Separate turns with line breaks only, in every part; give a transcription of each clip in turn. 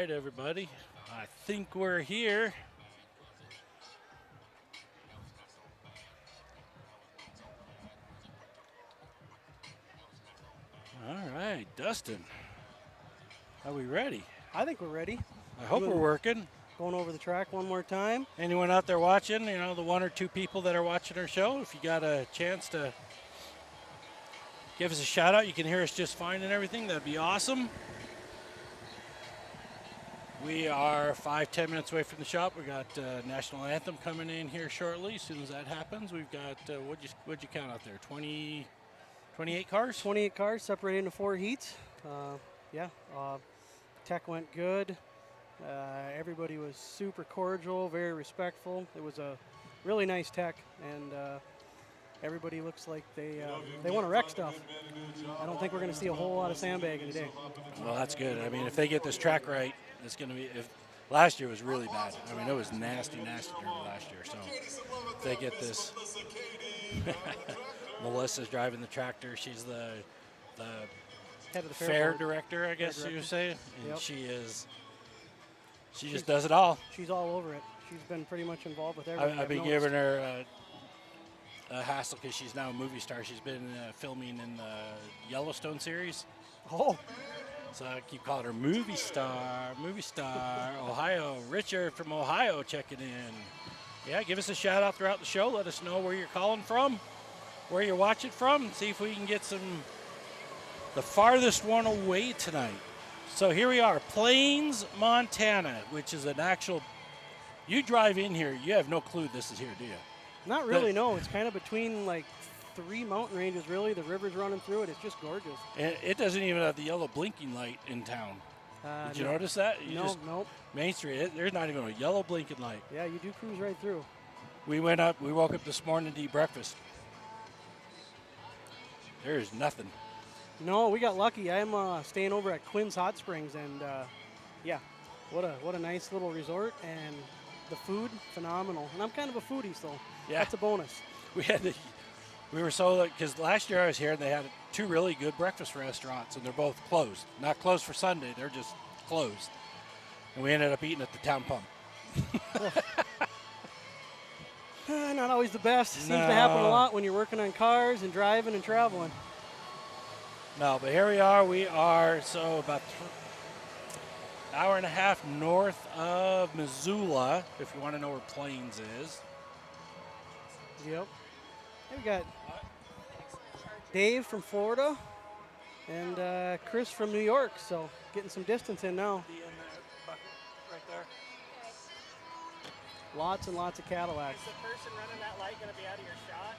right, everybody. I think we're here. All right, Dustin. Are we ready?
I think we're ready.
I hope we're working.
Going over the track one more time.
Anyone out there watching, the one or two people that are watching our show, if you got a chance to give us a shout out, you can hear us just fine and everything, that'd be awesome. We are 5-10 minutes away from the shop. We got National Anthem coming in here shortly. As soon as that happens, we've got, what'd you count out there, 28 cars?
28 cars separated into 4 heats. Tech went good. Everybody was super cordial, very respectful. It was a really nice tech, and everybody looks like they want to wreck stuff. I don't think we're going to see a whole lot of sandbagging today.
Well, that's good. I mean, if they get this track right, it's going to be. If last year was really bad. I mean, it was nasty last year. So if they get this, Melissa's driving the tractor. She's the
Head of the
fair
board.
director, I guess you would say. And
Yep.
She just does it all.
She's all over it. She's been pretty much involved with everything.
I've been giving her a hassle because she's now a movie star. She's been filming in the Yellowstone series.
Oh,
So I keep calling her movie star, Ohio. Richard from Ohio checking in. Yeah, give us a shout out throughout the show. Let us know where you're calling from, where you're watching from. See if we can get the farthest one away tonight. So here we are, Plains, Montana, which is an actual, you drive in here, you have no clue this is here, do you?
not really, no. It's kind of between like 3 mountain ranges, really. The river's running through it. It's just gorgeous.
And it doesn't even have the yellow blinking light in town. Did you
No.
notice that?
Nope.
Main Street, there's not even a yellow blinking light.
Yeah, you do cruise right through.
We woke up this morning to eat breakfast. There's nothing.
No, we got lucky. I'm staying over at Quinn's Hot Springs, and what a nice little resort, and the food phenomenal. And I'm kind of a foodie, so
Yeah.
that's a bonus.
We were so, because last year I was here and they had 2 really good breakfast restaurants, and they're both closed. Not closed for Sunday, they're just closed. And we ended up eating at the town pump.
Not always the best. Seems to
No.
happen a lot when you're working on cars and driving and traveling.
No, but here we are. We are about an hour and a half north of Missoula, if you want to know where Plains is.
Yep. Hey, we got Dave from Florida and Chris from New York, so getting some distance in now.
Right there.
Lots and lots of Cadillacs.
Is the person running that light going to be out of your shot?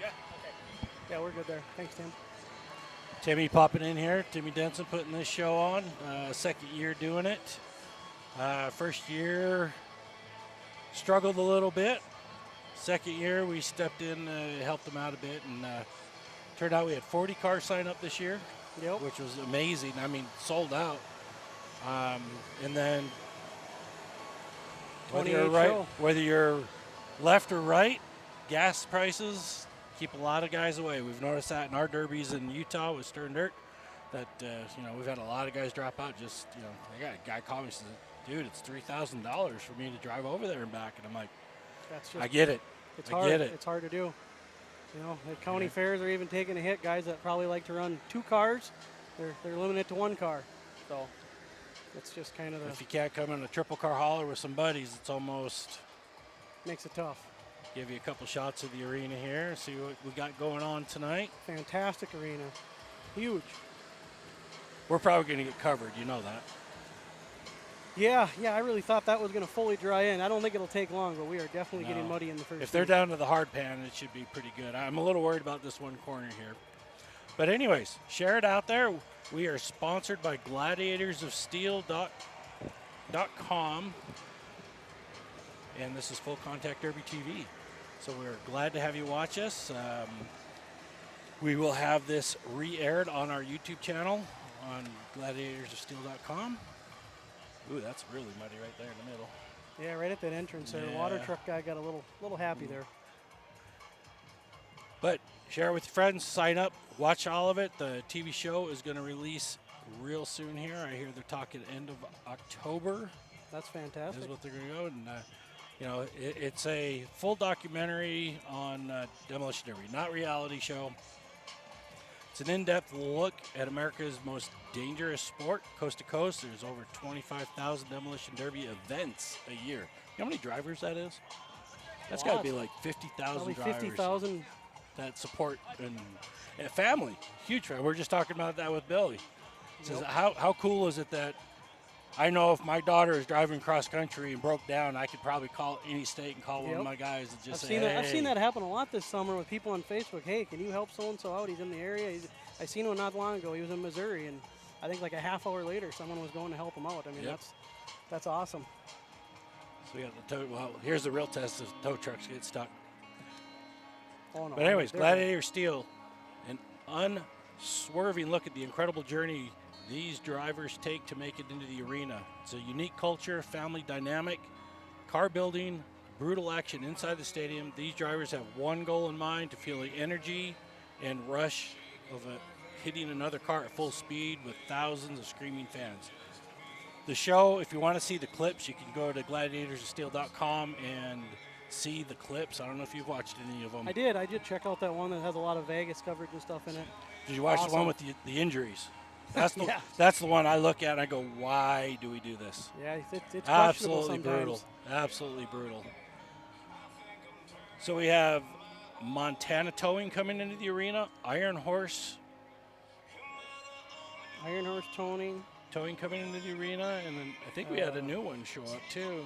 Yeah.
Okay.
Yeah, we're good there. Thanks, Tim.
Timmy popping in here. Timmy Denson putting this show on. Second year doing it. First year struggled a little bit. Second year we stepped in, helped them out a bit, and turned out we had 40 cars sign up this year,
Yep.
which was amazing. I mean, sold out. And then whether you're
28 show.
whether you're left or right, gas prices keep a lot of guys away. We've noticed that in our derbies in Utah with Stern Dirt, that we've had a lot of guys drop out. Just I got a guy call me and says, "Dude, it's $3,000 for me to drive over there and back," and I'm like,
That's just
"I get it.
It's
I
hard.
get it."
It's hard to do. The county fairs are even taking a hit. Guys that probably like to run 2 cars, they're limited to 1 car. So it's just kind of
If you can't come in a triple car hauler with some buddies, it's almost
makes it tough.
give you a couple shots of the arena here, see what we got going on tonight.
Fantastic arena, huge.
We're probably going to get covered, you know that.
Yeah. I really thought that was going to fully dry in. I don't think it'll take long, but we are definitely getting
No.
muddy in the first.
If they're
heat.
down to the hard pan, it should be pretty good. I'm a little worried about this one corner here. But anyways, share it out there. We are sponsored by gladiatorsofsteel.com. And this is Full Contact Derby TV. So we're glad to have you watch us. We will have this re-aired on our YouTube channel on gladiatorsofsteel.com. Ooh, that's really muddy right there in the middle.
Yeah, right at that entrance there. The water
Yeah.
truck guy got a little happy there.
But share it with your friends, sign up, watch all of it. The TV show is going to release real soon here. I hear they're talking end of October
That's fantastic.
is what they're going to go. And, it's a full documentary on Demolition Derby, not reality show. It's an in-depth look at America's most dangerous sport, coast to coast. There's over 25,000 Demolition Derby events a year. You know how many drivers that is? That's got to be like 50,000
Probably
drivers
50,000.
that support and family. Huge family. We're just talking about that with Billy. Says, how cool is it that I know if my daughter is driving cross country and broke down, I could probably call any state and call one of my guys and just say, hey.
I've seen that happen a lot this summer with people on Facebook. Hey, can you help so-and-so out? He's in the area. I seen one not long ago. He was in Missouri, and I think like a half hour later, someone was going to help him out. I mean, that's awesome.
So we got the tow. Well, here's the real test: if tow trucks get stuck.
Oh no!
But anyways, Gladiator Steel, an unswerving look at the incredible journey these drivers take to make it into the arena. It's a unique culture, family dynamic, car building, brutal action inside the stadium. These drivers have one goal in mind: to feel the energy and rush of hitting another car at full speed with thousands of screaming fans. The show, if you want to see the clips, you can go to gladiatorsofsteel.com and see the clips. I don't know if you've watched any of them.
I did check out that one that has a lot of Vegas coverage and stuff in it.
Did you watch the one with the injuries? That's the that's the one I look at and I go, why do we do this?
Yeah, it's
absolutely
questionable
brutal. Absolutely brutal. So we have Montana Towing coming into the arena, Iron Horse Towing coming into the arena, and then I think we had a new one show up too.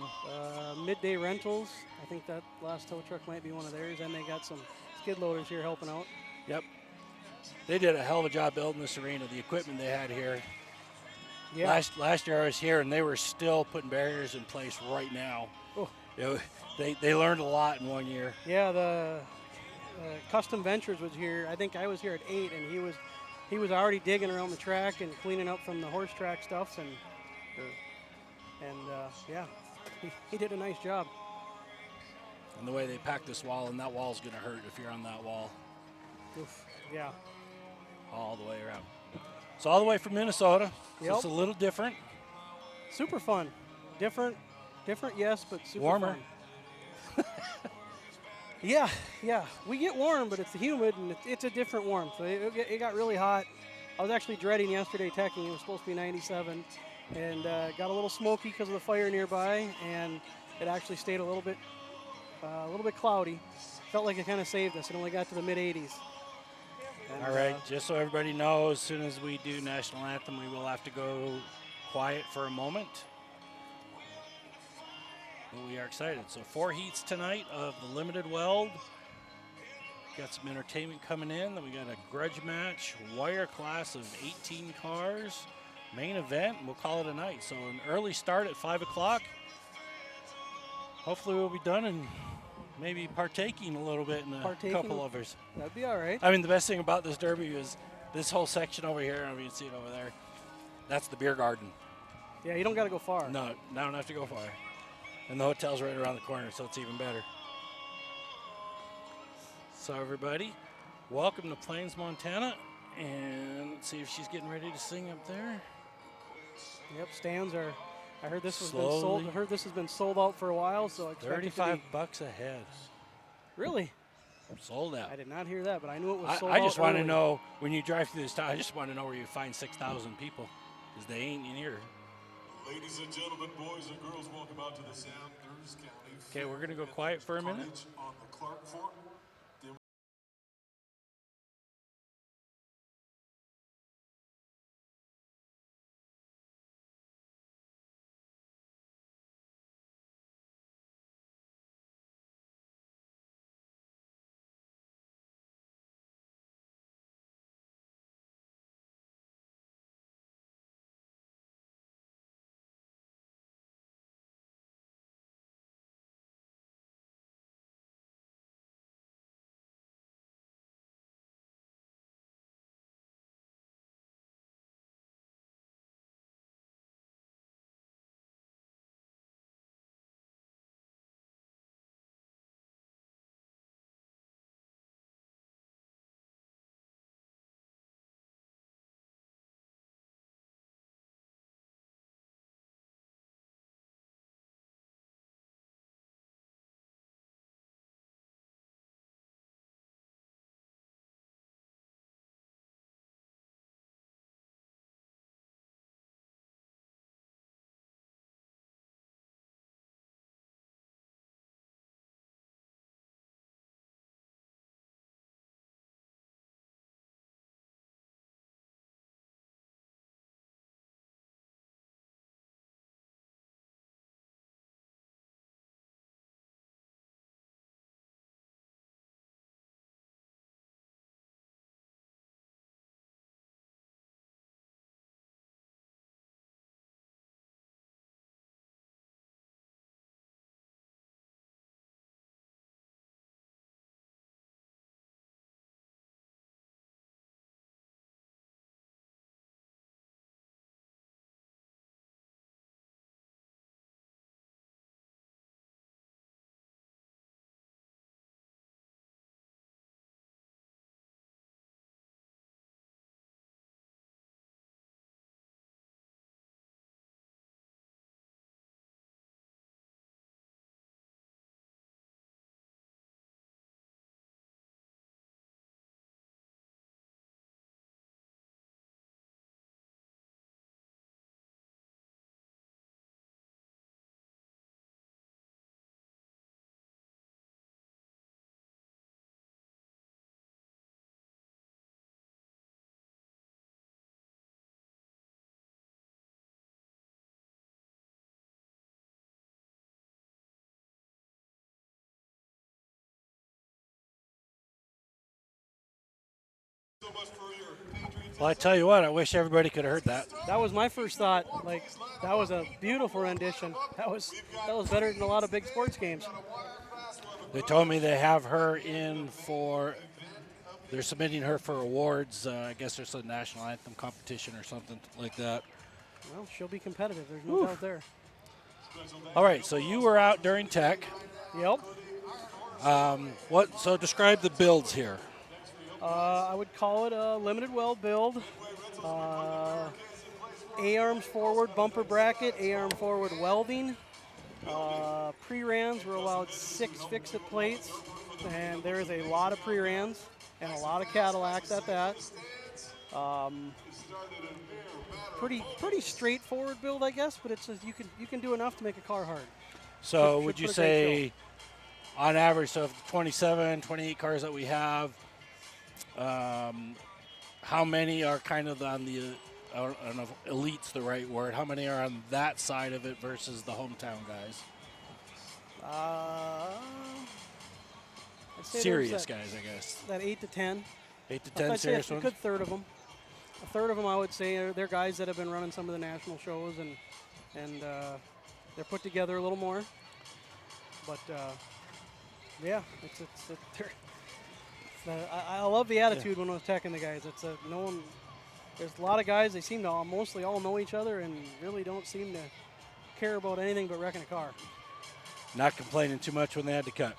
Midday Rentals. I think that last tow truck might be one of theirs, and they got some skid loaders here helping out.
Yep. They did a hell of a job building this arena, the equipment they had here. Yeah. Last year I was here, and they were still putting barriers in place right now.
Oh.
They learned a lot in 1 year.
Yeah, the Custom Ventures was here. I think I was here at 8, and he was already digging around the track and cleaning up from the horse track stuff, and he did a nice job.
And the way they packed this wall, and that wall's going to hurt if you're on that wall.
Oof, yeah.
All the way around. So all the way from Minnesota. So
Yep.
it's a little different.
Super fun. Different, yes, but super
warmer.
Fun. Yeah. We get warm, but it's humid, and it's a different warmth. So it got really hot. I was actually dreading yesterday teching. It was supposed to be 97, and got a little smoky because of the fire nearby, and it actually stayed a little bit cloudy. Felt like it kind of saved us. It only got to the mid-80s. And,
all right, just so everybody knows, as soon as we do National Anthem, we will have to go quiet for a moment. But we are excited. So 4 heats tonight of the Limited Weld. Got some entertainment coming in. Then we got a grudge match, wire class of 18 cars, main event. We'll call it a night. So an early start at 5 o'clock. Hopefully we'll be done and maybe partaking a little bit in a couple of us.
That'd be all right.
I mean, the best thing about this Derby is this whole section over here. I don't know if you can see it over there. That's the beer garden.
Yeah, you don't got to go far.
No, I don't have to go far. And the hotel's right around the corner, so it's even better. So everybody, welcome to Plains, Montana. And let's see if she's getting ready to sing up there.
Yep, stands are. I heard this has been sold. I heard this has been sold out for a while, so I expect
$35 a head.
Really?
Sold out.
I did not hear that, but I knew it was sold out.
I just want to
early.
know, when you drive through this town, I just want to know where you find 6,000 people, because they ain't in here.
Ladies and gentlemen, boys and girls, welcome out to the Sandhurst County.
Okay, we're going to go quiet for a minute.
Carnage on the Clark Fork.
Well, I tell you what, I wish everybody could have heard that.
That was my first thought. Like, that was a beautiful rendition. That was better than a lot of big sports games.
They told me they have her in for, they're submitting her for awards. I guess there's a national anthem competition or something like that.
Well, she'll be competitive. There's no doubt there.
All right, so you were out during tech.
Yep.
So describe the builds here.
I would call it a limited well build. A-arms forward bumper bracket, A-arm forward welding. Pre-rans were allowed 6 fix-it plates, and there is a lot of pre-rans and a lot of Cadillacs at that. Pretty straightforward build, I guess, but it's you can do enough to make a car hard.
So
Should
would you
put a great
say, on average, so of the 27, 28 cars that we have, how many are kind of on the, I don't know if elite's the right word, how many are on that side of it versus the hometown guys?
I'd say
Serious
there's
guys, I guess.
that 8 to 10.
8 to 10
I'd say
serious
a
ones?
good third of them. A third of them, I would say, they're guys that have been running some of the national shows, and they're put together a little more. But yeah, I love the attitude when I was teching the guys. It's no one. There's a lot of guys. They seem to mostly all know each other and really don't seem to care about anything but wrecking a car.
Not complaining too much when they had to cut.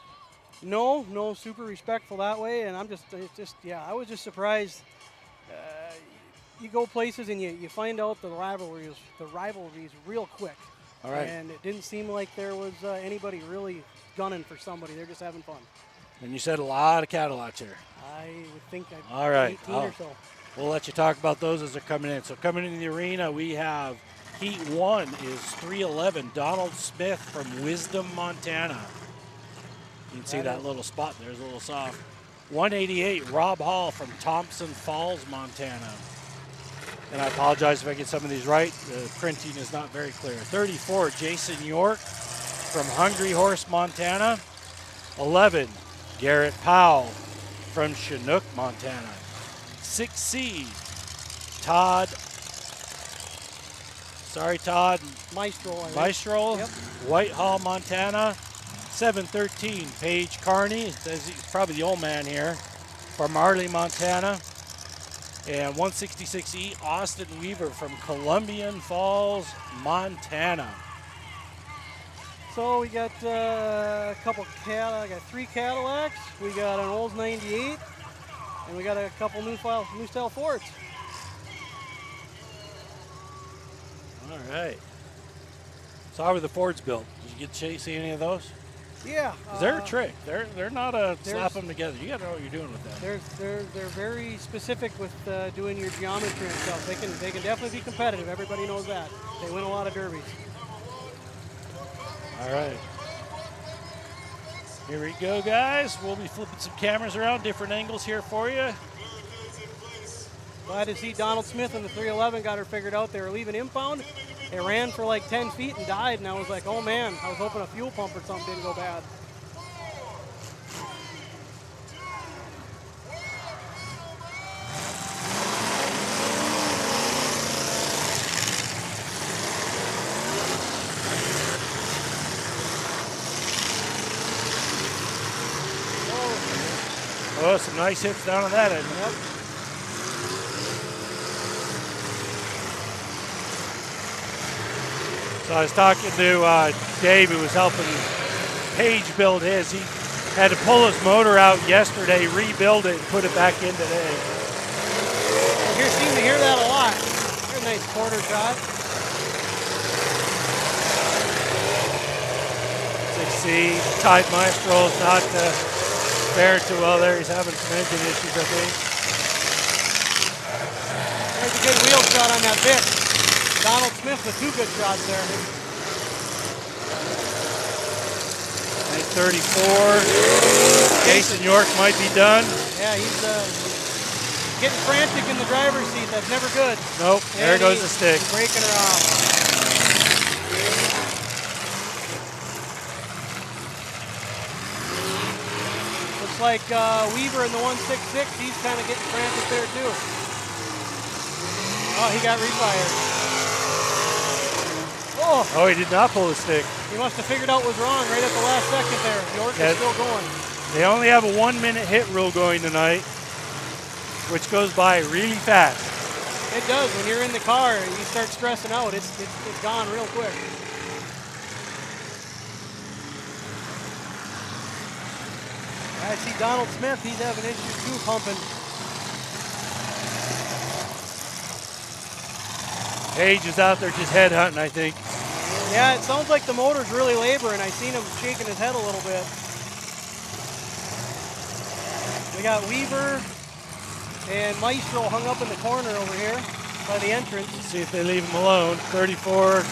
No, super respectful that way. And I was just surprised. You go places and you find out the rivalries real quick.
All right.
And it didn't seem like there was anybody really gunning for somebody. They're just having fun.
And you said a lot of Cadillacs here.
I would think
All right.
18 or so.
We'll let you talk about those as they're coming in. So coming into the arena, we have Heat 1 is 311, Donald Smith from Wisdom, Montana. You can see that little spot there is a little soft. 188, Rob Hall from Thompson Falls, Montana. And I apologize if I get some of these right. The printing is not very clear. 34, Jason York from Hungry Horse, Montana. 11, Garrett Powell from Chinook, Montana. 6C, Todd Maestro,
Yep.
Whitehall, Montana. 713, Paige Carney, he's probably the old man here, from Arley, Montana. And 166E, Austin Weaver from Columbian Falls, Montana.
So we got a couple I got 3 Cadillacs. We got an Olds 98, and we got a couple new style Fords.
All right. So how were the Fords built? Did you get to see any of those?
Yeah.
They're a trick. They're not a slap them together. You got to know what you're doing with them.
They're very specific with doing your geometry and stuff. They can definitely be competitive. Everybody knows that. They win a lot of derbies.
All right. Here we go, guys. We'll be flipping some cameras around, different angles here for you.
Glad to see Donald Smith in the 311 got her figured out. They were leaving impound. It ran for like 10 feet and died, and I was like, oh man, I was hoping a fuel pump or something didn't go bad.
Oh, some nice hits down on that end.
Yep.
So I was talking to Dave, who was helping Paige build his. He had to pull his motor out yesterday, rebuild it, and put it back in today.
You seem to hear that a lot. Here's a nice quarter shot.
6C, Tide Maestro is not faring too well there. He's having some engine issues, I think.
There's a good wheel shot on that bit. Donald Smith with 2 good shots there.
34. Jason York might be done.
Yeah, he's getting frantic in the driver's seat. That's never good.
Nope, there goes the stick.
He's breaking her off. Looks like Weaver in the 166, he's kind of getting frantic there too. Oh, he got refired.
Oh, he did not pull the stick.
He must have figured out what was wrong right at the last second there. York is still going.
They only have a 1 minute hit rule going tonight, which goes by really fast.
It does. When you're in the car, you start stressing out. It's gone real quick. I see Donald Smith. He's having issues too pumping.
Page is out there just headhunting, I think.
Yeah, it sounds like the motor's really laboring. I seen him shaking his head a little bit. We got Weaver and Maestro hung up in the corner over here by the entrance.
Let's see if they leave him alone. 34.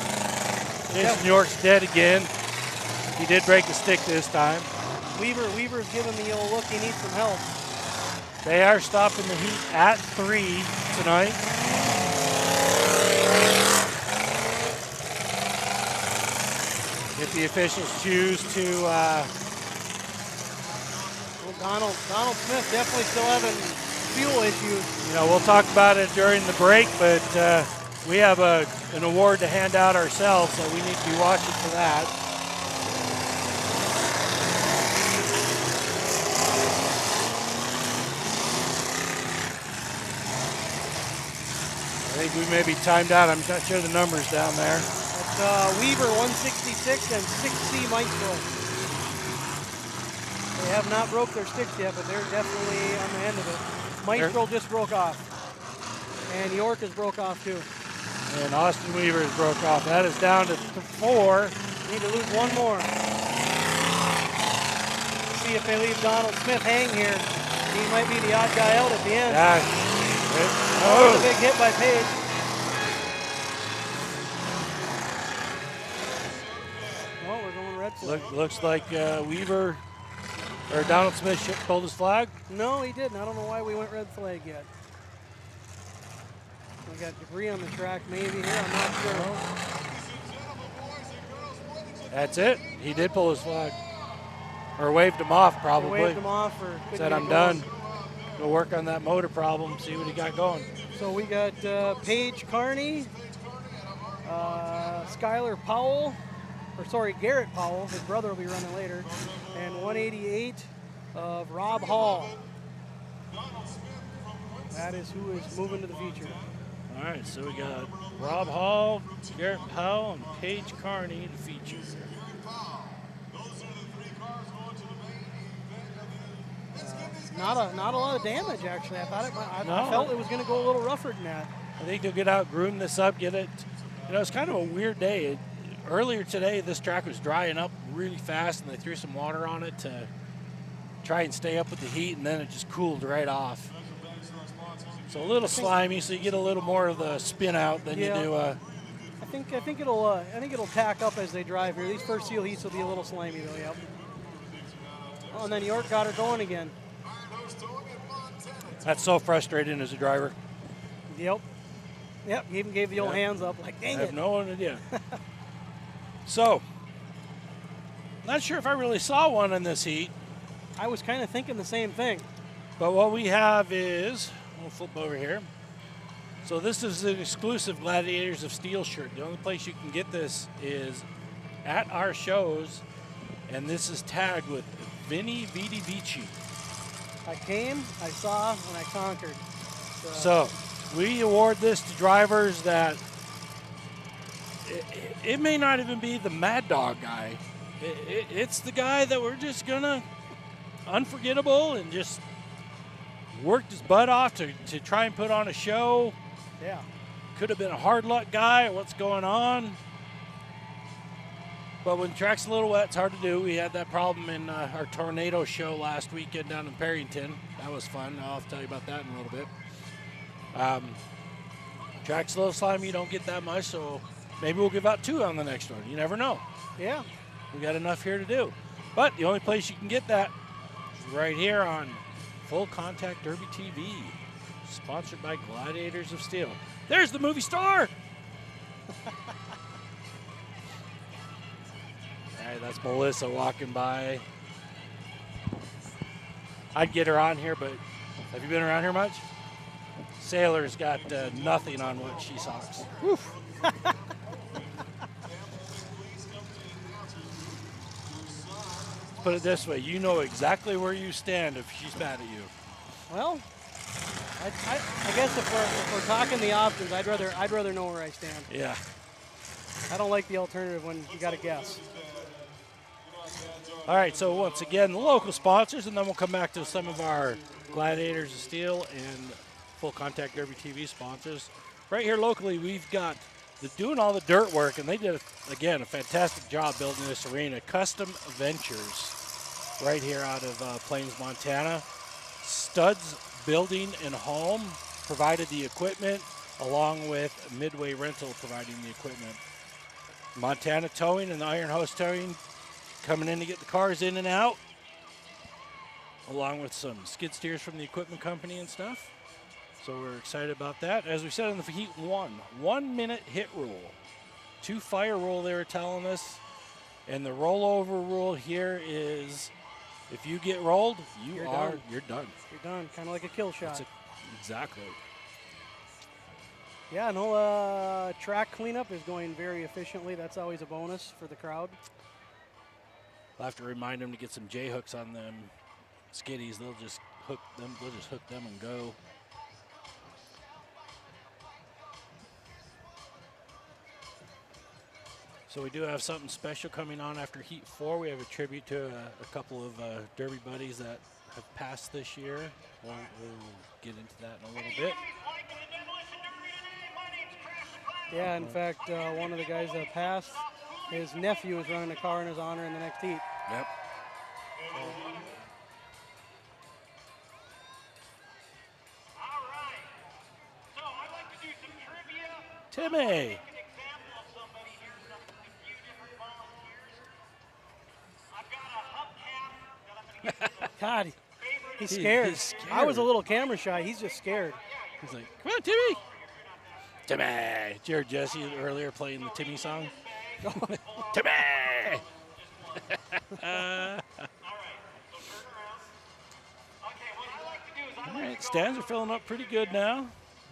New York's dead again. He did break the stick this time.
Weaver's giving the old look. He needs some help.
They are stopping the heat at 3 tonight. If the officials choose to...
Well, Donald Smith definitely still having fuel issues.
You know, we'll talk about it during the break, but we have an award to hand out ourselves, so we need to be watching for that. I think we may be timed out. I'm not sure the numbers down there.
That's Weaver 166 and 6C Maestro. They have not broke their sticks yet, but they're definitely on the end of it. Maestro just broke off. And York is broke off too.
And Austin Weaver is broke off. That is down to 4.
Need to lose one more. See if they leave Donald Smith hang here. He might be the odd guy out at the end.
Yeah.
Oh, a big hit by Page. Oh, we're going red flag.
Looks like Weaver or Donald Smith pulled his flag.
No, he didn't. I don't know why we went red flag yet. We got debris on the track maybe here. I'm not sure.
That's it. He did pull his flag. Or waved him off probably.
They waved him off or
said, I'm done. Go work on that motor problem, see what he got going.
So we got Paige Carney, Skylar Powell, Garrett Powell, his brother will be running later, and 188 of Rob Hall. That is who is moving to the feature.
All right, so we got Rob Hall, Garrett Powell, and Paige Carney to feature.
Not a lot of damage actually. I thought I felt it was going to go a little rougher than that.
I think they'll get out, groom this up, get it. You know, it's kind of a weird day. Earlier today, this track was drying up really fast, and they threw some water on it to try and stay up with the heat, and then it just cooled right off. So a little slimy, so you get a little more of the spin out than you do.
I think it'll tack up as they drive here. These first seal heats will be a little slimy though. Yep. Oh, and then York got her going again.
That's so frustrating as a driver.
Yep. He even gave the old hands up like, dang it.
I have no idea. So, not sure if I really saw one in this heat.
I was kind of thinking the same thing.
But what we have is, we'll flip over here. So this is an exclusive Gladiators of Steel shirt. The only place you can get this is at our shows, and this is tagged with Vinny Vidi Vici.
I came, I saw, and I conquered.
So we award this to drivers that it may not even be the Mad Dog guy. It's the guy that we're just gonna unforgettable and just worked his butt off to try and put on a show.
Yeah.
Could have been a hard luck guy. What's going on? But when the track's a little wet, it's hard to do. We had that problem in our tornado show last weekend down in Perryton. That was fun. I'll have to tell you about that in a little bit. Track's a little slimy. You don't get that much, so maybe we'll give out 2 on the next one. You never know.
Yeah.
We got enough here to do. But the only place you can get that is right here on Full Contact Derby TV, sponsored by Gladiators of Steel. There's the movie star. All right, that's Melissa walking by. I'd get her on here, but have you been around here much? Sailor's got nothing on what she socks. Put it this way, you know exactly where you stand if she's mad at you.
Well, I guess if we're talking the options, I'd rather know where I stand.
Yeah.
I don't like the alternative when you got to guess.
All right, so once again, the local sponsors, and then we'll come back to some of our Gladiators of Steel and Full Contact Derby TV sponsors. Right here locally, we've got doing all the dirt work, and they did, again, a fantastic job building this arena. Custom Ventures right here out of Plains, Montana. Studs Building and Home provided the equipment, along with Midway Rental providing the equipment. Montana Towing and the Iron House Towing coming in to get the cars in and out, along with some skid steers from the equipment company and stuff. So we're excited about that. As we said in the heat 1 minute hit rule, 2 fire rule they were telling us, and the rollover rule here is if you get rolled, you're done. You're done.
Kind of like a kill shot.
Exactly.
Yeah, no, track cleanup is going very efficiently. That's always a bonus for the crowd.
I'll have to remind them to get some J hooks on them skiddies. They'll just hook them and go. So we do have something special coming on after Heat 4. We have a tribute to a couple of Derby buddies that have passed this year. We'll get into that in a little bit.
Yeah, in fact, one of the guys that passed, his nephew is running a car in his honor in the next heat.
Yep.
All right. So I'd like to do some trivia.
Timmy.
An example of somebody here, a few different volunteers. I've got a hubcap that I'm going to give you some
God,
favorite.
he's scared.
He's scared.
I was a little camera shy. He's just scared.
He's like, come on, Timmy. Timmy. Did you hear Jesse earlier playing the Timmy song? Timmy. All right, stands are filling up pretty good now.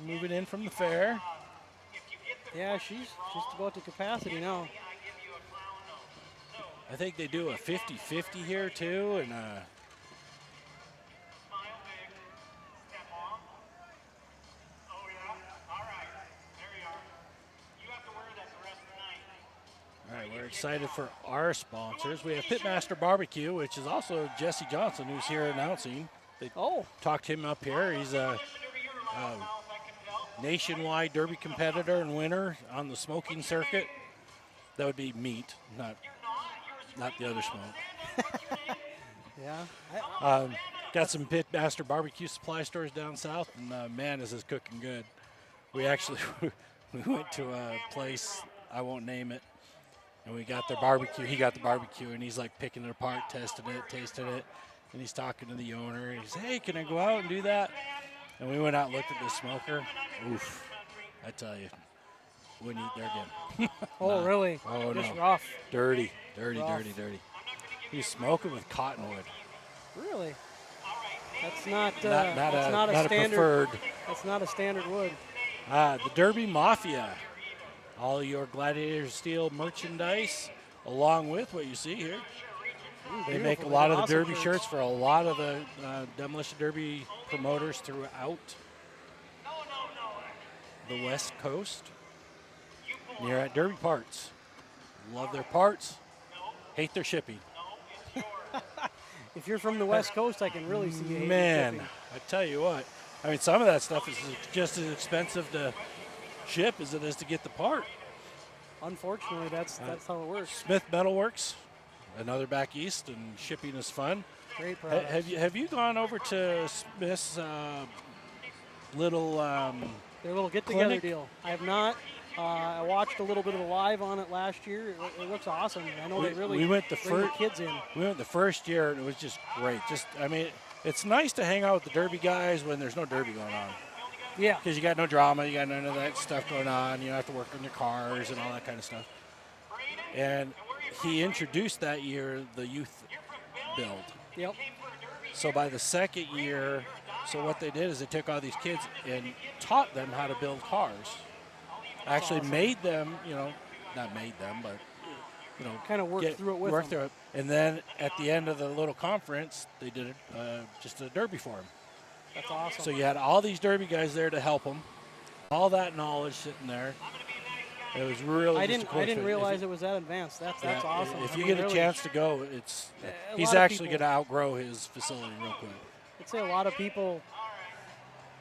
Moving in from the fair.
Yeah, she's just about to capacity now.
I think they do a 50-50 here too, and all right, we're excited for our sponsors. We have Pitmaster Barbecue, which is also Jesse Johnson, who's here announcing. They talked him up here. He's a nationwide Derby competitor and winner on the smoking circuit. That would be meat, not the other smoke.
Yeah.
Got some Pitmaster Barbecue supply stores down south, and man, is this cooking good. We actually we went to a place, I won't name it, and we got their barbecue. He got the barbecue, and he's like picking it apart, testing it, tasting it, and he's talking to the owner. He says, "Hey, can I go out and do that?" And we went out and looked at the smoker. Oof, I tell you, wouldn't eat there again.
Oh, really?
Oh,
just
no.
rough.
Dirty.
Rough.
He's smoking with cottonwood.
Really? That's not
Not
a
a
standard.
preferred.
That's not a standard wood.
The Derby Mafia. All your Gladiator Steel merchandise, along with what you see here. They make a lot of the Derby shirts for a lot of the Demolition Derby promoters throughout the West Coast. And you're at Derby Parts. Love their parts, hate their shipping.
If you're from the West Coast, I can really see you hating
Man,
shipping.
I tell you what. I mean, some of that stuff is just as expensive to ship as it is to get the part.
Unfortunately, that's how it works.
Smith Metalworks, another back east, and shipping is fun.
Great product.
Have you gone over to Smith's little
Their little get-together
clinic?
deal. I have not. I watched a little bit of the live on it last year. It looks awesome. I know they really
we went the
bring the
first
kids in.
We went the first year, and it was just great. It's nice to hang out with the Derby guys when there's no Derby going on.
Yeah.
Because you got no drama, you got none of that stuff going on. You don't have to work on your cars and all that kind of stuff. And he introduced that year the youth build.
Yep.
So by the second year, so what they did is they took all these kids and taught them how to build cars. Actually made them, not made them, but
Kind of worked through it with
worked
them.
through it. And then at the end of the little conference, they did just a derby for them.
That's awesome.
So you had all these derby guys there to help them. All that knowledge sitting there. It was really.
I
just a cool
didn't
thing.
realize it was that advanced. That's awesome.
If
I
you
mean,
get a
really,
chance to go, he's
lot of
actually
people-
going to outgrow his facility real quick.
I'd say a lot of people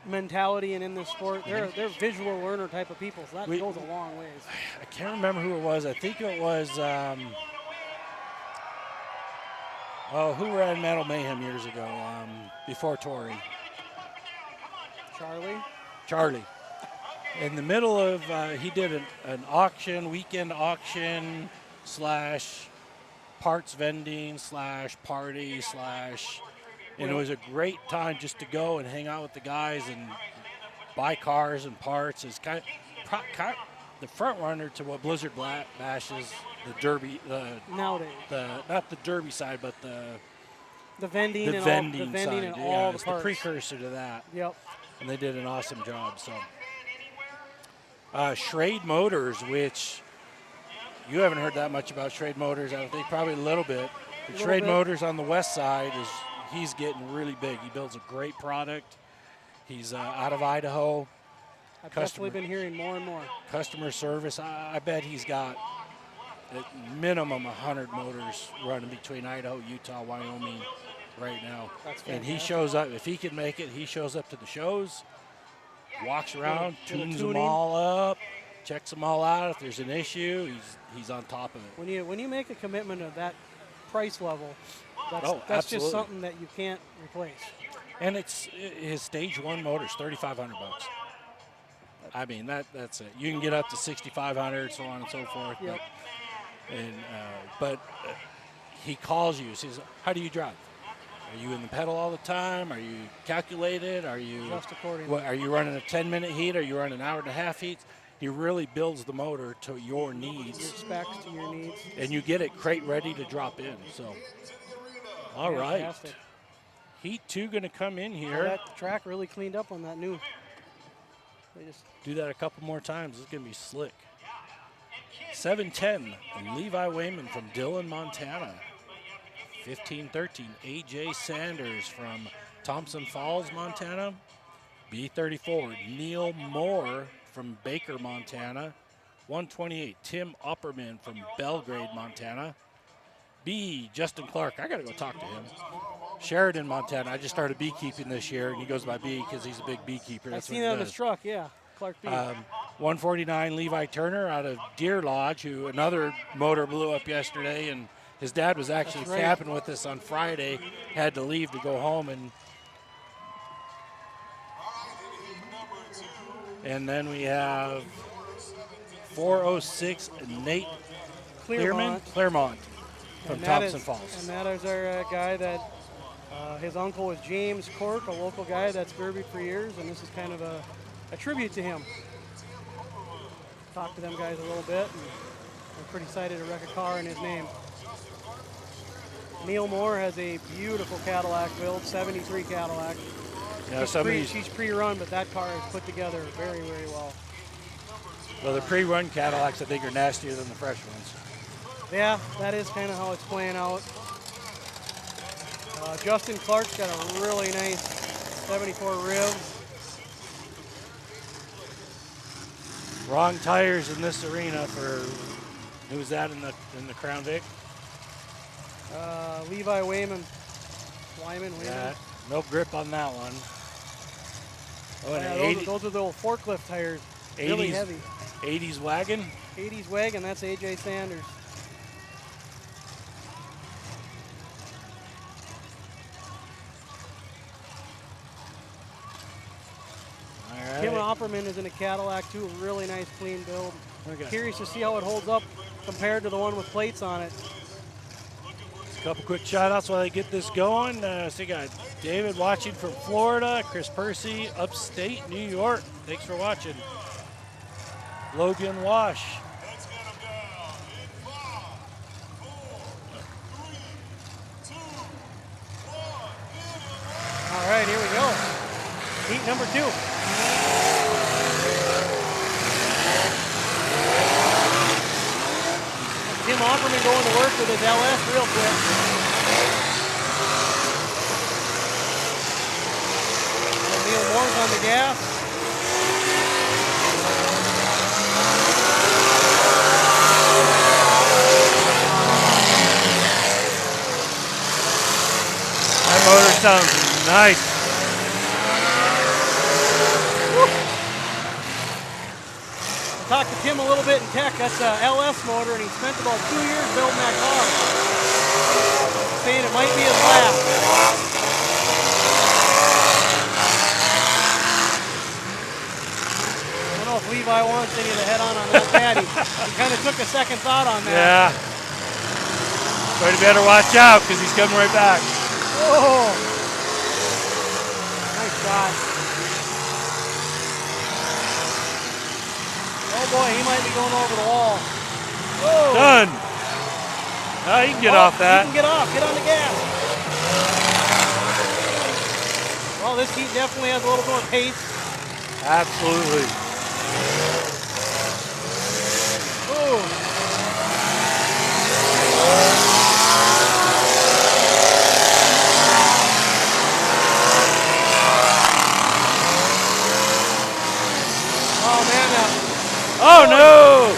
mentality and in this sport, they're visual learner type of people, so that goes a long ways.
I can't remember who it was. I think it was. Who ran Metal Mayhem years ago? Before Tori. Charlie. In the middle of, he did an auction, weekend auction / parts vending / party / and it was a great time just to go and hang out with the guys and buy cars and parts. It's kind of the front runner to what Blizzard Bash is, the derby,
Nowadays.
not the derby side, but
The vending
the
and
vending
all, the vending
side.
and
Yeah,
all the
it's the
parts.
precursor to that.
Yep.
And they did an awesome job. So, Schrade Motors, which you haven't heard that much about Schrade Motors, I think probably a little bit. But Schrade Motors on the west side he's getting really big. He builds a great product. He's out of Idaho.
I've definitely been hearing more and more.
Customer service, I bet he's got at minimum 100 motors running between Idaho, Utah, Wyoming right now.
That's
and he
fantastic.
shows up. If he can make it, he shows up to the shows, walks around,
Little
tunes them
tuning.
all up, checks them all out. If there's an issue, he's on top of it.
When you make a commitment of that price level, that's
absolutely.
just something that you can't replace.
And it's his stage 1 motor's $3,500. I mean that's it. You can get up to 6,500, so on and so forth.
Yep.
But he calls you. Says, "How do you drive? Are you in the pedal all the time? Are you calculated? Are you
Just accordingly.
What, are you running a 10-minute heat? Are you running an hour and a half heats?" He really builds the motor to your needs,
Your specs to your needs.
and you get it crate ready to drop in. So, all right,
Fantastic.
Heat 2 going to come in
Well,
here.
that track really cleaned up on that new. They just
Do that a couple more times. It's going to be slick. 7:10, Levi Wayman from Dillon, Montana. 15:13, AJ Sanders from Thompson Falls, Montana. B34, Neil Moore from Baker, Montana. 128, Tim Opperman from Belgrade, Montana. B, Justin Clark. I got to go talk to him. Sheridan, Montana. I just started beekeeping this year, and he goes by B because he's a big beekeeper.
I've
That's
seen
what
that
he
on his
does.
truck, yeah. Clark B.
149, Levi Turner out of Deer Lodge, who another motor blew up yesterday, and his dad was actually
That's right.
camping with us on Friday, had to leave to go home, and then we have 406, Nate Claremont from
And that
Thompson
is-
Falls.
And that is our guy that his uncle was James Cork, a local guy that's derbied for years, and this is kind of a tribute to him. Talked to them guys a little bit, and we're pretty excited to wreck a car in his name. Neil Moore has a beautiful Cadillac build, 73 Cadillac.
You know,
She's pre-run, but that car is put together very, very well.
well, the pre-run Cadillacs, I think, are nastier than the fresh ones.
Yeah, that is kind of how it's playing out. Justin Clark's got a really nice 74 rib.
Wrong tires in this arena for who's that in the Crown Vic?
Levi Wayman.
Yeah, no grip on that one. Oh, and
Yeah,
an
those are the old forklift tires. Really
80s
heavy.
80s wagon.
80s wagon, that's AJ Sanders.
All right.
Kim Opperman is in a Cadillac too, a really nice clean build.
Okay.
Curious to see how it holds up compared to the one with plates on it.
A couple quick shout outs while they get this going. So you got David watching from Florida, Chris Percy, upstate New York. Thanks for watching. Logan Wash.
Let's get him down in 5, 4, 3, 2, 1, hit him.
Heat number 2. Tim Opperman going to work with his LS real quick. Neil Moore's on the gas.
That motor sounds nice.
I talked to Tim a little bit in tech. That's a LS motor, and he spent about 2 years building that car. Saying it might be his last. I don't know if Levi wants any of the head on that Patty. He kind of took a second thought on that.
Yeah. But you better watch out because he's coming right back.
Oh, nice shot. Oh boy, he might be going over the wall. Whoa.
Done. Oh, you can get off that.
You can get off. Get on the gas. Well, this heat definitely has a little more pace.
Absolutely.
Ooh. Oh man,
Oh no!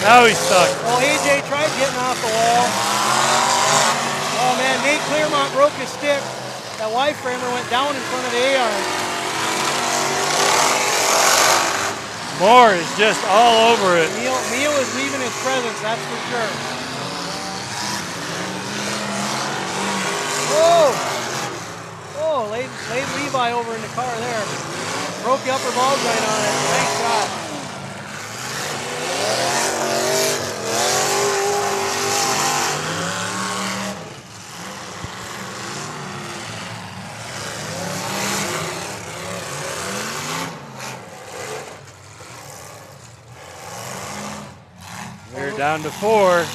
Now he's stuck.
well AJ tried getting off the wall. Oh man, Nate Clearmont broke his stick. That Y-framer went down in front of the A-arm.
Moore is just all over it.
Neil is leaving his presence, that's for sure. Whoa! Oh, laid Levi over in the car there. Broke the upper ball joint on it. Nice shot.
We're down to 4.
Well,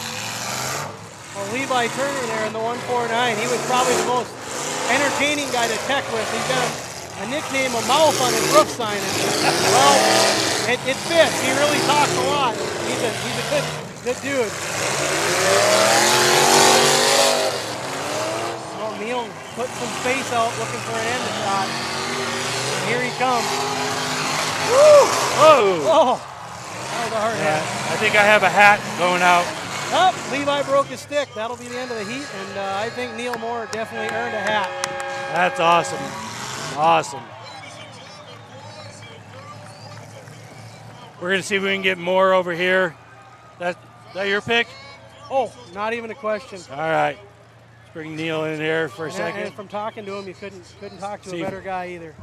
Levi Turner there in the 149, he was probably the most entertaining guy to tech with. He's got a nickname, a mouth on his roof sign. Well, it fits. He really talks a lot. He's a good dude. Oh, Neil put some space out looking for an end shot. And here he comes. Woo!
Whoa!
Oh, that was a hard hit.
I think I have a hat going out.
Oh, Levi broke his stick. That'll be the end of the heat, and I think Neil Moore definitely earned a hat.
That's awesome. Awesome. We're going to see if we can get more over here. That your pick?
Oh, not even a question.
All right. Let's bring Neil in here for a second.
And from talking to him, you couldn't talk to
See
a
if-
better guy either.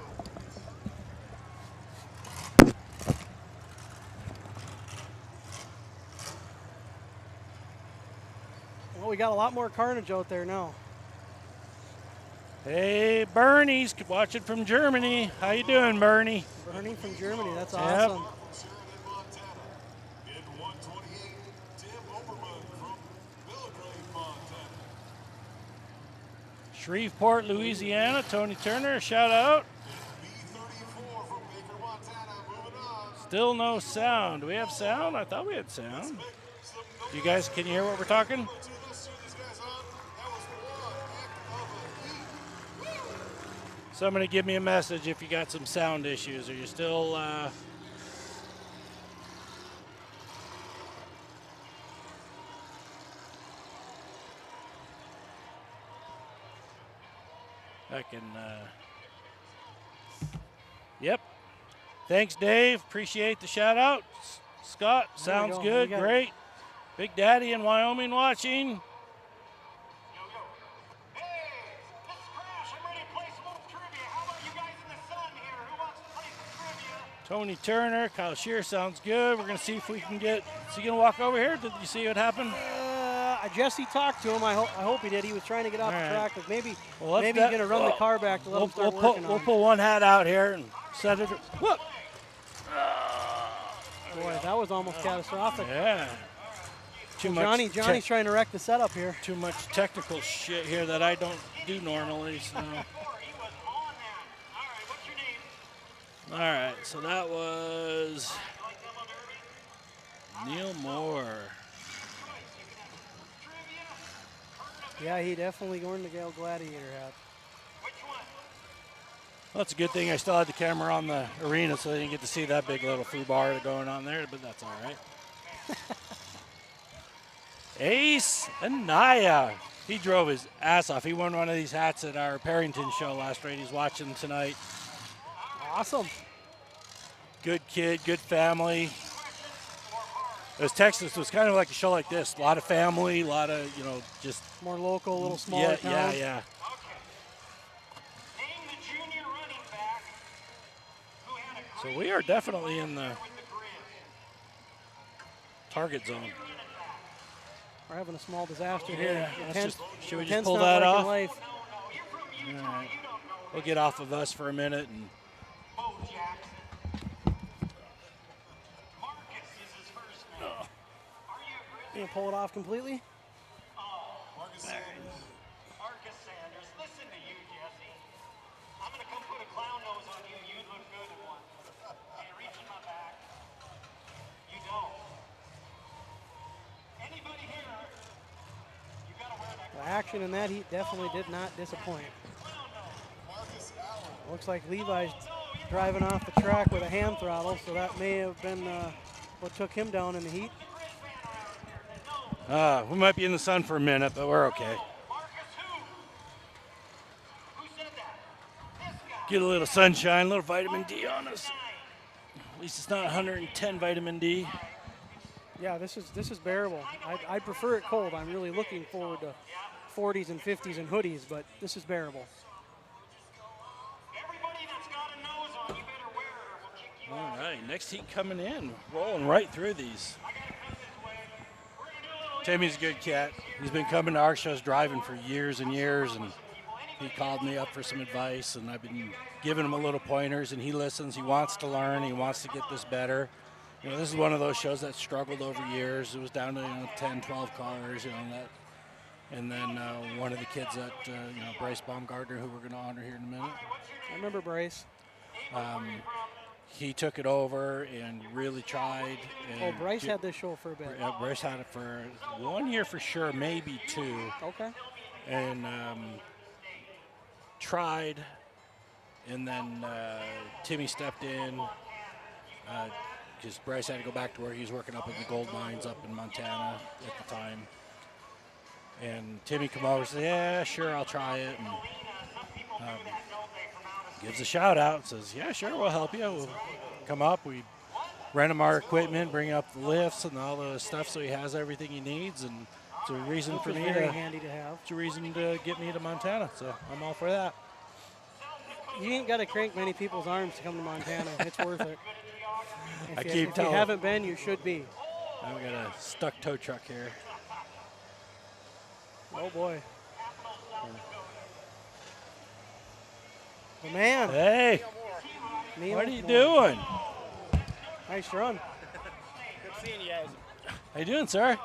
Well, we got a lot more Carnage out there now.
Hey, Bernie's watching from Germany. How you doing, Bernie?
Bernie from Germany, that's
Yep.
awesome.
Sheridan, Montana. In 128, Tim Oberman from Belgrade, Montana.
Shreveport, Louisiana. Tony Turner, shout out.
B34 from Baker, Montana. Moving on.
Still no sound. Do we have sound? I thought we had sound. You guys, can you hear what we're talking?
Let's turn these guys on. That was one heck of a heat.
Somebody give me a message if you got some sound issues. Are you still I can Yep. Thanks, Dave. Appreciate the shout out. Scott,
There we
sounds
go.
good.
We got it.
Great. Big Daddy in Wyoming watching.
Yo, yo. Hey, this is Crash. I'm ready to play some old trivia. How about you guys in the sun here? Who wants to play some trivia?
Tony Turner, Kyle Shear sounds good. We're going to see if we can get. Is he going to walk over here? Did you see what happened?
Jesse talked to him. I hope he did. He was trying to get off
All
the
right.
track, but maybe
Well, let's
he's
that-
going to run the car back to let him start
we'll
working on it.
pull one hat out here and set it. Whoop.
Boy, that was almost catastrophic.
Yeah. Too much.
Johnny's trying to wreck the setup here.
Too much technical shit here that I don't do normally. So
He was on that. All right, what's your name?
All right, so that was Neil Moore.
Yeah, he definitely going to Gale Gladiator hat.
Well, it's a good thing I still had the camera on the arena, so they didn't get to see that big little foobar going on there, but that's all right. Ace Anaya. He drove his ass off. He won one of these hats at our Parrington show last night. He's watching tonight.
Awesome.
Good kid, good family. It was Texas. It was kind of like a show like this. A lot of family, a lot of, just.
More local, a little smaller town.
Yeah. So we are definitely in the target zone.
We're having a small disaster
Yeah,
here.
should we just
Tent's
pull
not
that
like
off?
life.
All right. We'll get off of us for a minute. And
You gonna pull it off completely?
Marcus Sanders, listen to you, Jesse. I'm going to come put a clown nose on you. You'd look good in one. Hey, reach in my back. You don't. Anybody here, you got to wear that
The action in that heat definitely did not disappoint. Looks like Levi's driving off the track with a hand throttle, so that may have been what took him down in the heat.
we might be in the sun for a minute, but we're okay. Get a little sunshine, a little vitamin D on us. At least it's not 110 vitamin D.
Yeah, this is bearable. I prefer it cold. I'm really looking forward to 40s and 50s and hoodies, but this is bearable.
Everybody that's got a nose on, you better wear it or we'll kick you out.
All right, next heat coming in, rolling right through these. Timmy's a good cat. He's been coming to our shows driving for years and years, and he called me up for some advice, and I've been giving him a little pointers, and he listens. He wants to learn. He wants to get this better. This is one of those shows that struggled over years. It was down to 10, 12 cars, that. And then one of the kids that, Bryce Baumgartner, who we're going to honor here in a minute.
I remember Bryce.
He took it over and really tried. And
Bryce had this show for a bit.
Bryce had it for 1 year for sure, maybe 2.
Okay.
And tried, and then Timmy stepped in because Bryce had to go back to where he was working up in the gold mines up in Montana at the time. And Timmy come over and said, yeah, sure, I'll try it. And gives a shout out and says, yeah, sure, we'll help you. We'll come up. We rent him our equipment, bring up the lifts and all the stuff so he has everything he needs. And it's a reason for me
very
to
handy to have.
It's a reason to get me to Montana. So I'm all for that.
You ain't got to crank many people's arms to come to Montana. It's worth it. If you
telling.
haven't been, you should be.
Now we got a stuck tow truck here.
Oh boy. The man.
Hey,
Neil
what are you
Moore.
doing?
Nice run.
Good seeing you guys.
How you doing, sir?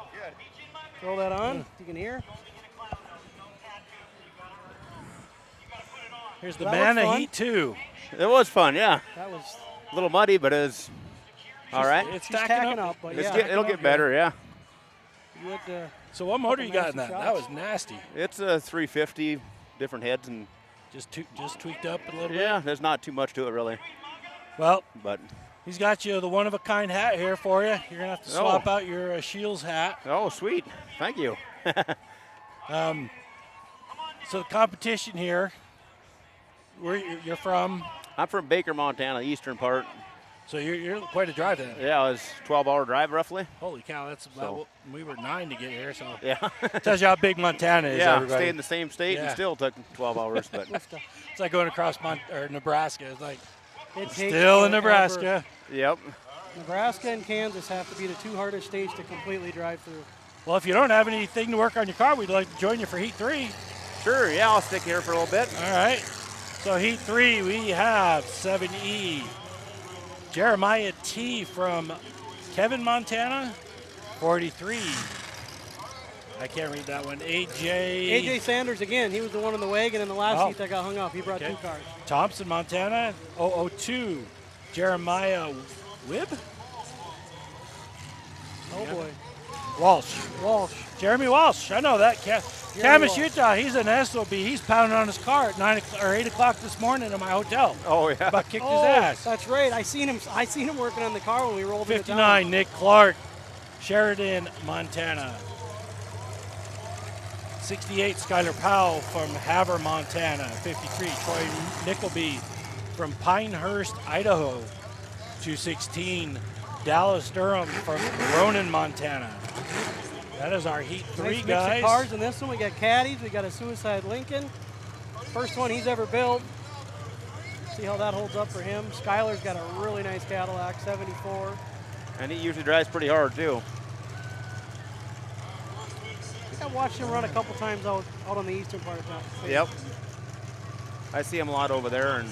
Throw that on. You can hear.
Here's the
That was
Banana
fun.
Heat 2.
It was fun, yeah.
That was
A little muddy, but it was all right.
It's
she's
stacking
tacking up, but
It's
yeah.
it'll get better, yeah.
You would,
So what motor you got in
nasty
that? That
shots.
was nasty.
It's a 350, different heads, and
Just tweaked up a little
yeah,
bit.
there's not too much to it really.
Well,
But
he's got you the one-of-a-kind hat here for you. You're going to have to swap out your Shields hat.
oh, sweet, thank you.
So the competition here, where you're from,
I'm from Baker, Montana, the eastern part.
so you're quite a drive then.
Yeah, it was 12-hour drive roughly.
Holy cow, that's about we were 9 to get here, so
Yeah,
tells you how big Montana is,
yeah.
everybody.
Stay in the same state and
Yeah.
still took 12 hours, but
It's like going across Nebraska. It's like
it takes
still in
forever.
Nebraska.
yep.
Nebraska and Kansas have to be the two hardest states to completely drive through.
Well, if you don't have anything to work on your car, we'd like to join you for Heat 3.
Sure, yeah, I'll stick here for a little bit.
All right. So Heat 3, we have 7E. Jeremiah T. from Kevin, Montana, 43. I can't read that one.
AJ Sanders again. He was the one in the wagon in the last
Oh.
heat that got hung up. He brought
Okay.
2 cars.
Thompson, Montana, 002. Jeremiah Wibb?
Oh boy.
Walsh.
Walsh.
Jeremy Walsh. I know that. Camas,
Walsh.
Utah. He's an SOB. He's pounding on his car at 9 or 8 o'clock this morning in my hotel.
Oh, yeah.
About kicked his
Oh,
ass.
that's right. I seen him working on the car when we rolled into town.
59, Nick Clark, Sheridan, Montana. 68, Skylar Powell from Havre, Montana. 53, Troy Nickleby from Pinehurst, Idaho. 216, Dallas Durham from Ronan, Montana. That is our Heat 3,
Nice mix
guys.
of cars in this one. We got caddies. We got a Suicide Lincoln. First one he's ever built. See how that holds up for him. Skylar's got a really nice Cadillac, 74.
And he usually drives pretty hard, too.
I think I watched him run a couple times out on the eastern part of town.
Yep. I see him a lot over there, and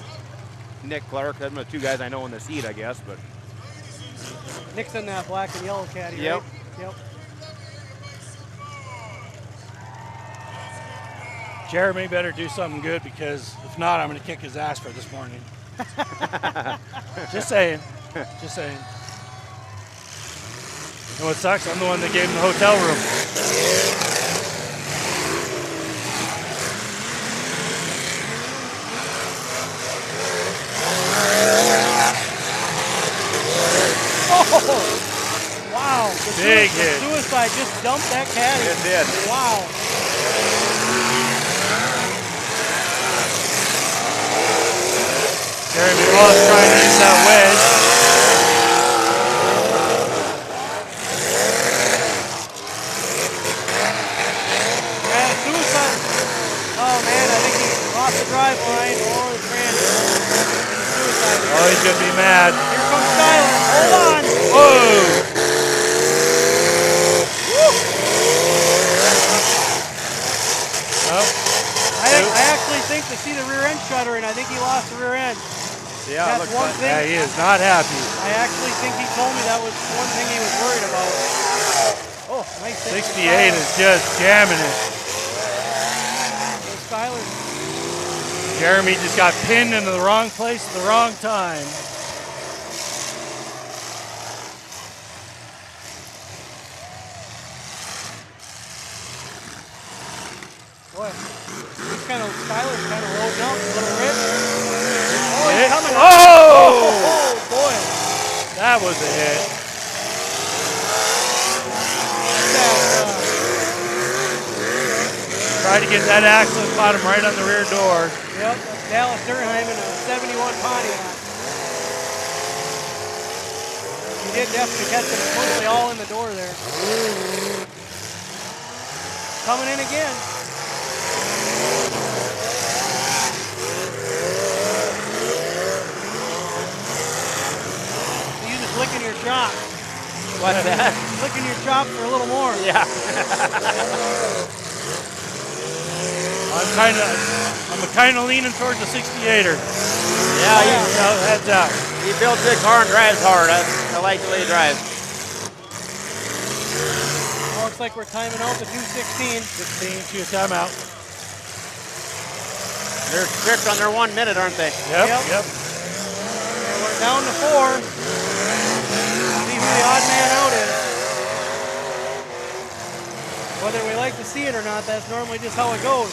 Nick Clark, those are the two guys I know in this heat, I guess, but.
Nick's in that black and yellow caddy,
Yep.
right? Yep.
Jeremy better do something good, because if not, I'm going to kick his ass for this morning. Just saying. Just saying. And what sucks, I'm the one that gave him the hotel room.
Wow.
Big hit.
Suicide just dumped that caddy.
It did.
Wow.
Jeremy Ross trying to use that wedge.
Yeah, Suicide. Oh man, I think he lost the drive line or the transit. Suicide.
Oh, he's going to be mad.
Here comes Skylar. Hold on.
Whoa!
I actually think to see the rear end shuttering, I think he lost the rear end.
Yeah,
That's
looks
one
like
thing.
Yeah, he is not happy.
I actually think he told me that was one thing he was worried about. Oh, nice hit.
68 is just jamming it.
Skylar.
Jeremy just got pinned into the wrong place at the wrong time.
Boy, Skylar's kind of loading up, a little rich. Oh,
Hit.
he's coming up.
Oh!
Oh, boy.
That was a hit. Tried to get that axle and caught him right on the rear door.
Yep, that's Dallas Durham in a 71 Pontiac. He did definitely catch them mostly all in the door there. Coming in again. You just licking your chop.
What's that?
Licking your chop for a little more.
Yeah.
I'm kind of leaning towards the 68er.
Yeah,
So heads up.
he builds a car and drives hard. I like the way he drives.
Well, looks like we're timing out the 216.
16 to a timeout.
They're strict on their 1 minute, aren't they?
Yep.
And we're down to 4. See who the odd man out is. Whether we like to see it or not, that's normally just how it goes.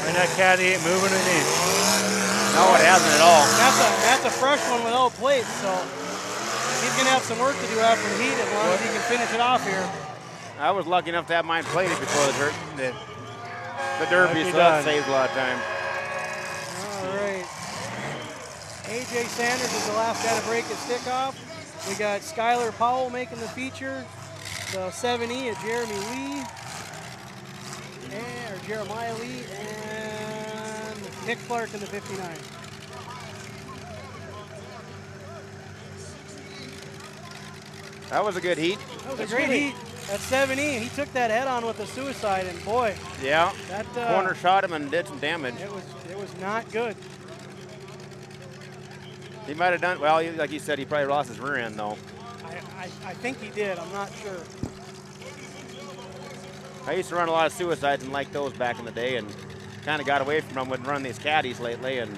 And that caddy ain't moving an inch.
No, it hasn't at all.
That's a fresh one without plates, so he's gonna have some work to do after the heat as long as he can finish it off here.
I was lucky enough to have mine plated before the derby,
Nicely
so that
done.
saves a lot of time.
All right. AJ Sanders is the last guy to break his stick off. We got Skylar Powell making the feature. The 7E of Jeremy Lee. Or Jeremiah Lee. And Nick Clark in the 59.
That was a good heat.
That was a great heat. That 7E, he took that head on with the Suicide, and boy,
Yeah.
that
Corner shot him and did some damage.
it was not good.
He might have done, well, like you said, he probably lost his rear end, though.
I think he did. I'm not sure.
I used to run a lot of suicides and like those back in the day, and kind of got away from them with running these caddies lately, and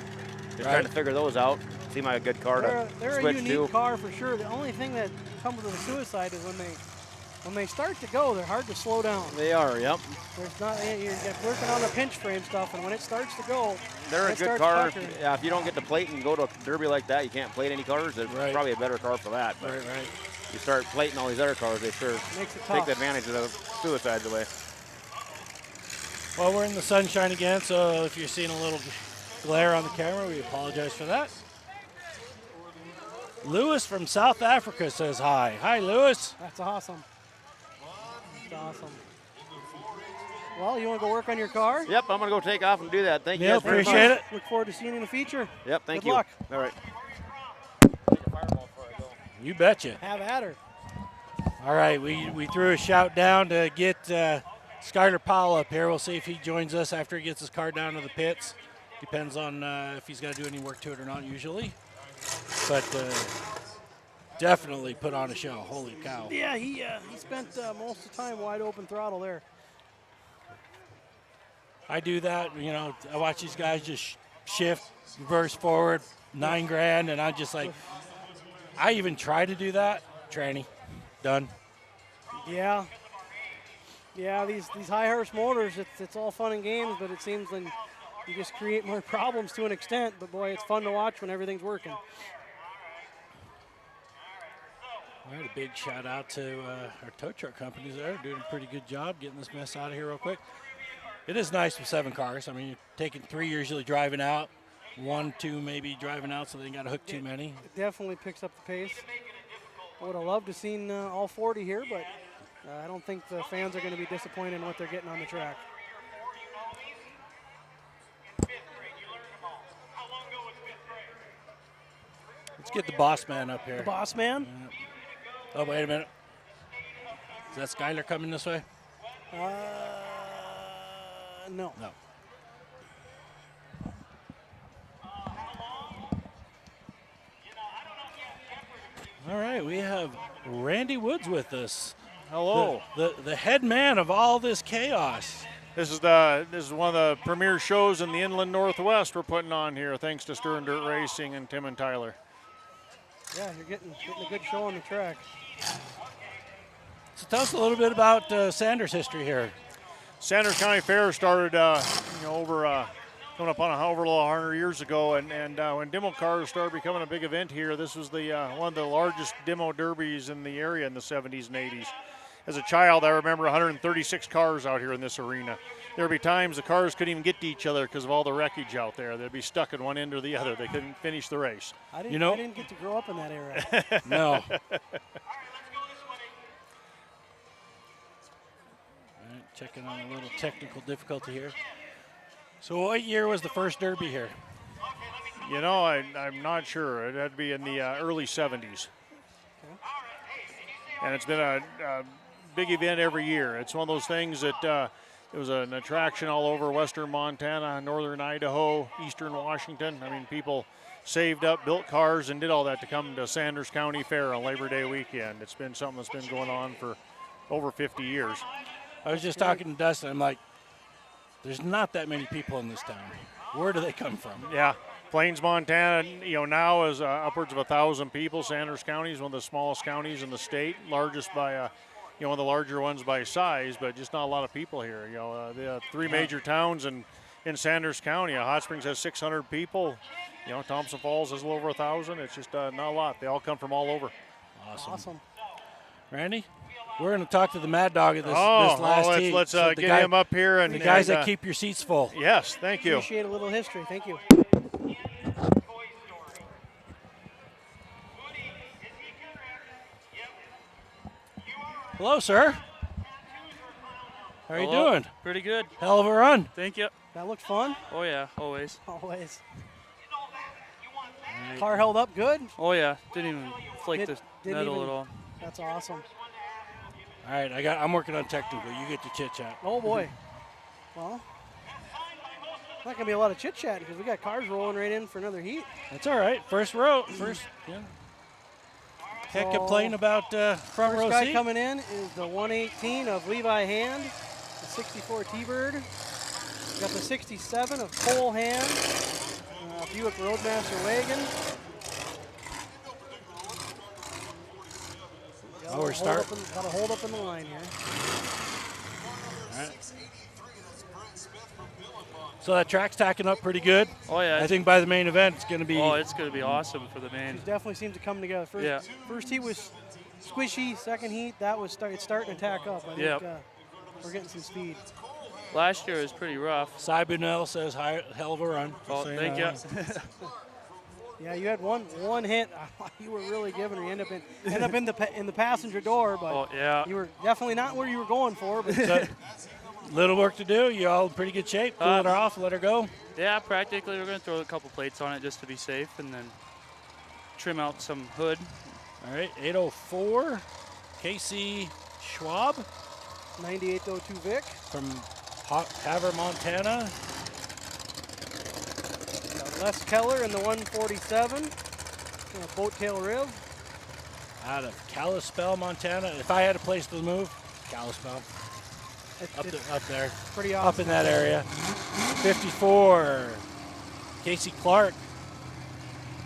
just trying to figure those out. Seem like a good car to
They're a
switch
unique
to.
car for sure. The only thing that comes with a suicide is when they start to go, they're hard to slow down.
They are, yep.
There's not you're working on the pinch frame stuff, and when it starts to go,
They're a
it
good
starts
car.
puckering.
Yeah, if you don't get to plate and go to a derby like that, you can't plate any cars. It's probably a better car for that. But
Right.
you start plating all these other cars, they sure
Makes it
take
tough.
the advantage of the suicides away.
Well, we're in the sunshine again, so if you're seeing a little glare on the camera, we apologize for that. Lewis from South Africa says hi. Hi, Lewis.
That's awesome. That's awesome. Well, you want to go work on your car?
Yep, I'm going to go take off and do that. Thank you
Yeah,
guys very much.
appreciate it.
Look forward to seeing you in the feature.
Yep, thank
Good
you.
luck.
All right.
You betcha.
Have at her.
All right, we threw a shout down to get Skyler Powell up here. We'll see if he joins us after he gets his car down to the pits. Depends on if he's got to do any work to it or not usually. But definitely put on a show. Holy cow.
Yeah, he spent most of the time wide open throttle there.
I do that, I watch these guys just shift, reverse forward, $9,000, and I'm just like, I even try to do that. Tranny, done.
Yeah. Yeah, these high horse motors, it's all fun and games, but it seems then you just create more problems to an extent. But boy, it's fun to watch when everything's working.
All right, a big shout out to our tow truck companies there, doing a pretty good job getting this mess out of here real quick. It is nice with 7 cars. I mean, you're taking 3 usually driving out, 1, 2 maybe driving out, so they got to hook too many.
It definitely picks up the pace. I would have loved to have seen all 40 here, but I don't think the fans are going to be disappointed in what they're getting on the track.
Let's get the boss man up here.
The boss man?
Oh, wait a minute. Is that Skyler coming this way?
No.
No. All right, we have Randy Woods with us.
Hello.
The head man of all this chaos.
This is one of the premier shows in the Inland Northwest we're putting on here, thanks to Stern Dirt Racing and Tim and Tyler.
Yeah, you're getting a good show on the track.
So tell us a little bit about Sanders' history here.
Sanders County Fair started, coming up on over 100 years ago, and when demo cars started becoming a big event here, this was the one of the largest demo derbies in the area in the 70s and 80s. As a child, I remember 136 cars out here in this arena. There would be times the cars couldn't even get to each other because of all the wreckage out there. They'd be stuck at one end or the other. They couldn't finish the race.
I didn't get to grow up in that era.
No. All right, checking on a little technical difficulty here. So what year was the first derby here?
You know, I'm not sure. It had to be in the early 70s. And it's been a big event every year. It's one of those things that it was an attraction all over western Montana, northern Idaho, eastern Washington. I mean, people saved up, built cars, and did all that to come to Sanders County Fair on Labor Day weekend. It's been something that's been going on for over 50 years.
I was just talking to Dustin. I'm like, there's not that many people in this town. Where do they come from?
Yeah, Plains, Montana, now is upwards of 1,000 people. Sanders County is one of the smallest counties in the state, largest by, one of the larger ones by size, but just not a lot of people here. The 3 major towns in Sanders County. Hot Springs has 600 people. Thompson Falls has a little over 1,000. It's just not a lot. They all come from all over.
Awesome.
Randy, we're going to talk to the Mad Dog of this last heat.
Let's
So
get him up here. And
the guys that keep your seats full.
Yes, thank you.
Appreciate a little history. Thank you.
Hello, sir. How are you doing?
Pretty good.
Hell of a run.
Thank you.
That looked fun.
Oh, yeah, always.
Always. Car held up good.
Oh, yeah. Didn't even flake the
Didn't
metal
even-
at all.
That's awesome.
All right, I'm working on technical. You get to chit chat.
Oh boy. Well, not gonna be a lot of chit chat because we got cars rolling right in for another heat.
That's all right. First row. Yeah. Can't
So,
complain about front
First
row
guy
seat.
coming in is the 118 of Levi Hand. 64 T-Bird. We got the 67 of Cole Hand, Buick Roadmaster wagon.
Oh, we're starting.
Got to hold up in the line here.
All right. So that track's tacking up pretty good.
Oh yeah.
I think by the main event, it's going to be.
Oh, it's going to be awesome for the main.
These definitely seem to come together. First heat was squishy. Second heat, that was it's starting to tack up. I think we're getting some speed.
Last year was pretty rough.
Cy Bunnell says hell of a run.
Oh,
So,
thank you.
Yeah, you had one hit. You were really giving her. You end up in the passenger door, but
Oh yeah.
you were definitely not where you were going for. But
So, little work to do. You all in pretty good shape. Pull it off, let her go.
Yeah, practically we're going to throw a couple plates on it just to be safe, and then trim out some hood.
All right, 804, Casey Schwab
9802 Vic.
from Havre, Montana.
Got Les Keller in the 147. Boat tail rib.
Out of Kalispell, Montana. If I had a place to move, Kalispell. Up there.
Pretty awesome.
Up in that area. 54, Casey Clark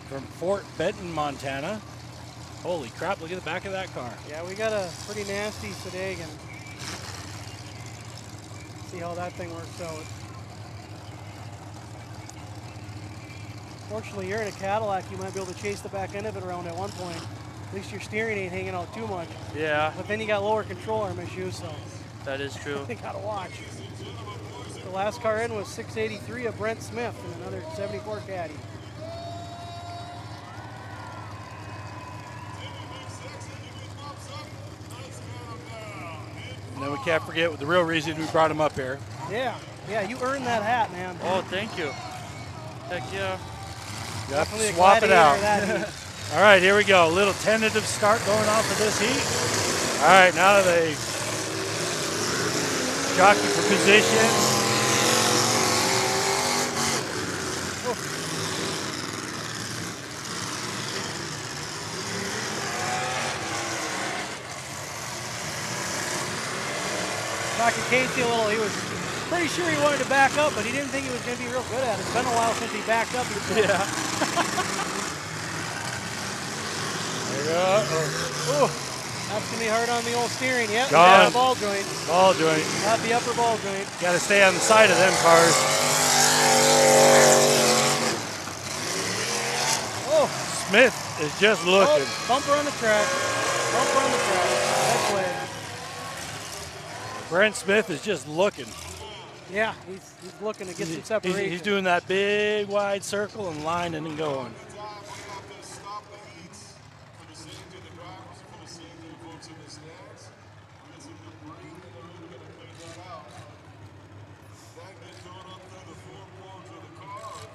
from Fort Benton, Montana. Holy crap, look at the back of that car.
Yeah, we got a pretty nasty Sedagan. See how that thing works out. Fortunately, you're in a Cadillac. You might be able to chase the back end of it around at one point. At least your steering ain't hanging out too much.
Yeah,
But then you got lower control arm issues, so
that is true.
you gotta watch. The last car in was 683 of Brent Smith and another 74 Caddy.
And then we can't forget the real reason we brought him up here.
Yeah, you earned that hat, man.
Oh, thank you. Heck yeah.
You have to
Definitely a
swap it
gladiator
out.
of that heat.
All right, here we go. A little tentative start going on for this heat. All right, now they jockey for position.
Talking Casey a little, he was pretty sure he wanted to back up, but he didn't think he was going to be real good at it. It's been a while since he backed up.
Yeah. There you go.
Ooh, that's going to be hard on the old steering. Yep,
Gone.
got a ball joint.
Ball joint.
Got the upper ball joint.
Got to stay on the side of them cars.
Oh,
Smith is just looking.
bumper on the track. Bumper on the track. That's way.
Brent Smith is just looking.
Yeah, he's looking to get some separation.
He's doing that big wide circle and lining and going.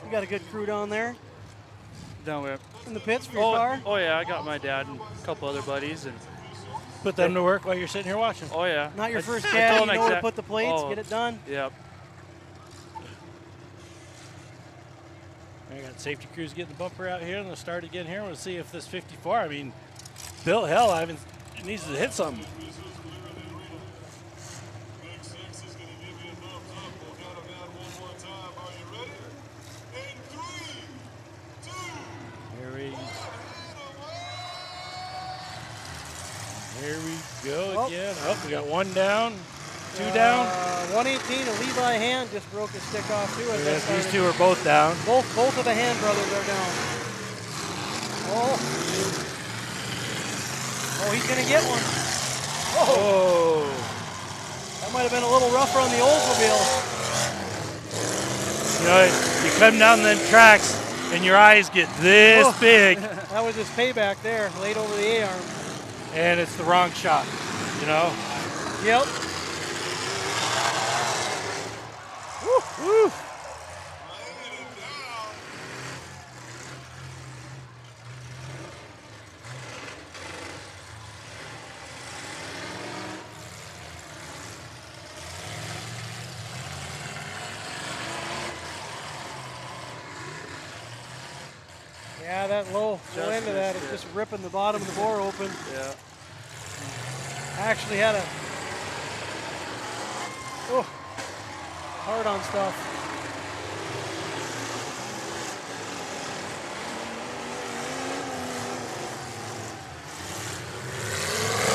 You got a good crew down there
Down where?
in the pits for your car?
Oh yeah, I got my dad and a couple other buddies, and
Put them to work while you're sitting here watching.
oh yeah.
Not your
I-
first
I
caddy,
told
you
him
know where to
exact-
put the plates,
Oh,
get it done.
Yep.
I got safety crews getting the bumper out here and they'll start again here. We'll see if this 54, I mean, Bill Hell, it needs to hit something.
Big Six is going to give you a thumbs up. We'll count them down one more time. Are you ready? In 3, 2,
Here we go
Oh.
again. Oh, we got one down, two down.
118, a Levi Hand just broke his stick off too. as that
Yes, these
started.
two are both down.
Both of the Hand brothers are down. Oh, he's gonna get one.
Oh,
That might have been a little rougher on the Oldsmobile.
you know, you come down them tracks and your eyes get this
Oh.
big
That was his payback there, laid over the A-arm.
and it's the wrong shot, you know?
Yep.
Woo.
Yeah, that low end of that is just ripping the bottom of the bore open.
Yeah.
I actually had a Oh, hard on stuff.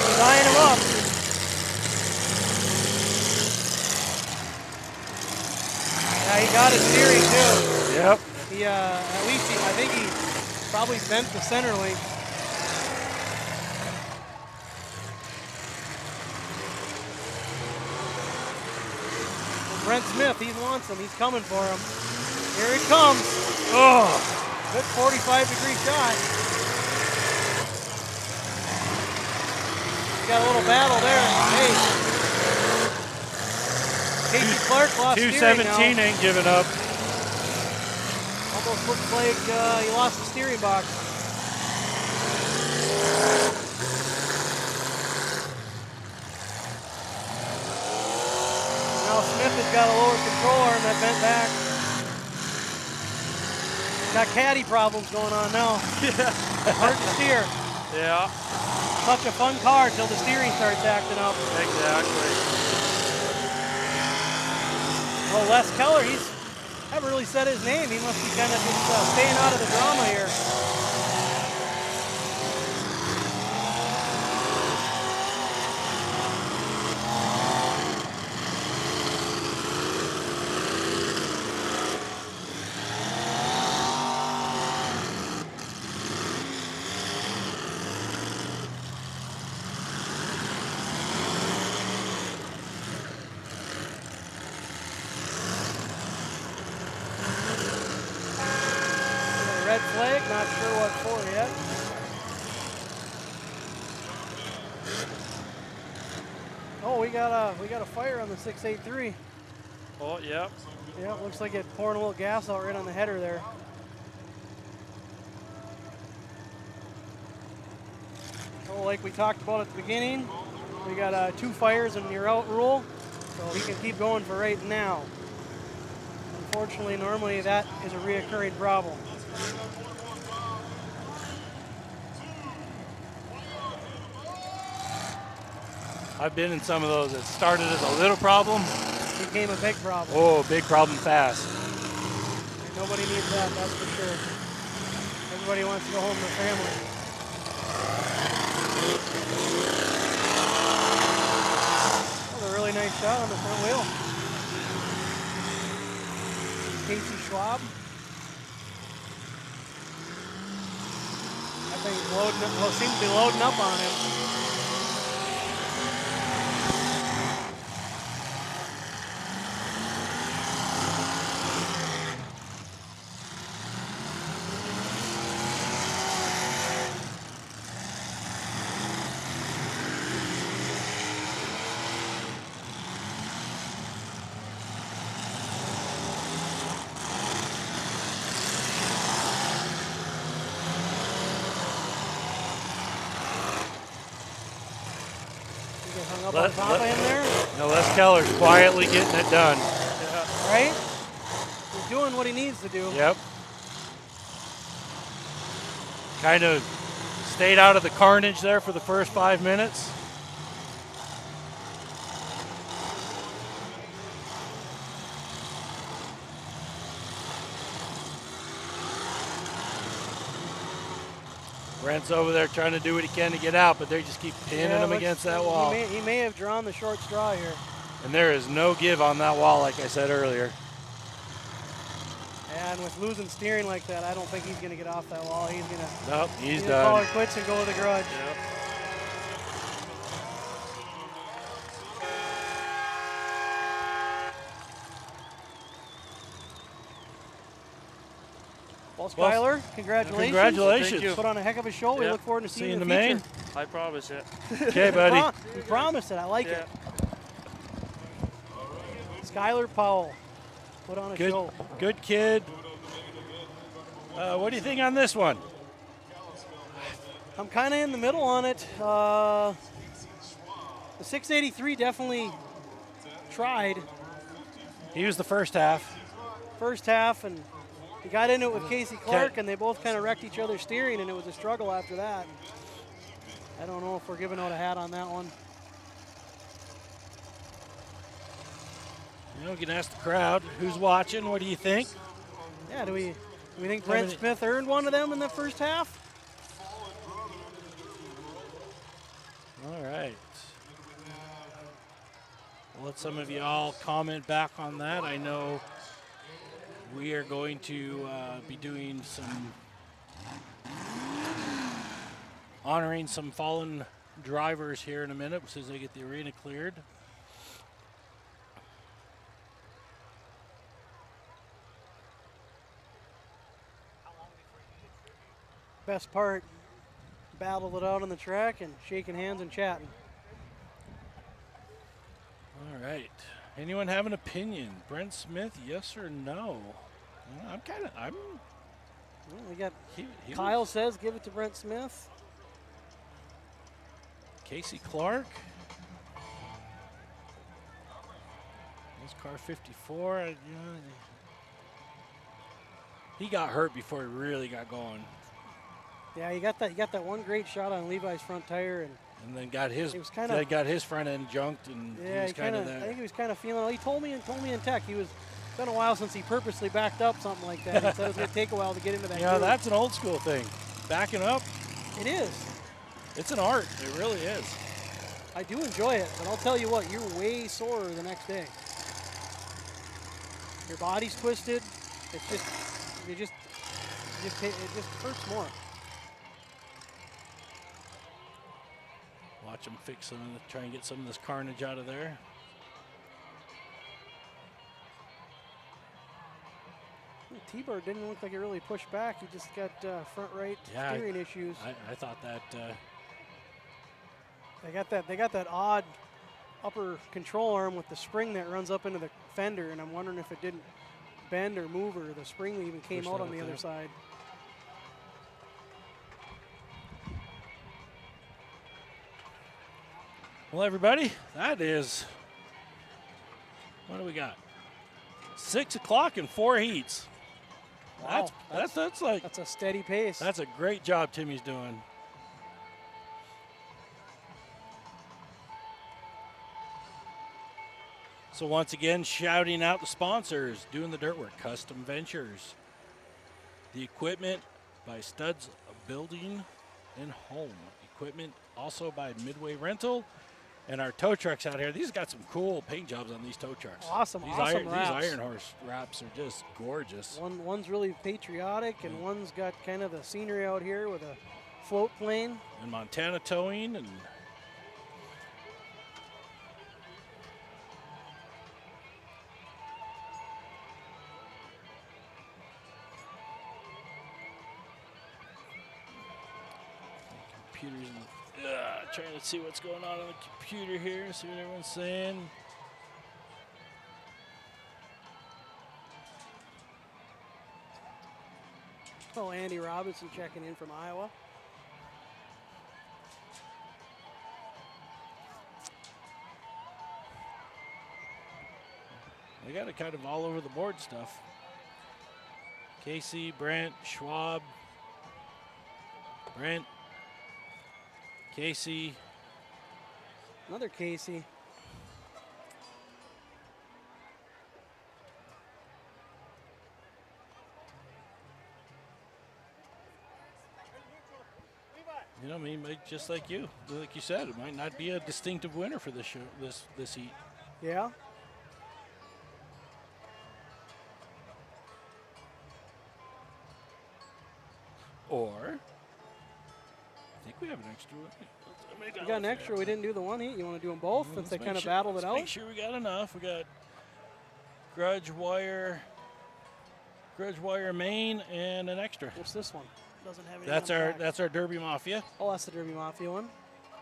He's eyeing him up. Yeah, he got his steering too.
Yep.
He, at least I think he probably bent the center link. Brent Smith, he wants him. He's coming for him. Here it comes.
Oh,
Good 45-degree shot. Got a little battle there. Hey. Casey Clark lost steering now.
217 ain't giving up.
Almost looks like he lost the steering box. Now Smith has got a lower control arm that bent back. Got caddy problems going on now. Hard to steer.
Yeah,
Such a fun car till the steering starts acting up.
exactly.
Well, Les Keller, haven't really said his name. He must be kind of just staying out of the drama here. Red flag, not sure what for yet. Oh, we got a fire on the 683.
Oh, yeah.
Yeah, it looks like it pouring a little gas out right on the header there. Oh, like we talked about at the beginning, we got 2 fires and you're out rule, so he can keep going for right now. Unfortunately, normally that is a reoccurring problem.
I've been in some of those. It started as a little problem.
Became a big problem.
Oh, big problem fast.
And nobody needs that, that's for sure. Everybody wants to go home to their family. That was a really nice shot on the front wheel. Casey Schwab. That thing's loading up, well, seems to be loading up on him. Hung up on top of him there.
No, Les Keller's quietly getting it done.
Right? He's doing what he needs to do.
Yep. Kind of stayed out of the carnage there for the first 5 minutes. Brent's over there trying to do what he can to get out, but they just keep pinning him against that wall.
He may have drawn the short straw here.
And there is no give on that wall, like I said earlier.
And with losing steering like that, I don't think he's going to get off that wall. He's going to
Nope, he's
call
done.
it quits and go to the garage.
Yep.
Well, Skyler, congratulations.
Congratulations.
Thank you.
Put on a heck of a show. We
Yep.
look forward to seeing
See you
you
in
in
the
the
main.
future.
I promise it.
Okay, buddy.
You promised it. I like
Yeah.
it. Skyler Powell, put on a
Good,
show.
good kid. What do you think on this one?
I'm kind of in the middle on it. The 683 definitely tried
He was the first half.
first half, and he got into it with Casey Clark, and they both kind of wrecked each other's steering, and it was a struggle after that. I don't know if we're giving out a hat on that one.
You know, we can ask the crowd who's watching. What do you think?
Yeah, do we think Brent Smith earned one of them in the first half?
All right. We'll let some of y'all comment back on that. I know we are going to be doing some honoring some fallen drivers here in a minute as soon as they get the arena cleared.
Best part, battled it out on the track and shaking hands and chatting.
All right. Anyone have an opinion? Brent Smith, yes or no? I'm
Well, we got
he
Kyle says give it to Brent Smith.
Casey Clark. This car 54. He got hurt before he really got going.
Yeah, you got that one great shot on Levi's front tire,
And then got his front end junked, and
yeah,
he was kind of
I
there.
think he was kind of feeling. He told me in tech it's been a while since he purposely backed up something like that. He said it was going to take a while to get into that.
Yeah,
groove.
that's an old school thing. Backing up,
It is.
it's an art. It really is.
I do enjoy it, but I'll tell you what, you're way sorer the next day. Your body's twisted. It's just, it just hurts more.
Watch him fix some of try and get some of this carnage out of there.
T-Bird didn't look like it really pushed back. He just got front right steering issues.
I thought that.
They got that odd upper control arm with the spring that runs up into the fender, and I'm wondering if it didn't bend or move, or the spring even came
Pushed
out
out
on the
there.
other side.
Well, everybody, that is. What do we got? 6 o'clock and 4 heats.
Wow,
That's like
that's a steady pace.
that's a great job Timmy's doing. So once again, shouting out the sponsors, doing the dirt work, Custom Ventures, the equipment by Studs Building and Home, equipment also by Midway Rental, and our tow trucks out here. These got some cool paint jobs on these tow trucks.
Awesome,
These
awesome wraps.
These Iron Horse wraps are just gorgeous.
One's really patriotic, and one's got kind of the scenery out here with a float plane.
And Montana Towing and computers and trying to see what's going on the computer here, see what everyone's saying.
Oh, Andy Robinson checking in from Iowa.
They got it kind of all over the board stuff. Casey, Brent, Schwab, Brent, Casey.
Another Casey.
You know, I mean, just like you said, it might not be a distinctive winner for this show, this heat.
Yeah.
Or, I think we have an extra one.
We got an extra. We didn't do the one heat. You want to do them both since they kind of battled it out?
Make sure we got enough. We got grudge wire main, and an extra.
What's this one? Doesn't have any.
That's our Derby Mafia.
Oh, that's the Derby Mafia one.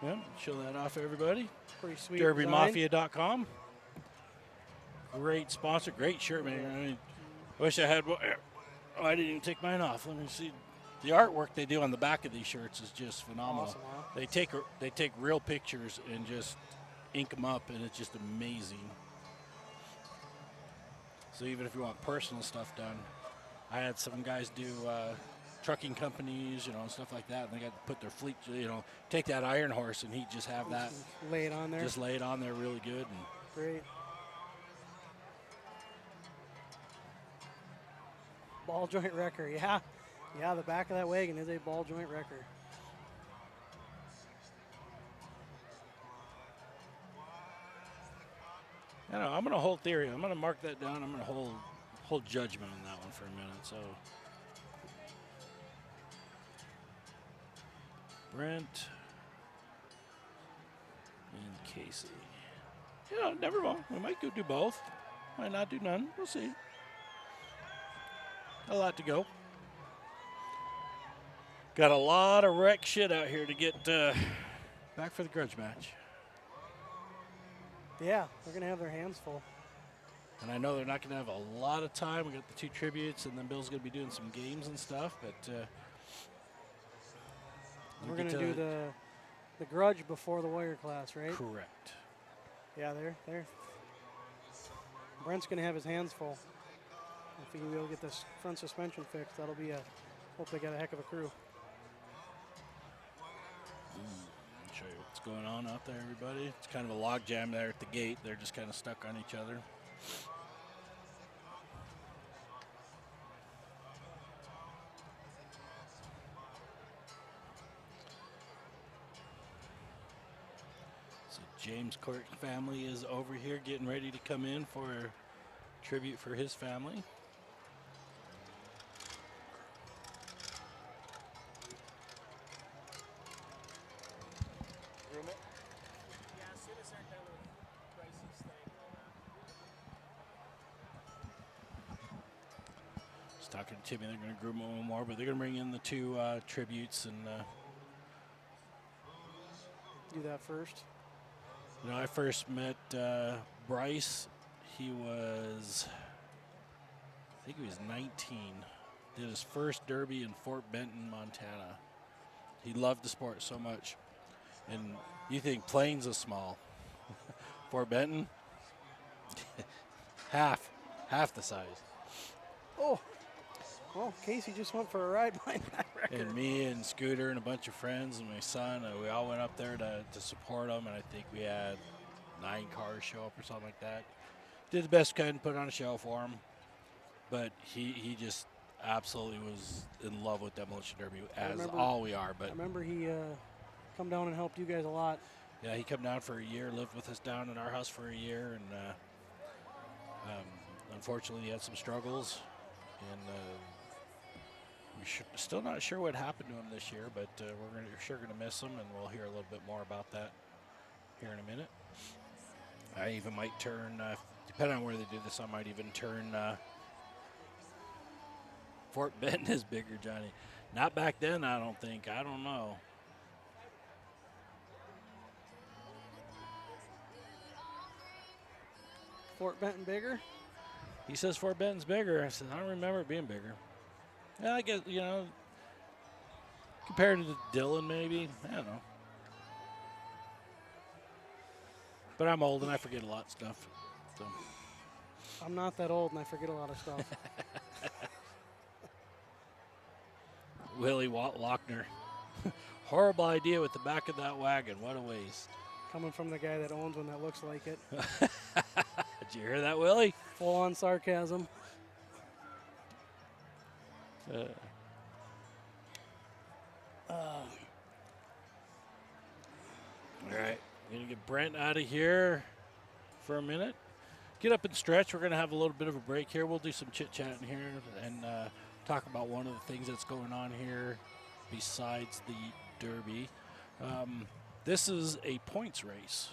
Yeah, show that off, everybody.
Pretty sweet. design.
DerbyMafia.com. Great sponsor, great shirt, man. I mean, I wish I had one. Oh, I didn't even take mine off. Let me see. The artwork they do on the back of these shirts is just phenomenal.
Awesome, huh?
They take real pictures and just ink them up, and it's just amazing. So even if you want personal stuff done, I had some guys do trucking companies, and stuff like that, and they got to put their fleet, take that Iron Horse, and he'd just have that.
Lay it on there.
Just lay it on there really good. And
Great. Ball joint wrecker, yeah. Yeah, the back of that wagon is a ball joint wrecker.
I know, I'm going to hold theory. I'm going to mark that down. I'm going to hold judgment on that one for a minute. So, Brent and Casey. You know, never mind. We might go do both. Might not do none. We'll see. A lot to go. Got a lot of wreck shit out here to get back for the grudge match.
Yeah, they're going to have their hands full.
And I know they're not going to have a lot of time. We got the 2 tributes, and then Bill's going to be doing some games and stuff. But
we're going to do the grudge before the warrior class, right?
Correct.
Yeah, they're. Brent's going to have his hands full. If he can be able to get this front suspension fixed, that'll be a. Hope they got a heck of a crew.
I'll show you what's going on out there, everybody. It's kind of a log jam there at the gate. They're just kind of stuck on each other. So James Court family is over here getting ready to come in for a tribute for his family. Talking to Timmy, they're going to groom a little more, but they're going to bring in the 2 tributes and
Do that first.
you know, I first met Bryce. He was, I think he was 19. Did his first derby in Fort Benton, Montana. He loved the sport so much. And you think Plains is small. Fort Benton, half the size.
Oh, well, Casey just went for a ride behind that record.
And me and Scooter and a bunch of friends and my son, we all went up there to support him, and I think we had 9 cars show up or something like that. Did the best we could and put on a show for him. But he just absolutely was in love with Demolition Derby, as all we are. But
I remember he come down and helped you guys a lot.
yeah, he come down for a year, lived with us down in our house for a year, and unfortunately he had some struggles. And we're still not sure what happened to him this year, but we're sure going to miss him, and we'll hear a little bit more about that here in a minute. I even might turn, depending on where they do this, I might even turn Fort Benton is bigger, Johnny. Not back then, I don't think. I don't know.
Fort Benton bigger?
He says Fort Benton's bigger. I said, I don't remember it being bigger. Yeah, I guess, you know, compared to Dillon, maybe. I don't know. But I'm old and I forget a lot of stuff. So.
I'm not that old and I forget a lot of stuff.
Willie Lochner. Horrible idea with the back of that wagon. What a waste.
Coming from the guy that owns one that looks like it.
Did you hear that, Willie?
Full on sarcasm.
All right, we're going to get Brent out of here for a minute. Get up and stretch. We're going to have a little bit of a break here. We'll do some chit-chatting here and talk about one of the things that's going on here besides the Derby. This is a points race.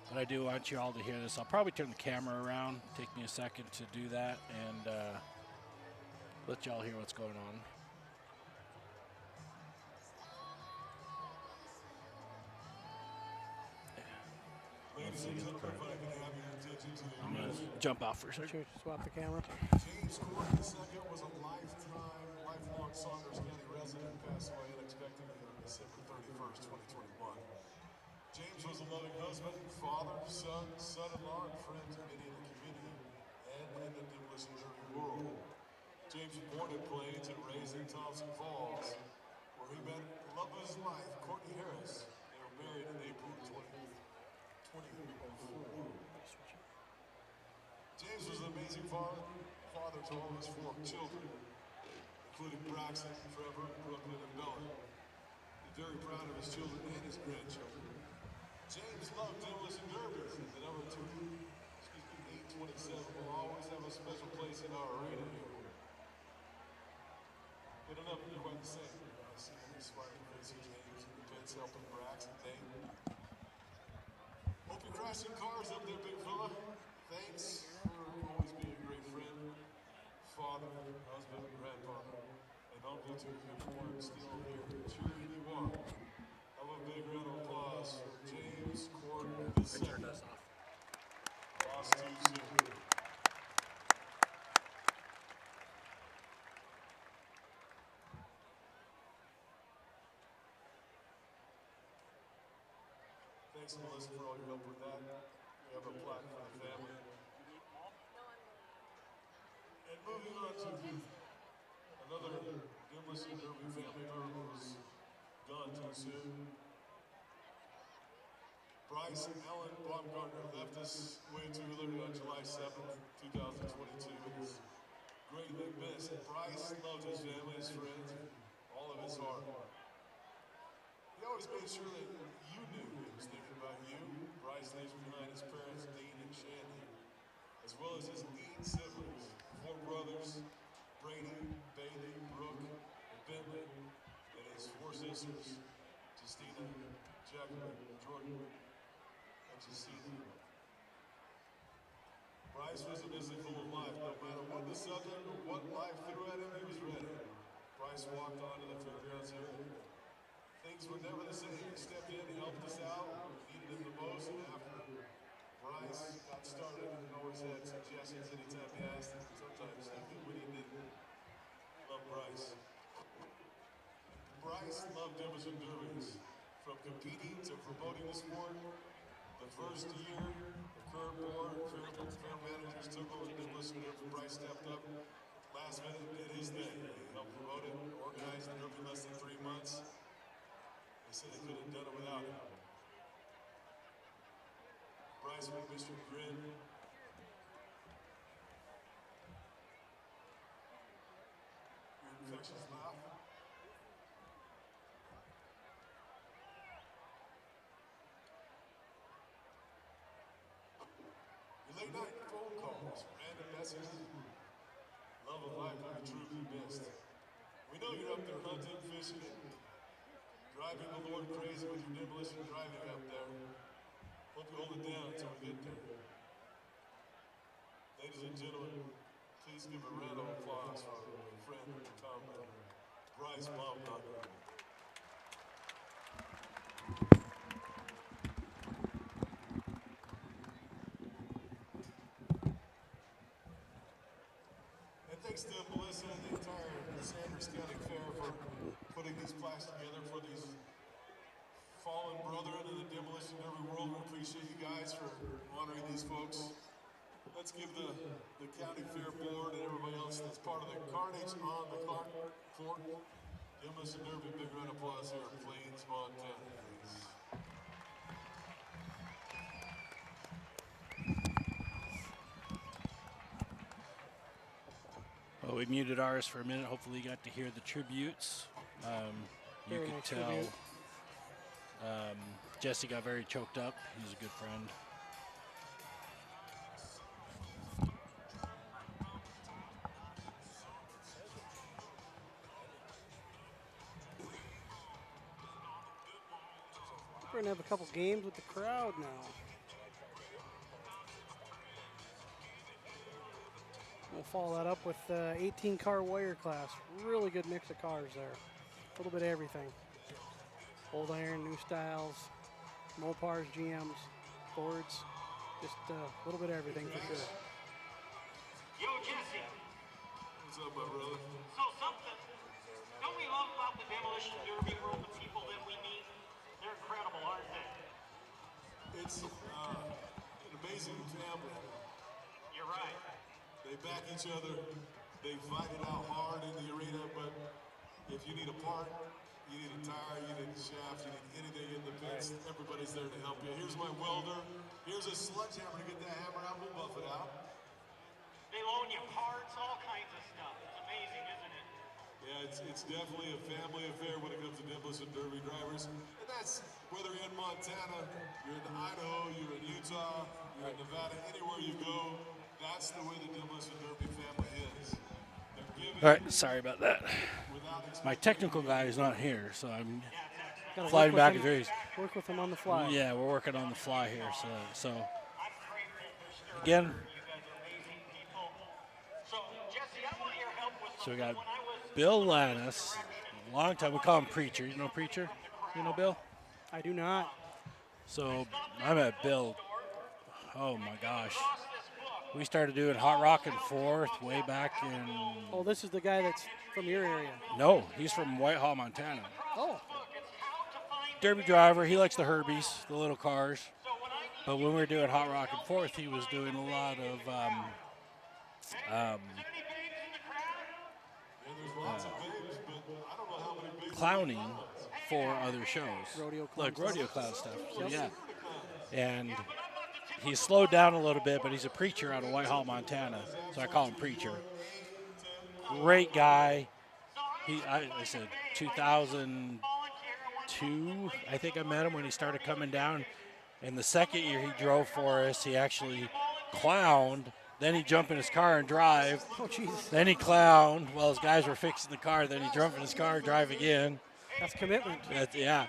But I do want you all to hear this. I'll probably turn the camera around. Take me a second to do that and let y'all hear what's going on. I'm going to jump off for a second.
Sure, swap the camera.
James Court II was a lifelong Saunders County resident who passed away unexpectedly on December 31st, 2021. James was a loving husband, father, son-in-law, and friend to many in the community and in the Demolition Derby world. James was born in Plains and raised in Thompson Falls, where he met the love of his life, Courtney Harris. They were married in April 2004. James was an amazing father to all of his 4 children, including Braxton, Trevor, Brooklyn, and Bella. He's very proud of his children and his grandchildren. James loved demolition derbies, and the number 827 will always have a special place in our arena here. It'll never be quite the same. I see the inspiring face of James and the pits helping Brax and Dave. Hope you're crashing cars up there, big fella. Thanks for always being a great friend, father, husband, grandpa, and uncle to you born still here cheering you on. Have a big round of applause for James Corden II. Lost too soon. Thanks, Melissa, for all your help with that. We have a plaque for the family. And moving on to another Demolition Derby family member who was gone too soon. Bryce Allen Baumgartner left us way too early on July 7th, 2022. He was greatly missed. Bryce loved his family, his friends, all of his heart. He always made sure that you knew he was thinking about you. Bryce leaves behind his parents, Dean and Shandy, as well as his 8 siblings, 4 brothers, Brady, Bailey, Brooke, and Bentley, and his 4 sisters, Justina, Jacqueline, Jordan, and Justina. Bryce was a busy full of life. No matter what the subject or what life threw at him, he was ready. Bryce walked onto the fairgrounds here. Things were never the same. He stepped in, he helped us out, we needed him the most, and after Bryce got started, he always had suggestions anytime he asked, and sometimes even when he didn't. Love Bryce. Bryce loved demolition derbies. From competing to promoting the sport, the first year, the current board, fair managers took over the demolition derby. Bryce stepped up last minute and did his thing. He helped promote it, organized the derby in less than 3 months. They said they couldn't have done it without him. Bryce with Mr. Grin. Your infectious laugh. Your late night phone calls, random messages, love of life will be truly missed. We know you're up there hunting, fishing, driving the Lord crazy with your demolition driving up there. Hope you hold it down until we get there. Ladies and gentlemen, please give a round of applause for our friend and comrade, Bryce Baumgartner. And thanks to Melissa and the entire Sanders County Fair for putting these plaques together for these fallen brethren in the demolition derby world. We appreciate you guys for honoring these folks. Let's give the county fair board and everybody else that's part of the Carnage on the Clark Fort demolition derby big round of applause here in Plains, Montana, please.
Well, we muted ours for a minute. Hopefully you got to hear the tributes. You
Very
could
nice
tell
tribute.
Jesse got very choked up. He's a good friend.
We're gonna have a couple games with the crowd now. We'll follow that up with 18-car wire class. Really good mix of cars there. A little bit of everything. Old iron, new styles, Mopars, GMs, Fords. Just a little bit of everything for sure.
Yo, Jesse.
What's up, my brother?
So something. Don't we love about the demolition derby world the people that we meet? They're incredible, aren't they?
It's an amazing family.
You're right.
They back each other. They fight it out hard in the arena, but if you need a part, you need a tire, you need a shaft, you need anything in the pits, everybody's there to help you. Here's my welder. Here's a sledgehammer to get that hammer out. We'll buff it out.
They loan you parts, all kinds of stuff. It's amazing, isn't it?
Yeah, it's definitely a family affair when it comes to Demolition Derby drivers. And that's whether you're in Montana, you're in Idaho, you're in Utah, you're in Nevada, anywhere you go, that's the way the Demolition Derby family is. They're giving
All right, sorry about that.
without
My technical guy is not here, so I'm
Gotta
flying
work
back
with
and
him,
forth.
work with him on the fly.
Yeah, we're working on the fly here. So again,
So, Jesse, I want your help with
so we
something.
got
When I was
Bill Lannis, long time. We call him Preacher. You know Preacher? You know Bill?
I do not.
So I met Bill. Oh my gosh, we started doing Hot Rock and Fourth way back in.
Oh, this is the guy that's from your area.
No, he's from Whitehall, Montana.
Oh,
Derby driver. He likes the Herbies, the little cars. But when we were doing Hot Rock and Fourth, he was doing a lot of clowning for other shows,
Rodeo clown
like
stuff.
rodeo clown stuff. So yeah, and he's slowed down a little bit, but he's a preacher out of Whitehall, Montana. So I call him Preacher. Great guy. I said 2002, I think I met him when he started coming down. And the second year he drove for us, he actually clowned. Then he jumped in his car and drive.
oh, jeez.
Then he clowned while his guys were fixing the car. Then he jumped in his car, drive again.
That's commitment.
Yeah.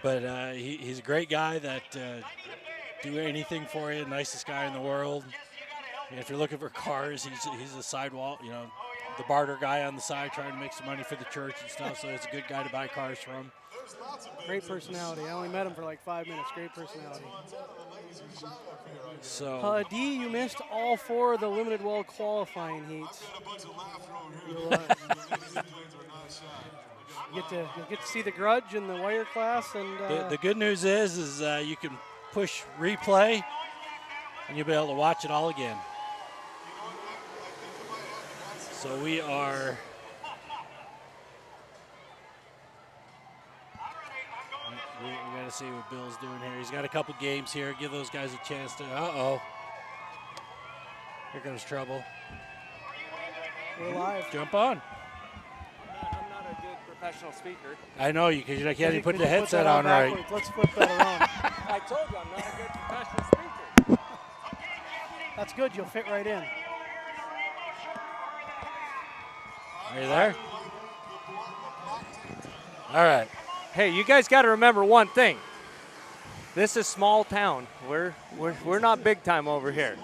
But he's a great guy that do anything for you. Nicest guy in the world. And if you're looking for cars, he's a sidewall, the barter guy on the side trying to make some money for the church and stuff. So he's a good guy to buy cars from.
Great personality. I only met him for like 5 minutes. Great personality.
So
D, you missed all 4 of the limited well qualifying heats. You'll get to see the Grudge in the wire class, and
the good news is you can push replay, and you'll be able to watch it all again. So we are. We got to see what Bill's doing here. He's got a couple games here. Give those guys a chance to. Uh-oh. Here comes trouble.
we're live.
Jump on.
I'm not a good professional speaker.
I know you because you can't even put
Could
the
you
headset
that
on right.
backwards? Let's flip that around.
I told you I'm not a good professional speaker.
That's good. You'll fit right in.
Are you there? All right.
Hey, you guys got to remember one thing. This is small town. We're not big time over here.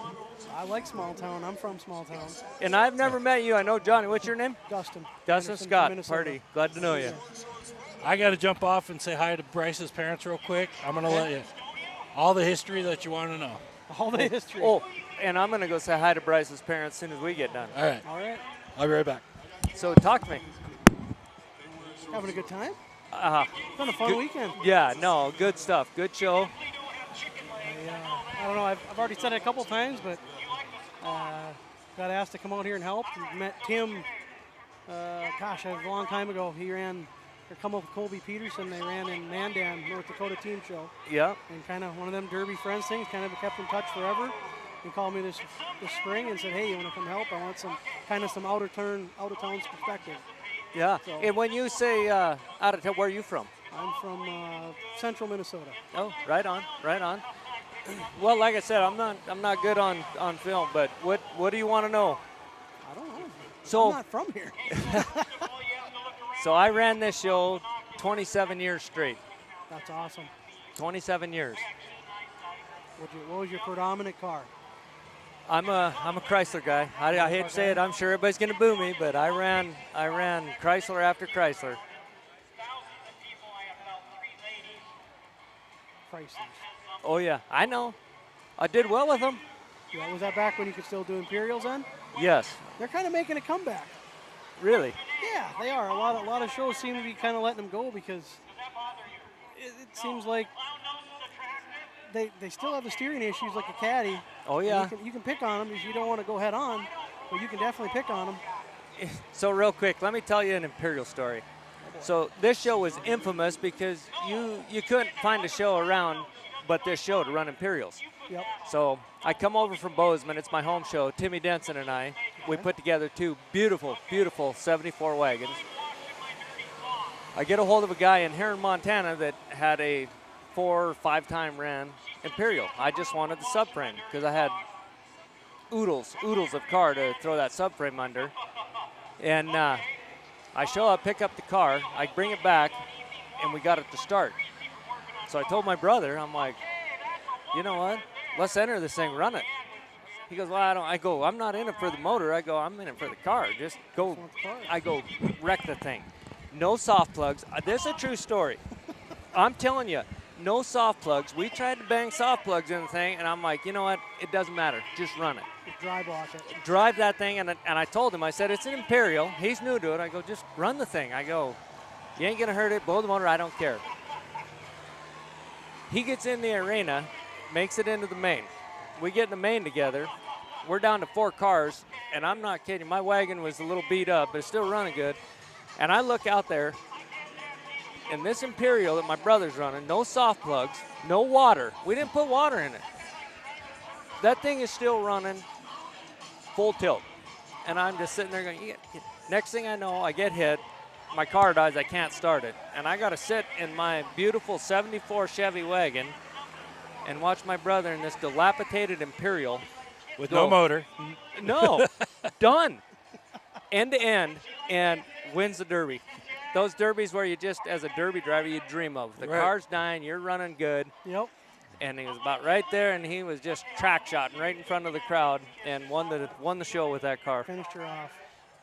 I like small town. I'm from small town.
And I've never met you. I know Johnny. What's your name?
Dustin.
Dustin
Anderson from
Scott.
Minnesota.
Party. Glad to know you.
I got to jump off and say hi to Bryce's parents real quick. I'm going to let you. All the history that you want to know.
All the history.
Oh, and I'm going to go say hi to Bryce's parents as soon as we get done.
All right.
All right.
I'll be right back.
So talk to me.
Having a good time?
Uh,
It's been a fun weekend.
yeah, no, good stuff. Good show.
I don't know. I've already said it a couple times, but got asked to come out here and help. Met Tim. A long time ago. He ran. Or come up with Colby Peterson. They ran in Mandan, North Dakota team show.
Yeah.
And kind of one of them Derby friends things. Kind of kept in touch forever. He called me this spring and said, "Hey, you want to come help? I want some out of town perspective."
Yeah.
So-
And when you say out of town, where are you from?
I'm from central Minnesota.
Oh, right on, right on. Well, like I said, I'm not good on film, but what do you want to know?
I don't know.
So
I'm not from here.
so I ran this show 27 years straight.
That's awesome.
27 years.
What was your predominant car?
I'm a Chrysler guy. I hate to say it. I'm sure everybody's gonna boo me, but I ran Chrysler after Chrysler.
Chrysler.
Oh yeah, I know. I did well with them.
Yeah, was that back when you could still do Imperials then?
Yes.
They're kind of making a comeback.
Really.
Yeah, they are. A lot of shows seem to be kind of letting them go because it seems like they still have the steering issues like a caddy.
Oh yeah.
You can pick on them if you don't want to go head on, but you can definitely pick on them.
So real quick, let me tell you an Imperial story. So this show was infamous because you couldn't find a show around but this show to run Imperials.
Yep.
So I come over from Bozeman. It's my home show. Timmy Denson and I, we put together 2 beautiful, beautiful 74 wagons. I get a hold of a guy in Heron, Montana that had a 4 or 5 time ran Imperial. I just wanted the subframe because I had oodles of car to throw that subframe under. And I show up, pick up the car, I bring it back, and we got it to start. So I told my brother, I'm like, you know what? Let's enter this thing, run it. He goes, well, I go, I'm not in it for the motor. I go, I'm in it for the car. Just go. I go, wreck the thing. No soft plugs. This is a true story. I'm telling you, no soft plugs. We tried to bang soft plugs in the thing, and I'm like, you know what? It doesn't matter. Just run it.
Dry block it.
Drive that thing, and I told him, I said, it's an Imperial. He's new to it. I go, just run the thing. I go, you ain't going to hurt it. Blow the motor. I don't care. He gets in the arena, makes it into the main. We get in the main together. We're down to 4 cars, and I'm not kidding. My wagon was a little beat up, but it's still running good. And I look out there, and this Imperial that my brother's running, no soft plugs, no water. We didn't put water in it. That thing is still running full tilt. And I'm just sitting there going, next thing I know, I get hit. My car dies. I can't start it. And I got to sit in my beautiful 74 Chevy wagon and watch my brother in this dilapidated Imperial.
With no motor.
No. Done. End to end. And wins the Derby. Those derbies where you just, as a Derby driver, you dream of. The car's dying, you're running good.
Yep.
And he was about right there, and he was just track shotting right in front of the crowd and won the show with that car.
Finished her off.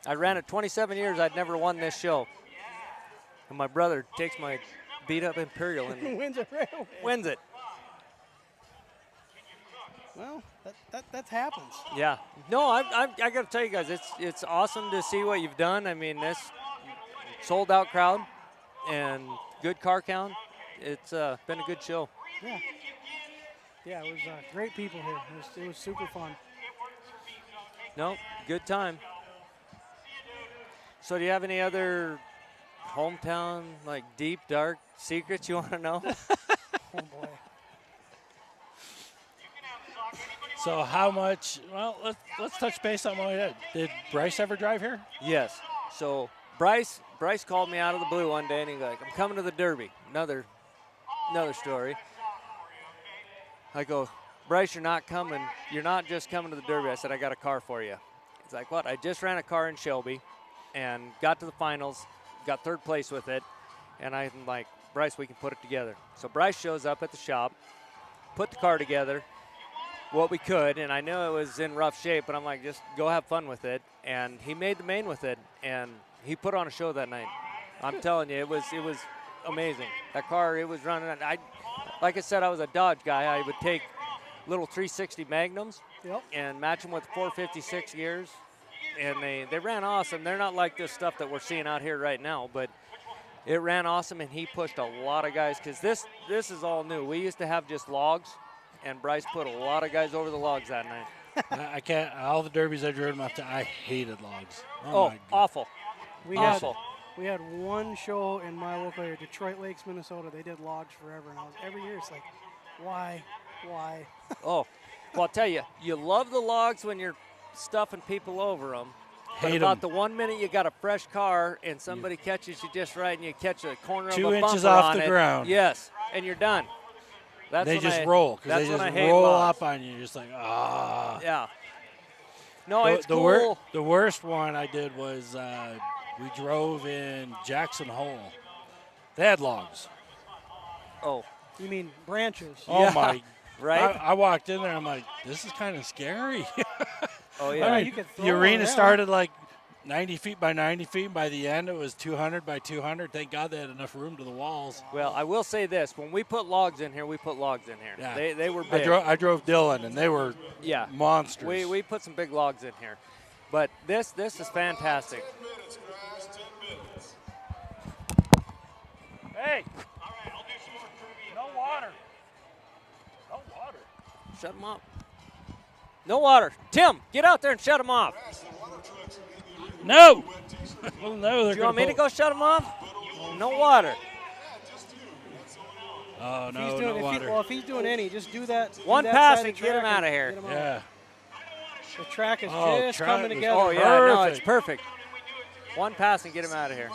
I ran it 27 years. I'd never won this show. And my brother takes my beat-up Imperial and
Wins it right away.
wins it.
Well, that happens.
Yeah. No, I got to tell you guys, it's awesome to see what you've done. I mean, this sold-out crowd and good car count. It's been a good show.
Yeah. Yeah, it was great people here. It was super fun.
No, good time. So do you have any other hometown, like deep, dark secrets you want to know?
Oh, boy.
So how much? Well, let's touch base on what we did. Did Bryce ever drive here?
Yes. So Bryce called me out of the blue one day, and he's like, I'm coming to the Derby. Another story. I go, Bryce, you're not coming. You're not just coming to the Derby. I said, I got a car for you. He's like, what? I just ran a car in Shelby and got to the finals, got 3rd place with it. And I'm like, Bryce, we can put it together. So Bryce shows up at the shop, put the car together, what we could, and I knew it was in rough shape, but I'm like, just go have fun with it. And he made the main with it, and he put on a show that night. I'm telling you, it was amazing. That car, it was running. Like I said, I was a Dodge guy. I would take little 360 Magnums and match them with 456 gears, and they ran awesome. They're not like this stuff that we're seeing out here right now, but it ran awesome, and he pushed a lot of guys because this is all new. We used to have just logs, and Bryce put a lot of guys over the logs that night.
I can't. All the derbies I drove him up to, I hated logs.
Oh, awful.
Awful. We had one show in my local area, Detroit Lakes, Minnesota. They did logs forever, and every year it's like, why?
Oh, well, I'll tell you, you love the logs when you're stuffing people over them. But
Hate
about
'em.
the 1 minute you got a fresh car and somebody catches you just right and you catch a corner
2
of a
inches
bumper
off
on
the
it,
ground.
yes, and you're done. That's
They
when
just
I-
roll because
that's
they
when
just
I hate
roll
logs.
up on you. You're just like, ah.
Yeah. No,
The-
it's
the
cool.
the worst one I did was we drove in Jackson Hole. They had logs.
Oh,
You mean branches?
Oh
Yeah.
my!
right?
I walked in there. I'm like, this is kind of scary.
Oh, yeah.
I mean,
you could
the
throw
arena
around.
started like 90 feet by 90 feet. By the end, it was 200 by 200. Thank God they had enough room to the walls.
Well, I will say this. When we put logs in here, we put logs in here.
Yeah.
They were big.
I drove Dylan, and they were
Yeah.
monsters.
We put some big logs in here. But this is fantastic.
10 minutes, guys, 10 minutes.
Hey,
All right, I'll do some more trivia.
no water. No water. Shut them off. No water. Tim, get out there and shut them off.
No. Well, no, they're
Do you want me to go shut them off? No water.
Oh,
If
no,
he's doing,
no
if he,
water.
well, if he's doing any, just do that. do
One
that
pass
side
and
of
get him
track
out of here.
get him out.
Yeah.
The track is
Oh,
just
track
coming
was-
together.
Oh, yeah, no, it's
Perfect.
perfect. One pass and get him out of here.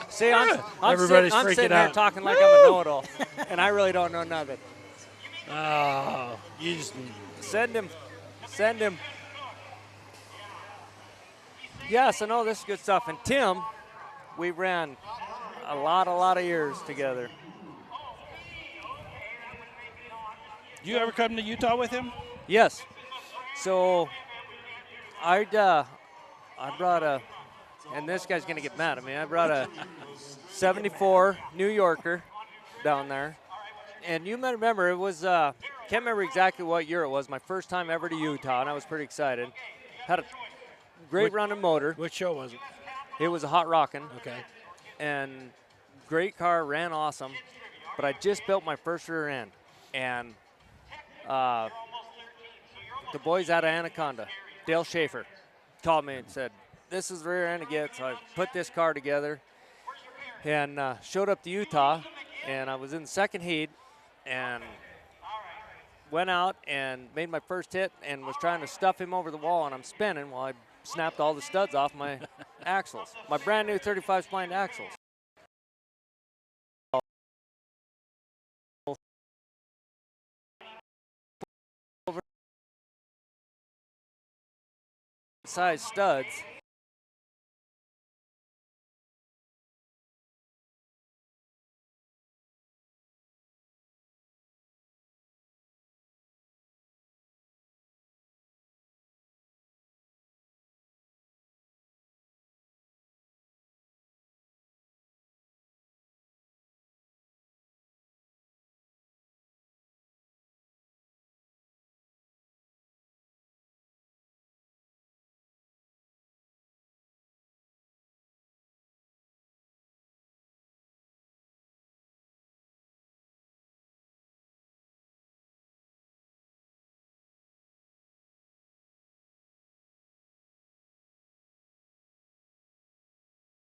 See, I'm
Everybody's
sitting
freaking
there
out.
talking like I'm a know-it-all, and I really don't know nothing.
Oh, you just.
Send him. Send him. Yeah, so no, this is good stuff. And Tim, we ran a lot of years together.
You ever come to Utah with him?
Yes. So I brought a, and this guy's gonna get mad at me. I brought a '74 New Yorker down there, and you might remember it was can't remember exactly what year it was. My first time ever to Utah, and I was pretty excited. Had a great running motor.
Which show was it?
It was a hot rockin'.
Okay.
And great car, ran awesome. But I just built my first rear end, and the boys out of Anaconda, Dale Schaefer, called me and said, "This is the rear end to get." So I put this car together and showed up to Utah, and I was in the second heat and went out and made my first hit and was trying to stuff him over the wall, and I'm spinning while I snapped all the studs off my axles, my brand new 35 splined axles. Size studs.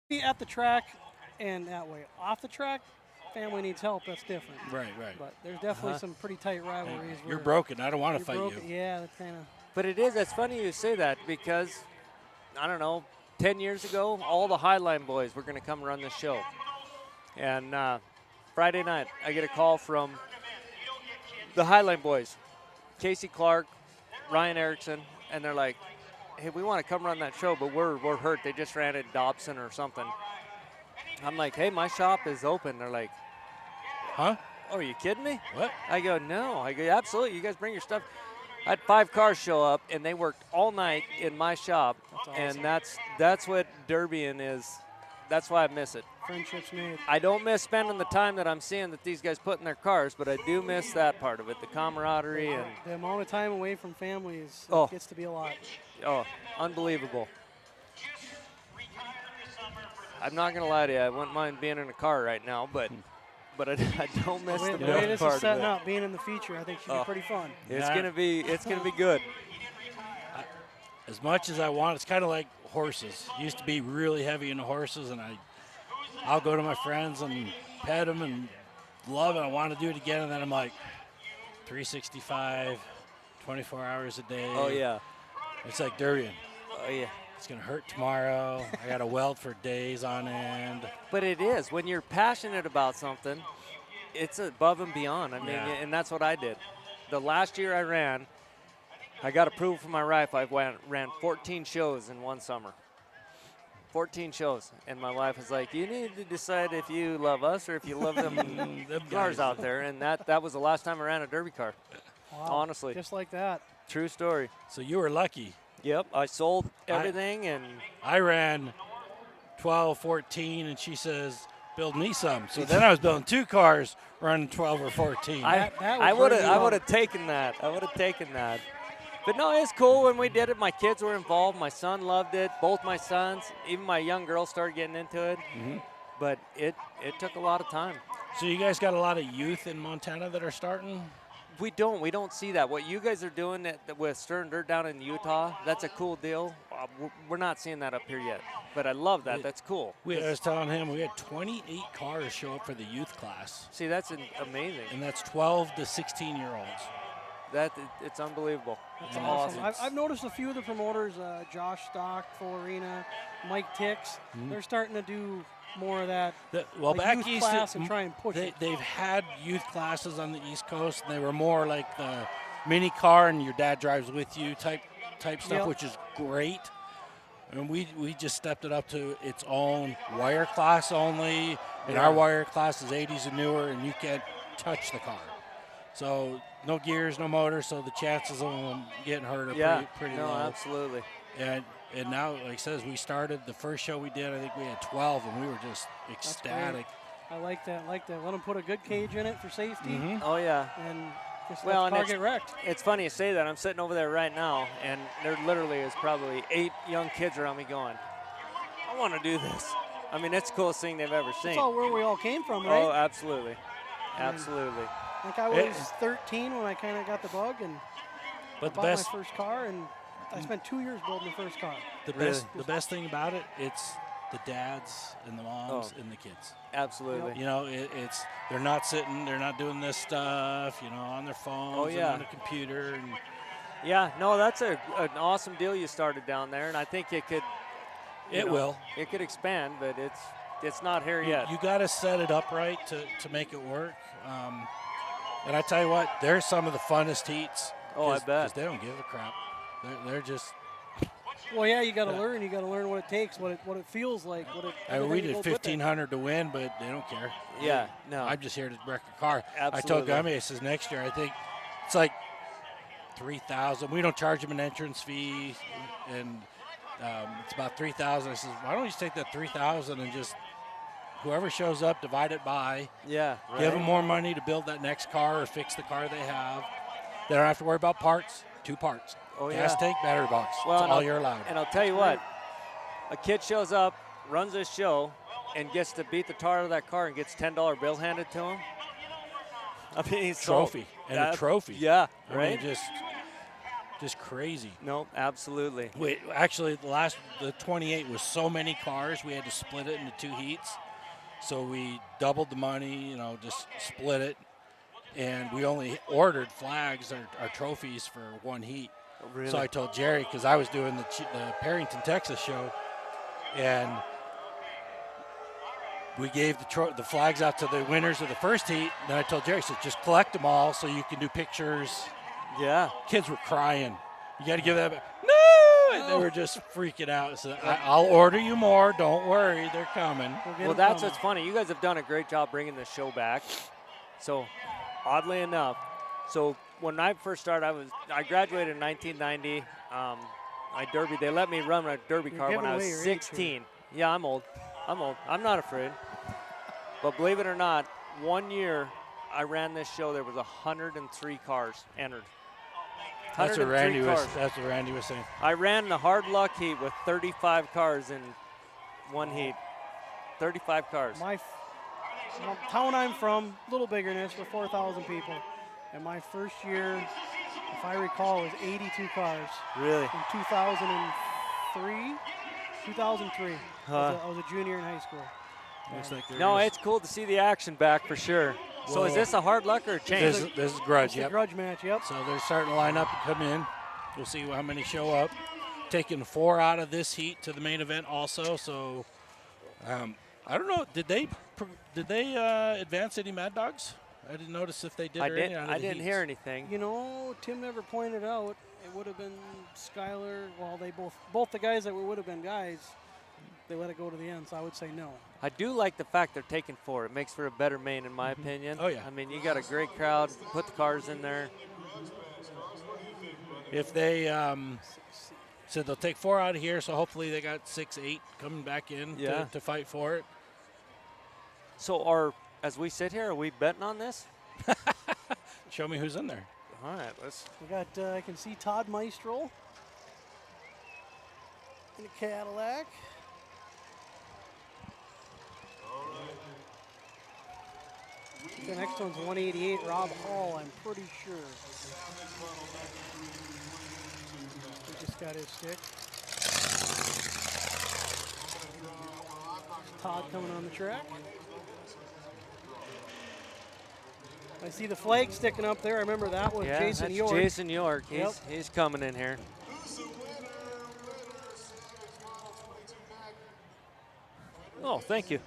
Be at the track and that way. Off the track, family needs help. That's different.
Right.
But there's definitely some pretty tight rivalries.
You're
where
broken. I don't want to
you're
fight
broken.
you.
Yeah, that kind of.
But it is, it's funny you say that because, I don't know, 10 years ago, all the Highline boys were going to come run this show. And Friday night, I get a call from the Highline boys, Casey Clark, Ryan Erickson, and they're like, "Hey, we want to come run that show, but we're hurt. They just ran at Dobson or something." I'm like, "Hey, my shop is open." They're like,
Huh?
"Oh, are you kidding me?"
What?
I go, "No." I go, "Absolutely. You guys bring your stuff." I had 5 cars show up, and they worked all night in my shop, and that's what derbying is. That's why I miss it.
Friendships made.
I don't miss spending the time that I'm seeing that these guys put in their cars, but I do miss that part of it, the camaraderie and
The amount of time away from family is
Oh.
gets to be a lot.
unbelievable. I'm not gonna lie to you, I wouldn't mind being in a car right now, but I don't miss
The
the
way
build
this
part
is
of
setting
it.
up, being in the feature, I think should be pretty fun.
It's
Yeah.
gonna be good.
As much as I want, it's kind of like horses. Used to be really heavy into horses, and I'll go to my friends and pet them and love it. I want to do it again, and then I'm like, 365, 24 hours a day.
Oh yeah,
It's like derbying.
oh yeah.
It's gonna hurt tomorrow. I got to weld for days on end.
But it is when you're passionate about something, it's above and beyond. I mean,
Yeah.
and that's what I did. The last year I ran, I got approval from my wife. I ran 14 shows in one summer. 14 shows, and my wife was like, "You need to decide if you love us or if you love them
Them
cars
guys.
out there." And that was the last time I ran a derby car.
Wow.
Honestly.
Just like that.
True story.
So you were lucky.
Yep, I sold everything and
I ran 12, 14, and she says, build me some. So then I was building 2 cars running 12 or 14.
That
I
would
would
burn you
have
out.
taken that. I would have taken that. But no, it's cool when we did it. My kids were involved. My son loved it. Both my sons, even my young girl, started getting into it. But it took a lot of time.
So you guys got a lot of youth in Montana that are starting?
We don't see that. What you guys are doing with Stern Dirt down in Utah, that's a cool deal. We're not seeing that up here yet, but I love that. That's cool.
I was telling him we had 28 cars show up for the youth class,
See, that's amazing.
and that's 12 to 16-year-olds.
It's unbelievable.
That's awesome. I've noticed a few of the promoters, Josh Stock, Full Arena, Mike Tix, they're starting to do more of that.
Back
youth
east,
class and try and push it.
they've had youth classes on the East Coast, and they were more like the mini car and your dad drives with you type stuff,
Yep.
which is great. And we just stepped it up to its own wire class only, and our wire class is 80s and newer, and you can't touch the car. So no gears, no motor, so the chances of them getting hurt are pretty low.
Absolutely.
And now, like I says, we started the first show we did. I think we had 12, and we were just ecstatic.
I like that. Let them put a good cage in it for safety,
Oh yeah.
and just
Well,
let
and
the car get wrecked.
It's funny you say that. I'm sitting over there right now, and there literally is probably 8 young kids around me going, I want to do this. I mean, it's the coolest thing they've ever seen.
That's all where we all came from, right?
Oh, absolutely. Absolutely.
I think I was 13 when I kind of got the bug and
But the
bought
best,
my first car, and I spent 2 years building the first car.
the best thing about it, it's the dads and the moms and the kids.
Absolutely.
You know, it's they're not sitting, they're not doing this stuff, on their phones and on the computer. And
Yeah, no, that's an awesome deal you started down there, and I think it could.
it will.
It could expand, but it's not here yet.
You got to set it up right to make it work. And I tell you what, they're some of the funnest heats.
Oh, I bet.
Because they don't give a crap. They're just.
Well, yeah, you got to learn. You got to learn what it takes, what it feels like.
We did 1,500 to win, but they don't care.
Yeah, no.
I'm just here to wreck a car.
Absolutely.
I told Gummy, I says next year I think it's like 3,000. We don't charge them an entrance fee, and it's about 3,000. I says, why don't you just take that 3,000 and just whoever shows up, divide it by.
Yeah. Right.
Give them more money to build that next car or fix the car they have. They don't have to worry about parts. 2 parts.
Oh,
Gas tank, battery box.
Well,
That's all you're allowed.
And I'll tell you what, a kid shows up, runs this show, and gets to beat the tar out of that car and gets $10 bill handed to him. I mean, he's
Trophy. And a trophy.
Yeah,
I
right?
mean, just crazy.
No, absolutely.
Wait, actually, the 28 was so many cars, we had to split it into 2 heats. So we doubled the money, just split it. And we only ordered flags or trophies for 1 heat.
Oh, really?
So I told Jerry, because I was doing the Perrington, Texas show, and we gave the flags out to the winners of the first heat. Then I told Jerry, so just collect them all so you can do pictures.
Yeah.
Kids were crying. You got to give that back. No! And they were just freaking out. So I'll order you more. Don't worry. They're coming.
Well, that's what's funny. You guys have done a great job bringing the show back. So, oddly enough, when I first started, I graduated in 1990. My derby, they let me run a derby car when I was 16. Yeah, I'm old. I'm not afraid. But believe it or not, 1 year I ran this show. There was 103 cars entered.
That's what Randy was saying.
I ran the hard luck heat with 35 cars in 1 heat. 35 cars.
My town I'm from, a little bigger than this, for 4,000 people. And my first year, if I recall, was 82 cars.
Really?
In 2003. 2003. I was a junior in high school.
No, it's cool to see the action back for sure. So is this a hard luck or a change?
This is grudge,
It's a grudge match, yep.
So they're starting to line up and come in. We'll see how many show up. Taking 4 out of this heat to the main event also. So I don't know. Did they advance any Mad Dogs? I didn't notice if they did.
I didn't hear anything.
Tim never pointed out. It would have been Skyler. Well, they both the guys that would have been guys, they let it go to the end. So I would say no.
I do like the fact they're taking 4. It makes for a better main, in my opinion.
Oh, yeah.
I mean, you got a great crowd. Put the cars in there.
If they said they'll take 4 out of here, so hopefully they got 6, 8 coming back in to fight for it.
So as we sit here, are we betting on this?
Show me who's in there.
All right, let's.
We got. I can see Todd Maestro in a Cadillac. The next one's 188, Rob Hall, I'm pretty sure. He just got his stick. Todd coming on the track. I see the flag sticking up there. I remember that was
Yeah,
Jason
that's
York.
Jason York.
Yep.
He's coming in here. Oh, thank you.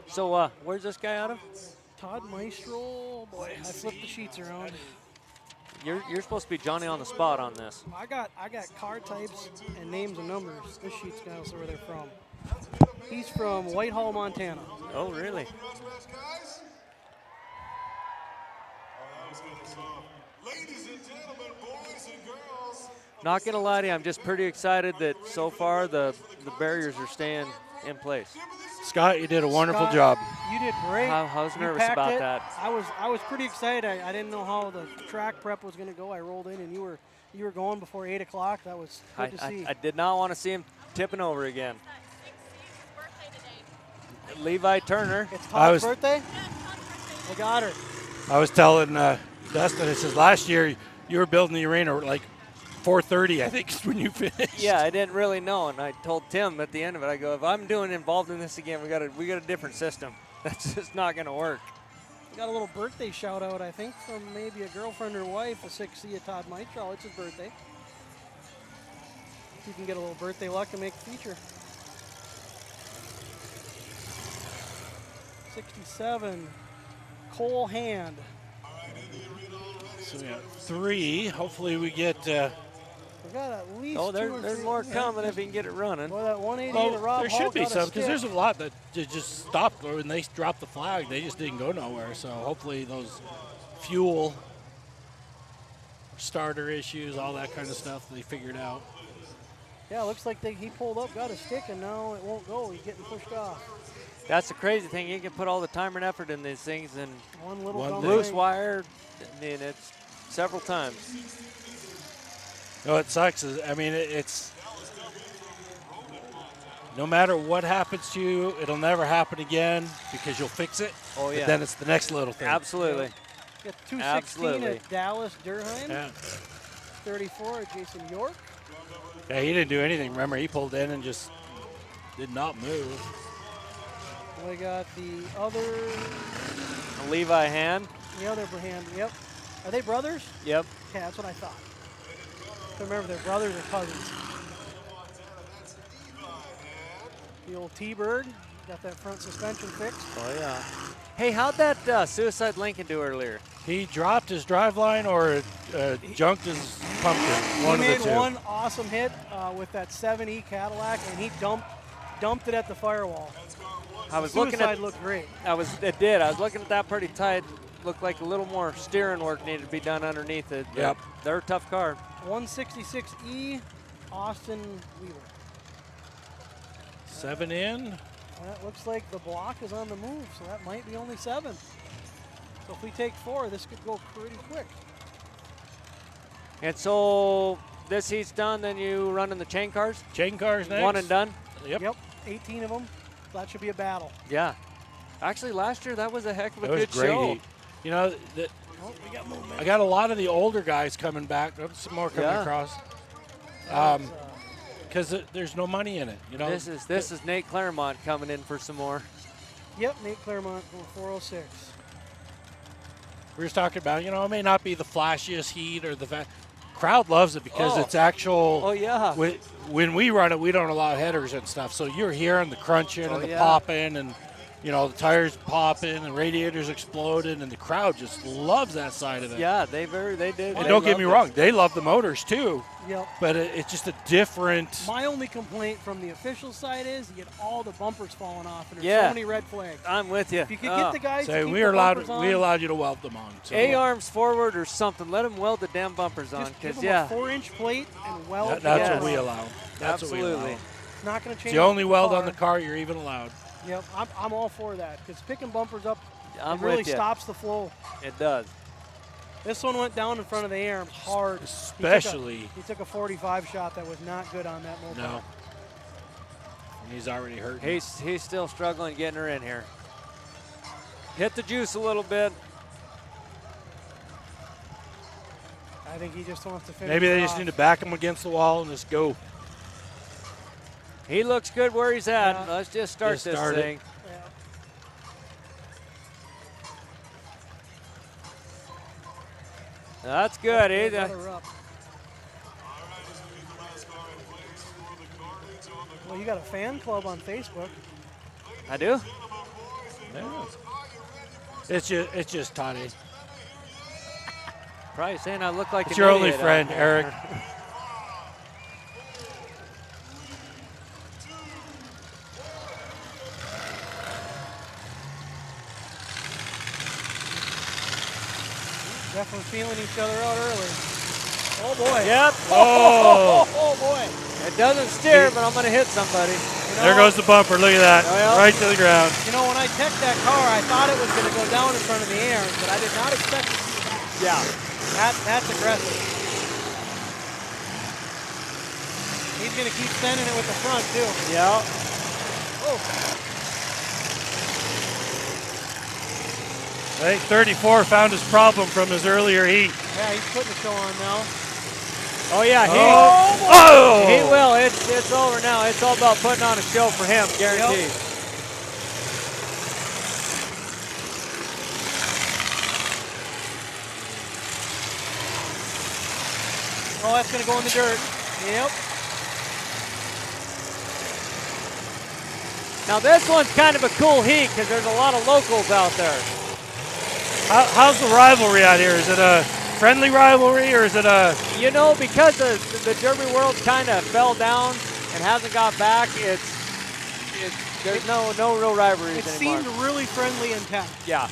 So, where's this guy out of?
Todd Maestro. Oh boy, I flipped the sheets around.
You're supposed to be Johnny on the spot on this.
I got car types and names and numbers. This sheet's gonna tell where they're from. He's from Whitehall, Montana.
Oh, really?
Ladies and gentlemen, boys and girls.
Not gonna lie to you, I'm just pretty excited that so far the barriers are staying in place.
Scott, you did a wonderful
Scott,
job.
You did great.
I was
You
nervous
packed
about
it.
that.
I was pretty excited. I didn't know how the track prep was gonna go. I rolled in and you were going before 8 o'clock. That was good to see.
I did not want to see him tipping over again. Levi Turner.
It's Todd's birthday. I got her.
I was telling Dustin, it says last year you were building the arena at like 4:30, I think, is when you finished.
Yeah, I didn't really know, and I told Tim at the end of it, I go, if I'm involved in this again, we got a different system. That's just not going to work.
We got a little birthday shout out, I think, from maybe a girlfriend or wife, a 6C of Todd Maestro. It's his birthday. If you can get a little birthday luck and make the feature. 67, Cole Hand.
So we got 3. Hopefully we get.
We got at least
there's more coming if he can get it running.
Well, that 180
Well,
to Rob
there
Hall
should be
got a
some because
stick.
there's a lot that just stopped when they dropped the flag. They just didn't go nowhere. So hopefully those fuel, starter issues, all that kind of stuff, they figured out.
Yeah, it looks like he pulled up, got a stick, and now it won't go. He's getting pushed off.
That's the crazy thing. You can put all the time and effort in these things, and
One little
One
dumb
loose
thing.
wire, I mean, it's several times.
No, it sucks. I mean, it's no matter what happens to you, it'll never happen again because you'll fix it.
Oh, yeah.
But then it's the next little thing.
Absolutely.
Got 216
Absolutely.
at Dallas Durheim.
Yeah.
34 at Jason York.
Yeah, he didn't do anything. Remember, he pulled in and just did not move.
We got the other
Levi Hand.
hand. Yep. Are they brothers?
Yep.
Yeah, that's what I thought. I remember they're brothers or cousins. The old T-Bird. Got that front suspension fixed.
Oh, yeah. Hey, how'd that Suicide Lincoln do earlier?
He dropped his driveline or junked his pumpkin. One
He
of the
made
two.
one awesome hit with that 7E Cadillac, and he dumped it at the firewall.
I was looking
Suicide
at.
looked great.
It did. I was looking at that pretty tight. Looked like a little more steering work needed to be done underneath it.
Yep.
They're a tough car.
166E, Austin Wheeler.
7 in.
That looks like the block is on the move, so that might be only 7. So if we take 4, this could go pretty quick.
And so this heat's done, then you run in the chain cars?
Chain cars next.
One and done?
Yep.
18 of them. That should be a battle.
Yeah. Actually, last year that was a heck of a
It was
good
great
show.
heat. You know,
Oh, we got movement.
I got a lot of the older guys coming back. Oh, some more coming
Yeah.
across. Because there's no money in it. You know.
This is Nate Claremont coming in for some more.
Yep, Nate Claremont going 406.
We were just talking about. You know, it may not be the flashiest heat or the crowd loves it because
Oh.
it's actual.
Oh, yeah.
When we run it, we don't allow headers and stuff. So you're hearing the crunching
Oh,
and the
yeah.
popping and. You know, the tires popping and radiators exploding, and the crowd just loves that side of it.
Yeah, they did.
And
They
don't get me
loved
wrong, they love the motors too,
Yep.
but it's just a different.
My only complaint from the official side is you get all the bumpers falling off, and there's
Yeah.
so many red flags.
it. I'm with you.
If you could get the guys to
So
keep
we
the
are allowed.
bumpers on,
We allowed you to weld them on. So
A-arms forward or something. Let them weld the damn bumpers on.
just give
Because,
them
yeah.
a 4-inch plate and weld.
that's
Yes.
what we allow. That's what we
Absolutely.
allow.
It's not going to change.
It's the only weld on
car.
the car you're even allowed.
Yep, I'm all for that because picking bumpers up
I'm
it really
with you.
stops the flow.
It does.
This one went down in front of the arm hard.
Especially.
He took a 45 shot that was not good on that moped.
No. He's already hurt.
He's still struggling getting her in here. Hit the juice a little bit.
I think he just wants to finish.
Maybe
it
they just
off.
need to back him against the wall and just go.
He looks good where he's at.
Yeah.
Let's just start
Just
this
start it.
thing. That's good.
Good,
eh?
let her up. Well, you got a fan club on Facebook.
I do?
Yeah. It's just Toddy.
Probably saying I look like
It's
an
your only
idiot out
friend,
there.
Eric.
Definitely feeling each other out early. Oh boy.
Yep.
Oh.
boy.
It doesn't steer, but I'm going to hit somebody.
There goes the bumper. Look at that.
Well.
Right to the ground.
You know, when I checked that car, I thought it was going to go down in front of the air, but I did not expect it to be back.
Yeah.
That's aggressive. He's going to keep sending it with the front, too.
Yeah.
Oh.
I think 34 found his problem from his earlier heat.
Yeah, he's putting the show on now.
Oh, yeah.
Oh!
He will. It's over now. It's all about putting on a show for him, guaranteed.
Yep. Oh, that's going to go in the dirt. Yep.
Now, this one's kind of a cool heat because there's a lot of locals out there.
How's the rivalry out here? Is it a friendly rivalry or is it a...
You know, because the Derby World kind of fell down and hasn't got back, there's no real rivalries
It
anymore.
seemed really friendly and tense.
Yeah.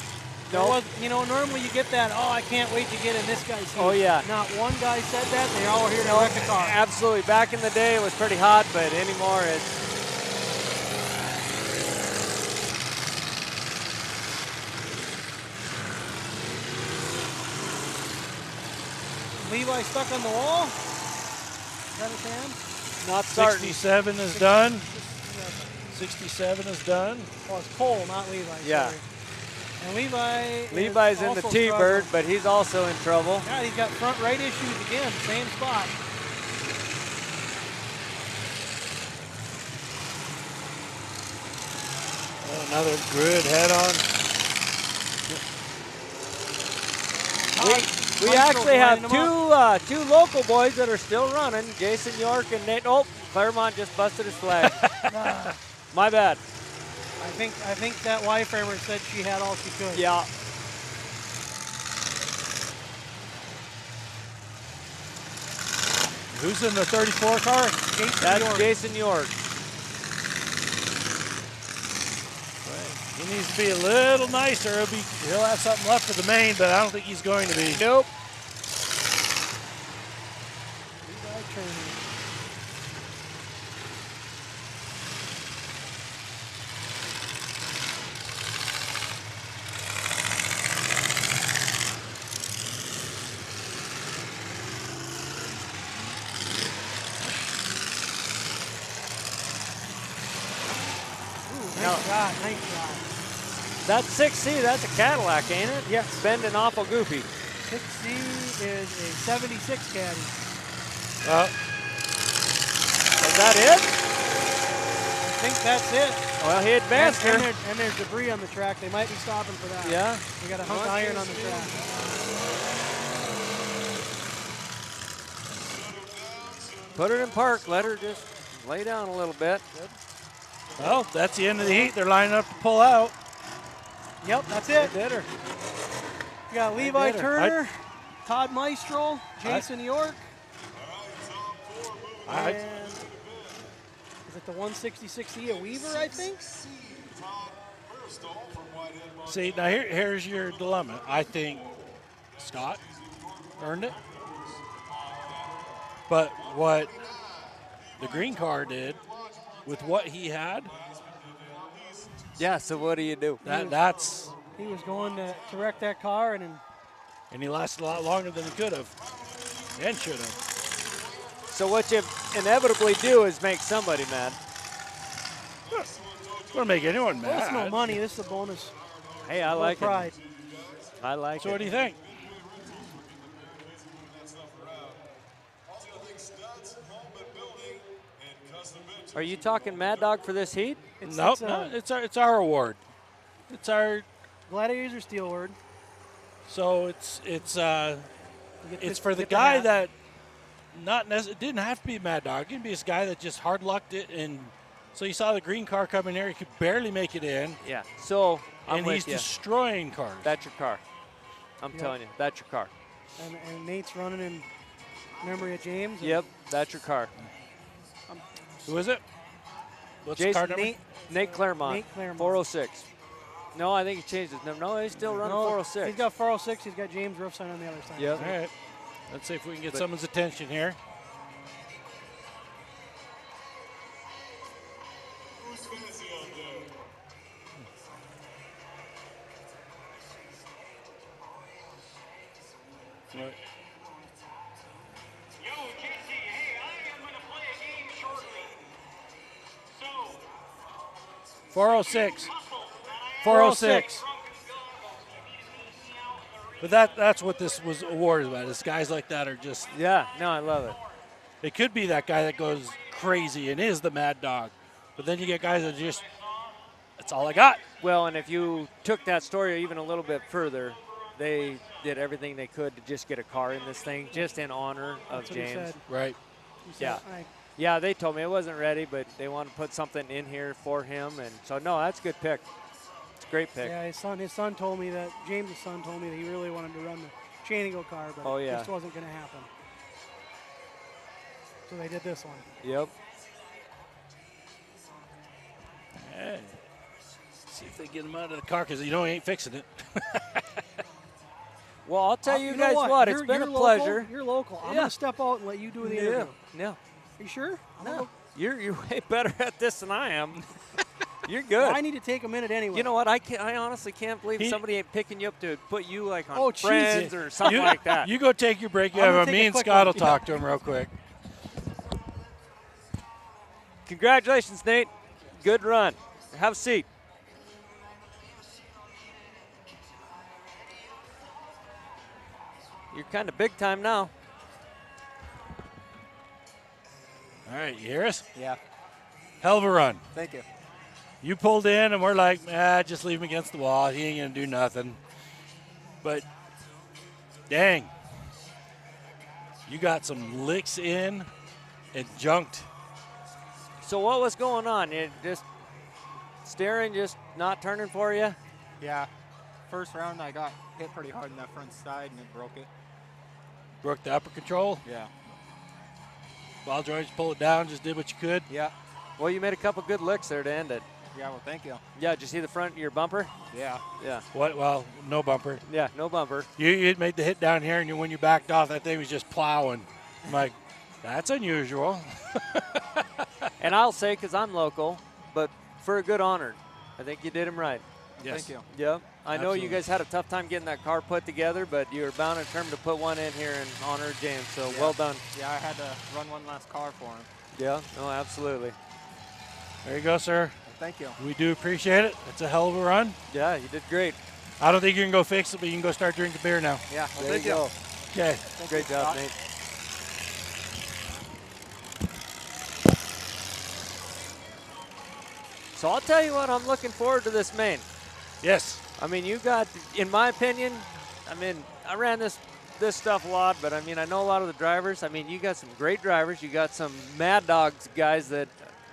There was, you know, normally you get that, oh, I can't wait to get in this guy's heat.
Oh, yeah.
Not one guy said that. They're all here to wreck a car.
Absolutely. Back in the day, it was pretty hot, but anymore, it's...
Levi stuck on the wall. Is that his hand?
Not starting.
67 is done. 67 is done.
Oh, it's Cole, not Levi.
Yeah.
Sorry. And Levi's
Levi's in the T-Bird, but he's also in trouble.
Yeah, he's got front right issues again, same spot.
Another good head on.
We actually have two local boys that are still running. Jason York and Nate. Oh, Claremont just busted his flag. My bad.
I think that Y-framer said she had all she could.
Yeah.
Who's in the 34 car?
That's
York.
Jason York.
He needs to be a little nicer. He'll have something left for the main, but I don't think he's going to be.
Nope.
Levi training. Nice shot, nice shot.
That's 6C. That's a Cadillac, ain't it?
Yes.
Bending awful goofy.
6C is a 76 caddy.
Well,
Is that it?
I think that's it.
Well, he advanced her.
And there's debris on the track. They might be stopping for that.
Yeah.
We got a hunk of iron on the track.
Put her in park. Let her just lay down a little bit. Good.
well, that's the end of the heat. They're lining up to pull out.
Yep, that's it.
Did her.
We got Levi
did her.
Turner, Todd Maestro, Jason York,
I-
and is it the 166E a Weaver, I think?
See, now here's your dilemma. I think Scott earned it. But what the green car did with what he had,
Yeah, so what do you do?
that's
He was going to wreck that car, and
and he lasted a lot longer than he could have and should have.
So what you inevitably do is make somebody mad.
Won't make anyone
Well, it's no
mad.
money. This is a bonus.
Hey, I
Little
like
pride.
it. I like
So what
it.
do you think?
Are you talking Mad Dog for this heat?
Nope, no, it's our award. It's our
Gladiators are steel word.
so it's
You get
for the
get
guy
hat.
that it didn't have to be a Mad Dog. It can be this guy that just hard lucked it, and so you saw the green car come in there. He could barely make it in,
Yeah. So I'm
and
with
he's
you.
destroying cars.
That's your car. I'm
Yep.
telling you, that's your car.
And Nate's running in memory of James. and
Yep, that's your car.
Who is it? What's the
Jason,
car number?
Nate Claremont,
Nate Claremont.
406. No, I think he changed his number. No, he's still running
No,
406.
He's got 406. He's got James Roofsign on the other side.
Yep.
All right. Let's see if we can get
But-
someone's attention here.
Who's fancy out there?
What?
Yo, JC, hey, I am going to play a game shortly. So,
406.
hustle.
406. But that's what this was awarded about. Is guys like that are just.
Yeah, no, I love it.
It could be that guy that goes crazy and is the Mad Dog, but then you get guys that just. That's all I got.
Well, and if you took that story even a little bit further, they did everything they could to just get a car in this thing, just in honor of
That's what he
James.
said.
Right.
He said,
Yeah. Yeah, they told me it wasn't ready, but they wanted to put something in here for him, and so no, that's a good pick. It's a great pick.
Yeah, his son told me that, James' son told me that he really wanted to run the chain and go car, but
Oh,
it
yeah.
just wasn't going to happen. So they did this one.
Yep.
Hey. See if they get him out of the car because you know he ain't fixing it.
Well, I'll tell you
know
guys what, it's
You're-
been a
you're local.
pleasure.
You're local. I'm
Yeah.
going to step out and let you do the interview.
No,
Are you sure? I'm gonna
no.
go-
You're way better at this than I am. You're good.
Well, I need to take a minute anyway.
You know what? I honestly can't believe
He-
somebody ain't picking you up to put you like on
Oh, jeez.
Friends or something
you,
like that.
You go take your break.
I'm
Yeah,
gonna take
me
a
and
quick
Scott will
one.
talk to him real quick.
Congratulations, Nate. Good run. Have a seat. You're kind of big time now.
All right, you hear us?
Yeah,
Hell of a run.
thank you.
You pulled in, and we're like, just leave him against the wall. He ain't going to do nothing. But, dang, you got some licks in and junked.
So what was going on? You just steering, just not turning for you?
Yeah, first round I got hit pretty hard in that front side and it broke it.
Broke the upper control.
Yeah.
Ball joints, pull it down, just did what you could.
Yeah.
Well, you made a couple good licks there to end it.
Yeah, well, thank you.
Yeah, did you see the front of your bumper?
Yeah.
Yeah.
What? Well, no bumper.
Yeah, no bumper.
You made the hit down here, and when you backed off, that thing was just plowing. I'm like, that's unusual.
And I'll say, because I'm local, but for a good honor, I think you did him right.
Yes.
Thank you.
Yep. I know you
Absolutely.
guys had a tough time getting that car put together, but you were bound and determined to put one in here in honor of James. So
Yeah.
well done.
Yeah, I had to run one last car for him.
Yeah. No, absolutely.
There you go, sir.
Well, thank you.
We do appreciate it. It's a hell of a run.
Yeah, you did great.
I don't think you can go fix it, but you can go start drinking beer now.
Yeah, well,
There
thank
you go.
Okay.
Great job,
Scott.
Nate. So I'll tell you what, I'm looking forward to this main.
Yes.
I mean, you got, in my opinion, I mean, I ran this stuff a lot, but I mean, I know a lot of the drivers. I mean, you got some great drivers. You got some mad dogs guys that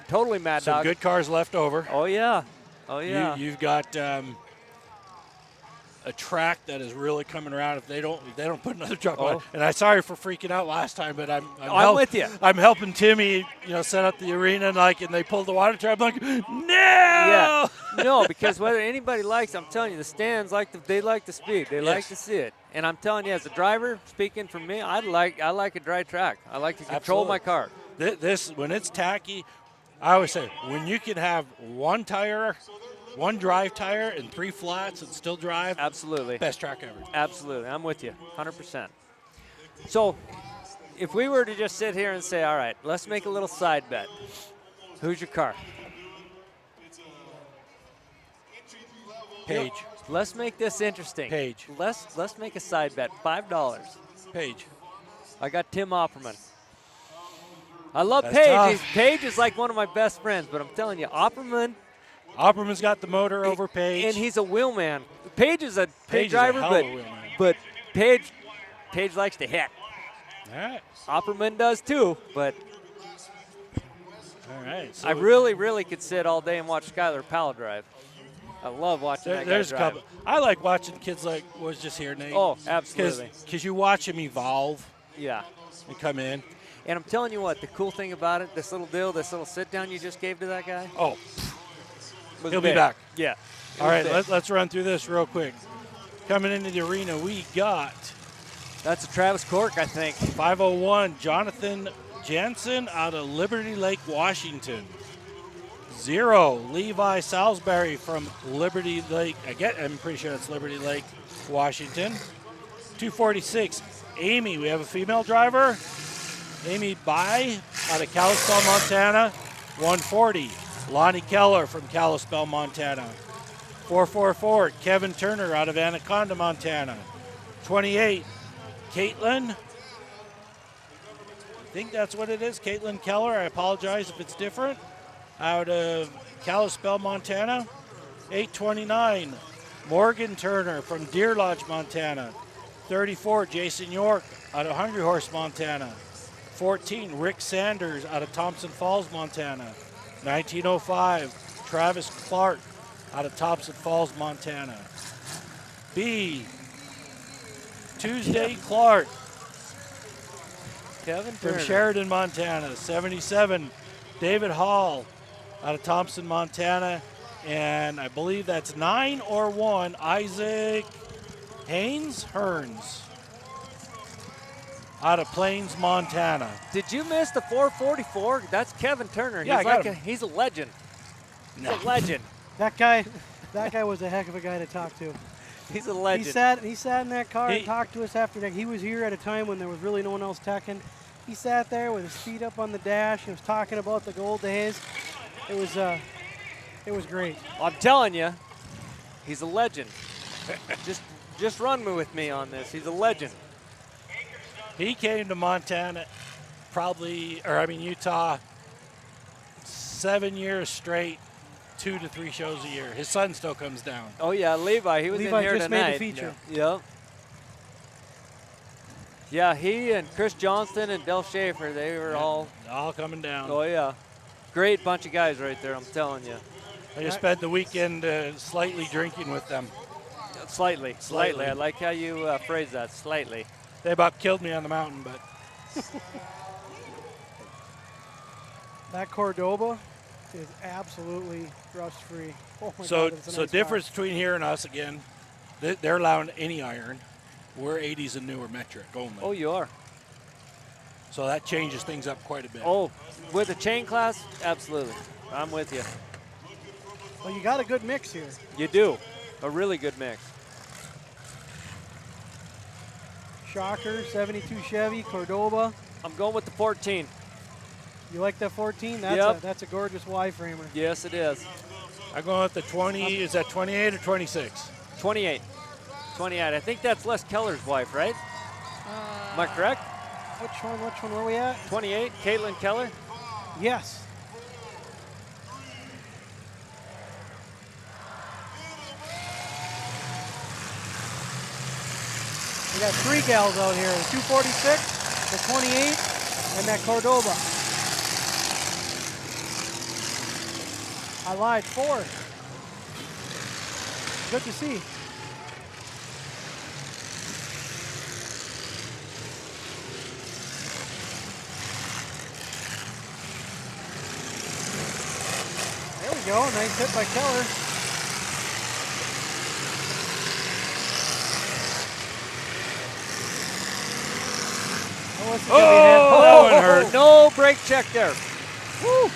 totally mad
Some
dogs.
good cars left over.
Oh yeah, oh yeah.
You've got a track that is really coming around. If they don't put another truck on.
Oh.
And I'm sorry for freaking out last time, but I'm
with you.
I'm helping Timmy, set up the arena, and they pulled the water truck. I'm like, no.
Yeah, no, because whether anybody likes, I'm telling you, the stands they like the speed. They like
Yes.
to see it. And I'm telling you, as a driver, speaking for me, I like a dry track. I like to control
Absolutely.
my car.
This when it's tacky, I always say when you can have one drive tire and 3 flats and still drive,
Absolutely.
best track ever.
Absolutely. I'm with you 100%. So if we were to just sit here and say, all right, let's make a little side bet. Who's your car?
Page.
Let's make this interesting.
Page.
Let's make a side bet. $5.
Page.
I got Tim Opperman. I love
That's
Page.
tough.
Page is like one of my best friends, but I'm telling you,
Opperman's got the motor over Page.
and he's a wheelman. Page is a
Page
big
is a
driver,
hell of a wheelman.
but Page likes to hit.
All right.
Opperman does too, but
All right. So
I really could sit all day and watch Skylar Powell drive. I love watching that guy
there's a
drive.
couple. I like watching kids like was just here, Nate.
Oh, absolutely.
Because you watch him evolve
Yeah.
and come in.
And I'm telling you what, the cool thing about it, this little sit down you just gave to that guy.
Oh,
Was
he'll
big.
be back.
Yeah. It
All
was
right,
big.
let's run through this real quick. Coming into the arena, we got
That's a Travis Cork, I think.
501 Jonathan Jansen out of Liberty Lake, Washington. 0 Levi Salisbury from Liberty Lake. I'm pretty sure that's Liberty Lake, Washington. 246 Amy. We have a female driver. Amy Bai out of Kalispell, Montana. 140 Lonnie Keller from Kalispell, Montana. 444 Kevin Turner out of Anaconda, Montana. 28 Caitlin. I think that's what it is. Caitlin Keller. I apologize if it's different. Out of Kalispell, Montana. 829 Morgan Turner from Deer Lodge, Montana. 34 Jason York out of Hungry Horse, Montana. 14 Rick Sanders out of Thompson Falls, Montana. 1905 Travis Clark out of Thompson Falls, Montana. B Tuesday Clark
Kevin
from
Turner.
Sheridan, Montana. 77 David Hall out of Thompson, Montana. And I believe that's 9 or 1 Isaac Hearns out of Plains, Montana.
Did you miss the 444? That's Kevin Turner.
Yeah,
he's
I got him.
he's a legend. He's
No.
a legend.
That guy was a heck of a guy to talk to.
He's a legend.
He sat in that car and talked to us after that. He was here at a time when there was really no one else teching. He sat there with his feet up on the dash and was talking about the old days. It was great.
I'm telling you, he's a legend. just run with me on this. He's a legend.
He came to Montana Utah 7 years straight, 2 to 3 shows a year. His son still comes down.
Oh yeah, Levi. He was
Levi
in here
just
tonight.
made the feature.
Yep. Yeah, he and Chris Johnston and Del Schaefer, they were all
coming down.
Oh yeah. Great bunch of guys right there, I'm telling you.
I just spent the weekend slightly drinking with them.
Slightly. I like how you phrase that, slightly.
They about killed me on the mountain, but
That Cordoba is absolutely rust-free. Oh my
so
God, it's a
so
nice
difference between here and us again. They're allowing any iron. We're 80s and newer metric only.
Oh, you are.
So that changes things up quite a bit.
Oh, with the chain class, absolutely. I'm with you.
car. Well, you got a good mix here.
You do. A really good mix.
Shocker, 72 Chevy, Cordoba.
I'm going with the 14.
You like that 14?
Yep.
That's a gorgeous Y-framer.
Yes, it is.
I'm going with the 20. Is that 28 or 26?
28. 28. I think that's Les Keller's wife, right? Am I correct?
Which one were we at?
28, Caitlin Keller.
Yes. We got 3 gals out here, the 246, the 28, and that Cordoba. I lied, 4. Good to see. There we go, nice hit by Keller.
Oh, that one hurt.
No brake check there. Woo.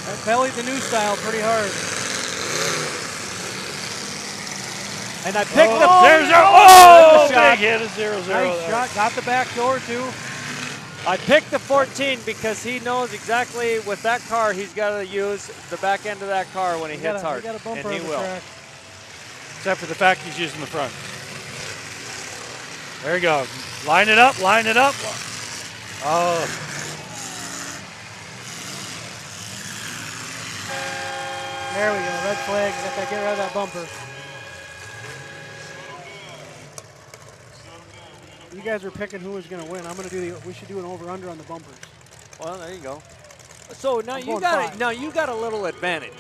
That bellied the new style pretty hard.
And I picked
Oh,
up
there's
zero.
oh,
Shot.
big hit, a 0-0.
Nice shot, got the back door too.
I picked the 14 because he knows exactly with that car he's got to use the back end of that car when he hits hard,
Got a bumper
and he
on the
will.
track.
Except for the fact he's using the front. There you go. Line it up, line it up. Oh.
There we go. Red flag. Got that. Get rid of that bumper. You guys were picking who was going to win. I'm going to do the. We should do an over/under on the bumpers.
Well, there you go. So now
I'm
you
going
got
5.
now you got a little advantage.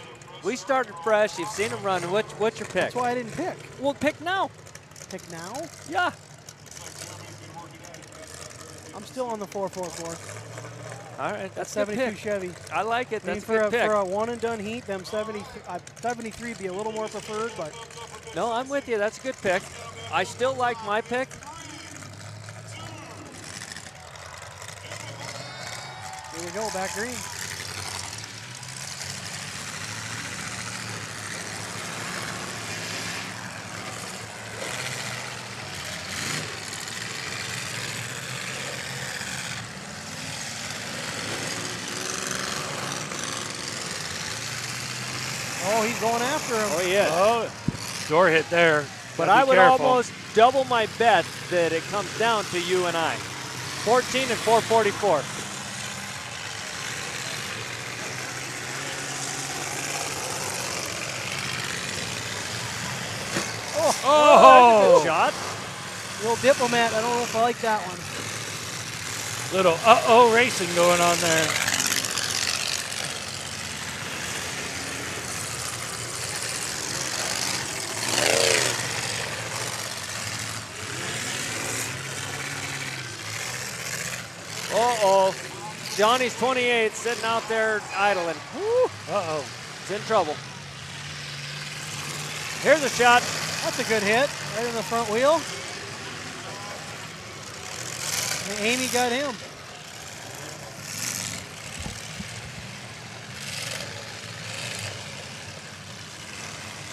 We started fresh. You've seen him run. What's your pick?
That's why I didn't pick.
Well, pick now.
Pick now?
Yeah.
I'm still on the 444.
All right, that's a good
72
pick.
Chevy.
I like it.
I mean,
That's a good pick.
for a one and done heat, them 73 would be a little more preferred, but
No, I'm with you. That's a good pick. I still like my pick.
here we go, back green. Oh, he's going after him.
Oh, yeah.
Oh, door hit there.
But
Gotta
I
be
would
careful.
almost double my bet that it comes down to you and I. 14 and 444.
Oh!
Good shot.
Little diplomat. I don't know if I like that one.
Little uh-oh racing going on there.
Uh-oh. Johnny's 28 sitting out there idling. Woo.
Uh-oh.
It's in trouble. Here's a shot.
That's a good hit. Right in the front wheel. And Amy got him.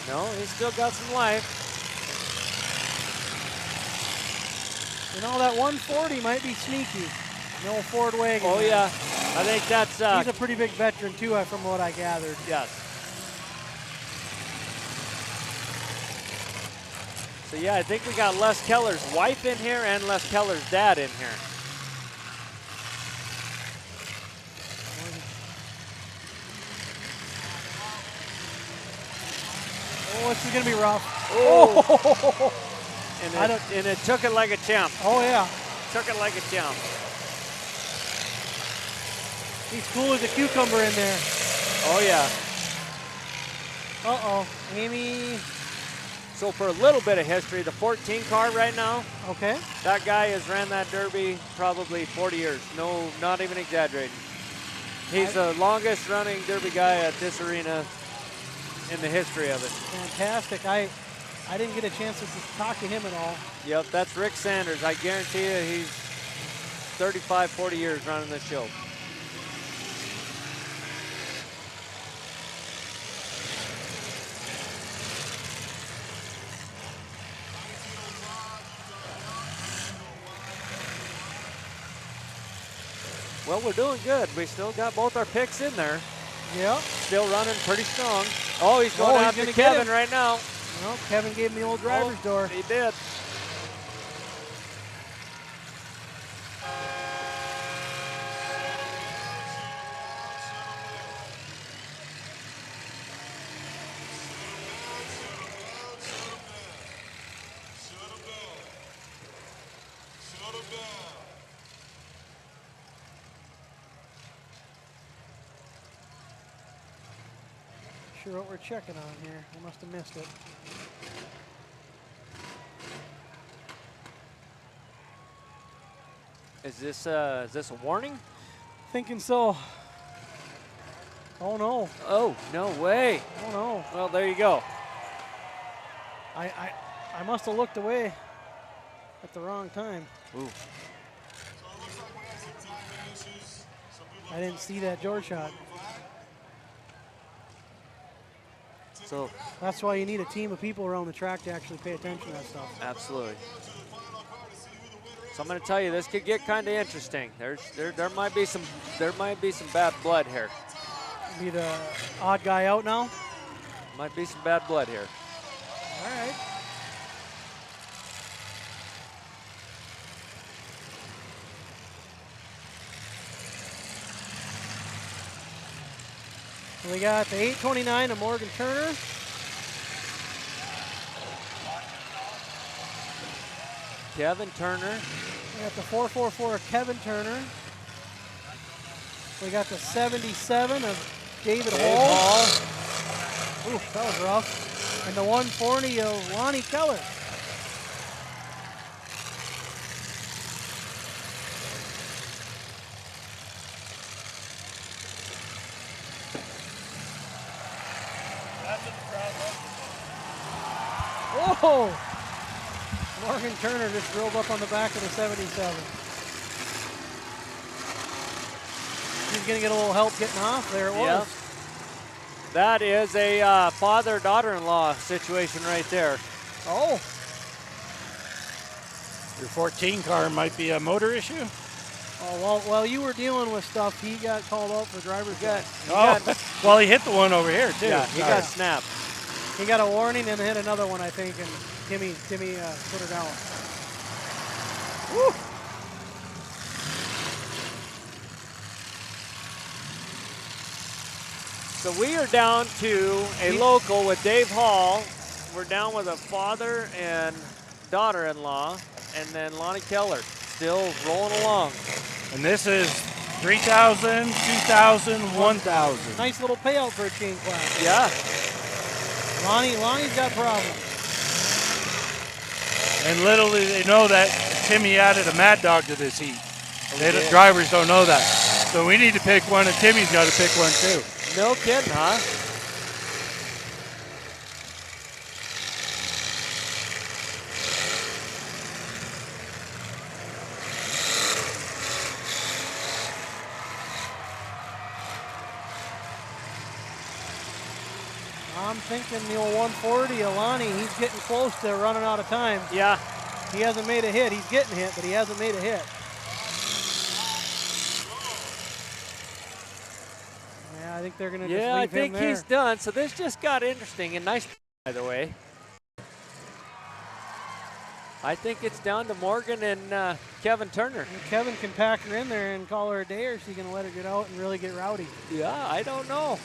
No, he's still got some life.
You know, that 140 might be sneaky. No Ford wagon.
Oh, yeah. I think that's...
He's a pretty big veteran, too, from what I gathered.
Yes. So, yeah, I think we got Les Keller's wife in here and Les Keller's dad in here.
Oh, this is going to be rough.
Oh! And it took it like a champ.
Oh, yeah.
Took it like a champ.
He's cool as a cucumber in there.
Oh, yeah.
Uh-oh. Amy.
So for a little bit of history, the 14 car right now,
Okay.
that guy has ran that Derby probably 40 years. No, not even exaggerating. He's the longest running Derby guy at this arena in the history of it.
Fantastic. I didn't get a chance to talk to him at all.
Yep, that's Rick Sanders. I guarantee you he's 35, 40 years running this show. Well, we're doing good. We still got both our picks in there.
Yeah.
Still running pretty strong. Oh, he's going
he's
after
gonna get
Kevin
him.
right now.
Well, Kevin gave him the old driver's door.
He did.
Sure what we're checking on here. I must have missed it.
Is this a warning?
Thinking so. Oh no.
Oh, no way.
Oh no.
Well, there you go.
I must have looked away at the wrong time.
Ooh.
I didn't see that George shot.
So
That's why you need a team of people around the track to actually pay attention to that stuff.
absolutely. So I'm going to tell you, this could get kind of interesting. There might be some bad blood here.
Be the odd guy out now.
Might be some bad blood here.
All right. We got the 829 of Morgan Turner.
Kevin Turner.
We got the 444 of Kevin Turner. We got the 77 of David Hall. Ooh, that was rough. And the 140 of Lonnie Keller. Whoa! Morgan Turner just drove up on the back of the 77. He's going to get a little help getting off. There it was.
That is a father-daughter-in-law situation right there.
Oh.
Your 14 car might be a motor issue.
Oh, well, while you were dealing with stuff, he got called out for driver's guide.
Well, he hit the one over here, too.
Yeah, he got snapped.
He got a warning and hit another one, I think, and Timmy put her down. Woo!
So we are down to a local with Dave Hall. We're down with a father and daughter-in-law, and then Lonnie Keller still rolling along.
And this is 3,000, 2,000, 1,000.
Nice little payout for a chain class.
Yeah.
Lonnie's got problems.
And little do they know that Timmy added a Mad Dog to this heat. The drivers don't know that. So we need to pick one, and Timmy's got to pick one too.
No kidding, huh?
I'm thinking the old 140, Alani, he's getting close to running out of time.
Yeah.
He hasn't made a hit. He's getting hit, but he hasn't made a hit. Yeah, I think they're going to just leave him there.
Yeah, I think he's done. So this just got interesting, and nice, by the way. I think it's down to Morgan and Kevin Turner.
And Kevin can pack her in there and call her a day, or is he going to let her get out and really get rowdy?
Yeah, I don't know.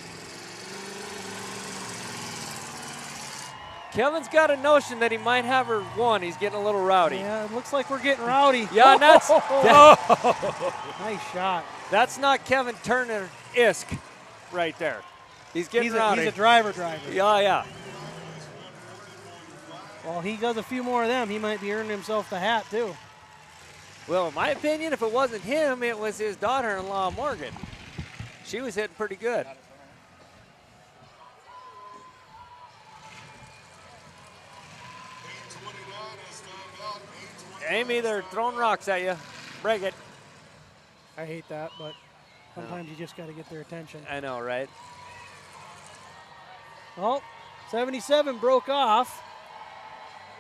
Kevin's got a notion that he might have her won. He's getting a little rowdy.
Yeah, it looks like we're getting rowdy.
Yeah, and that's
nice shot.
That's not Kevin Turner-esque right there. He's getting rowdy.
He's a driver.
Yeah, yeah.
Well, he does a few more of them. He might be earning himself the hat, too.
Well, in my opinion, if it wasn't him, it was his daughter-in-law, Morgan. She was hitting pretty good. Amy, they're throwing rocks at you. Break it.
I hate that, but sometimes you just got to get their attention.
I know, right?
Well, 77 broke off.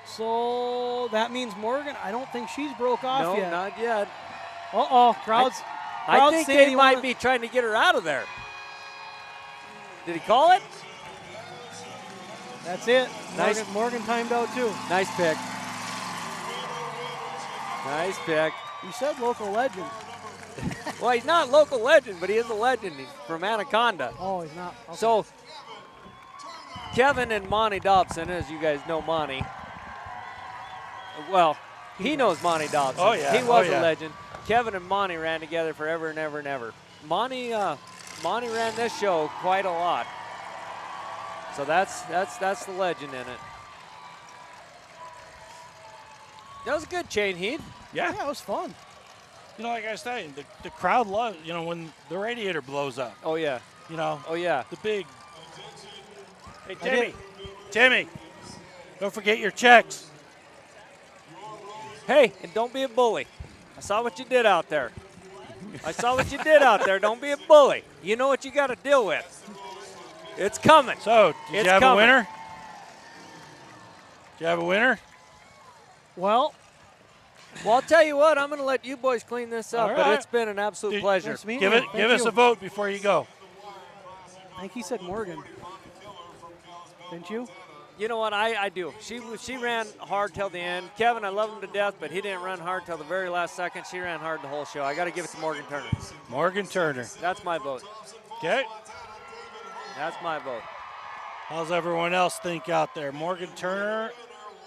So that means Morgan, I don't think she's broke off yet.
No, not yet.
Uh-oh, crowds
I think
saying
they might be trying to get her out of there. Did he call it?
That's it.
Nice.
Morgan timed out too.
Nice pick. Nice pick.
You said local legend.
Well, he's not local legend, but he is a legend. He's from Anaconda.
Oh, he's not. Okay.
So, Kevin and Monty Dobson, as you guys know Monty. Well, he knows Monty Dobson.
Oh, yeah.
He was a legend. Kevin and Monty ran together forever and ever and ever. Monty ran this show quite a lot. So that's the legend in it. That was a good chain heat.
Yeah.
Yeah, it was fun.
You know, like I was saying, the crowd loves, you know, when the radiator blows up.
Oh, yeah.
You know.
Oh, yeah.
The big. Hey, Timmy, don't forget your checks.
Hey, and don't be a bully. I saw what you did out there. Don't be a bully. You know what you got to deal with. It's coming.
So, did you have a winner? Did you have a winner?
Well,
Well, I'll tell you what, I'm going to let you boys clean this up,
All
but
right.
it's been an absolute pleasure.
Nice meeting
Give
you.
it.
Thank
Give us
you.
a vote before you go.
I think he said Morgan. Didn't you?
You know what? I do. She ran hard till the end. Kevin, I love him to death, but he didn't run hard till the very last second. She ran hard the whole show. I got to give it to Morgan Turner.
Morgan Turner.
That's my vote.
Okay.
That's my vote.
How's everyone else think out there? Morgan Turner,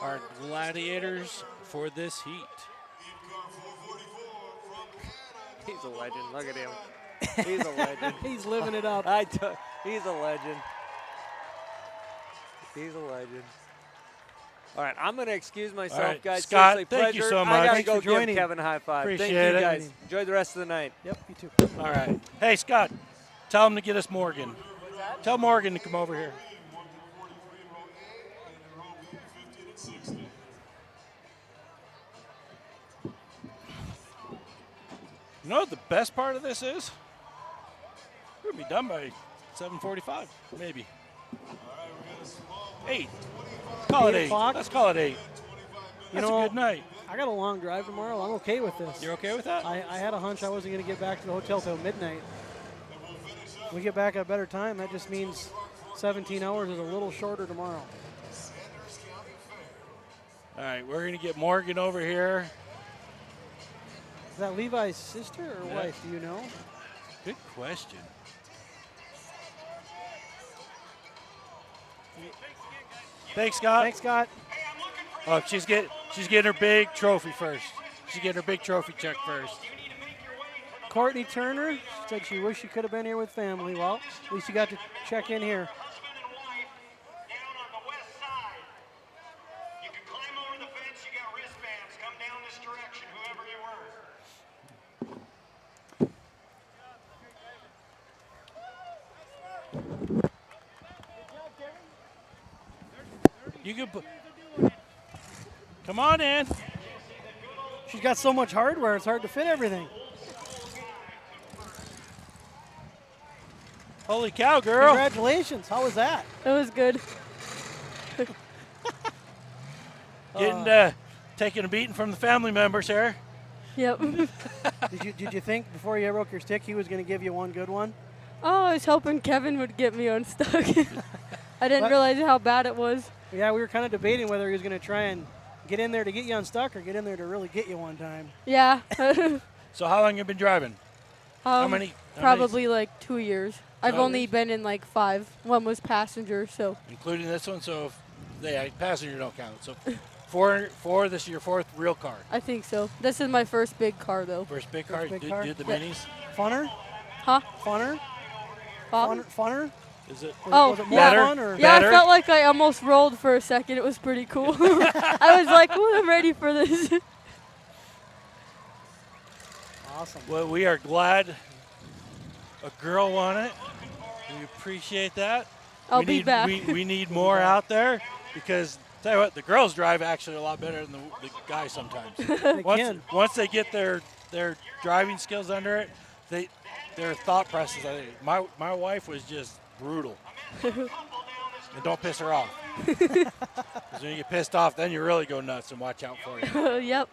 our gladiators for this heat.
He's a legend. Look at him. He's a legend.
He's living it up.
He's a legend. He's a legend. All right, I'm going to excuse myself,
All right,
guys.
Scott,
Seriously,
thank you
pleasure.
so
I
much.
got to
Thanks
go
for joining.
give Kevin a high five.
Appreciate
Thank you,
it.
guys. Enjoy the rest of the night.
Yep, you too.
All right. Hey, Scott, tell him to get us Morgan. Tell Morgan to come over here. You know what the best part of this is? We're going to be done by 7:45, maybe. 8. Call it 8.
o'clock?
Let's call it 8. That's
know,
a good night.
I got a long drive tomorrow. I'm okay with this.
You're okay with that?
I had a hunch I wasn't going to get back to the hotel till midnight. We get back at a better time. That just means 17 hours is a little shorter tomorrow.
All right, we're going to get Morgan over here.
Is that Levi's sister or
Yeah.
wife? Do you know?
Good question. Thanks, Scott.
Thanks, Scott.
Oh, she's getting her big trophy first. She's getting her big trophy check first.
Courtney Turner said she wished she could have been here with family. Well, at least you got to check in here.
Husband and wife down on the west side. You can climb over the fence. You got wristbands. Come down this direction, whoever you were.
You can put. Come on in.
She's got so much hardware, it's hard to fit everything.
Holy cow, girl.
Congratulations. How was that?
It was good.
Taking a beating from the family members here.
Yep.
Did you think before you broke your stick he was going to give you one good one?
Oh, I was hoping Kevin would get me unstuck. I didn't
What?
realize how bad it was.
Yeah, we were kind of debating whether he was going to try and get in there to get you unstuck or get in there to really get you one time.
Yeah.
So how long have you been driving? How many?
Probably like 2 years. I've
Oh.
only been in like 5. One was passenger, so
Including this one, so passenger don't count. So four. This is your 4th real car.
I think so. This is my first big car though.
First big car.
First big
Did
car?
you do the
Yeah.
minis?
Funner?
Huh?
Funner?
Bob?
Funner?
Is it?
Oh,
Was it more
yeah.
Better?
fun or?
Yeah,
Better?
I felt like I almost rolled for a second. It was pretty cool. I was like, "Ooh, I'm ready for this."
Awesome.
Well, we are glad a girl won it. We appreciate that.
I'll
we
be
need,
back.
We need more out there because tell you what, the girls drive actually a lot better than the guys sometimes.
They can.
Once they get their driving skills under it, their thought process. My wife was just brutal. And don't piss her off. Because when you get pissed off, then you really go nuts and watch out for you.
Yep.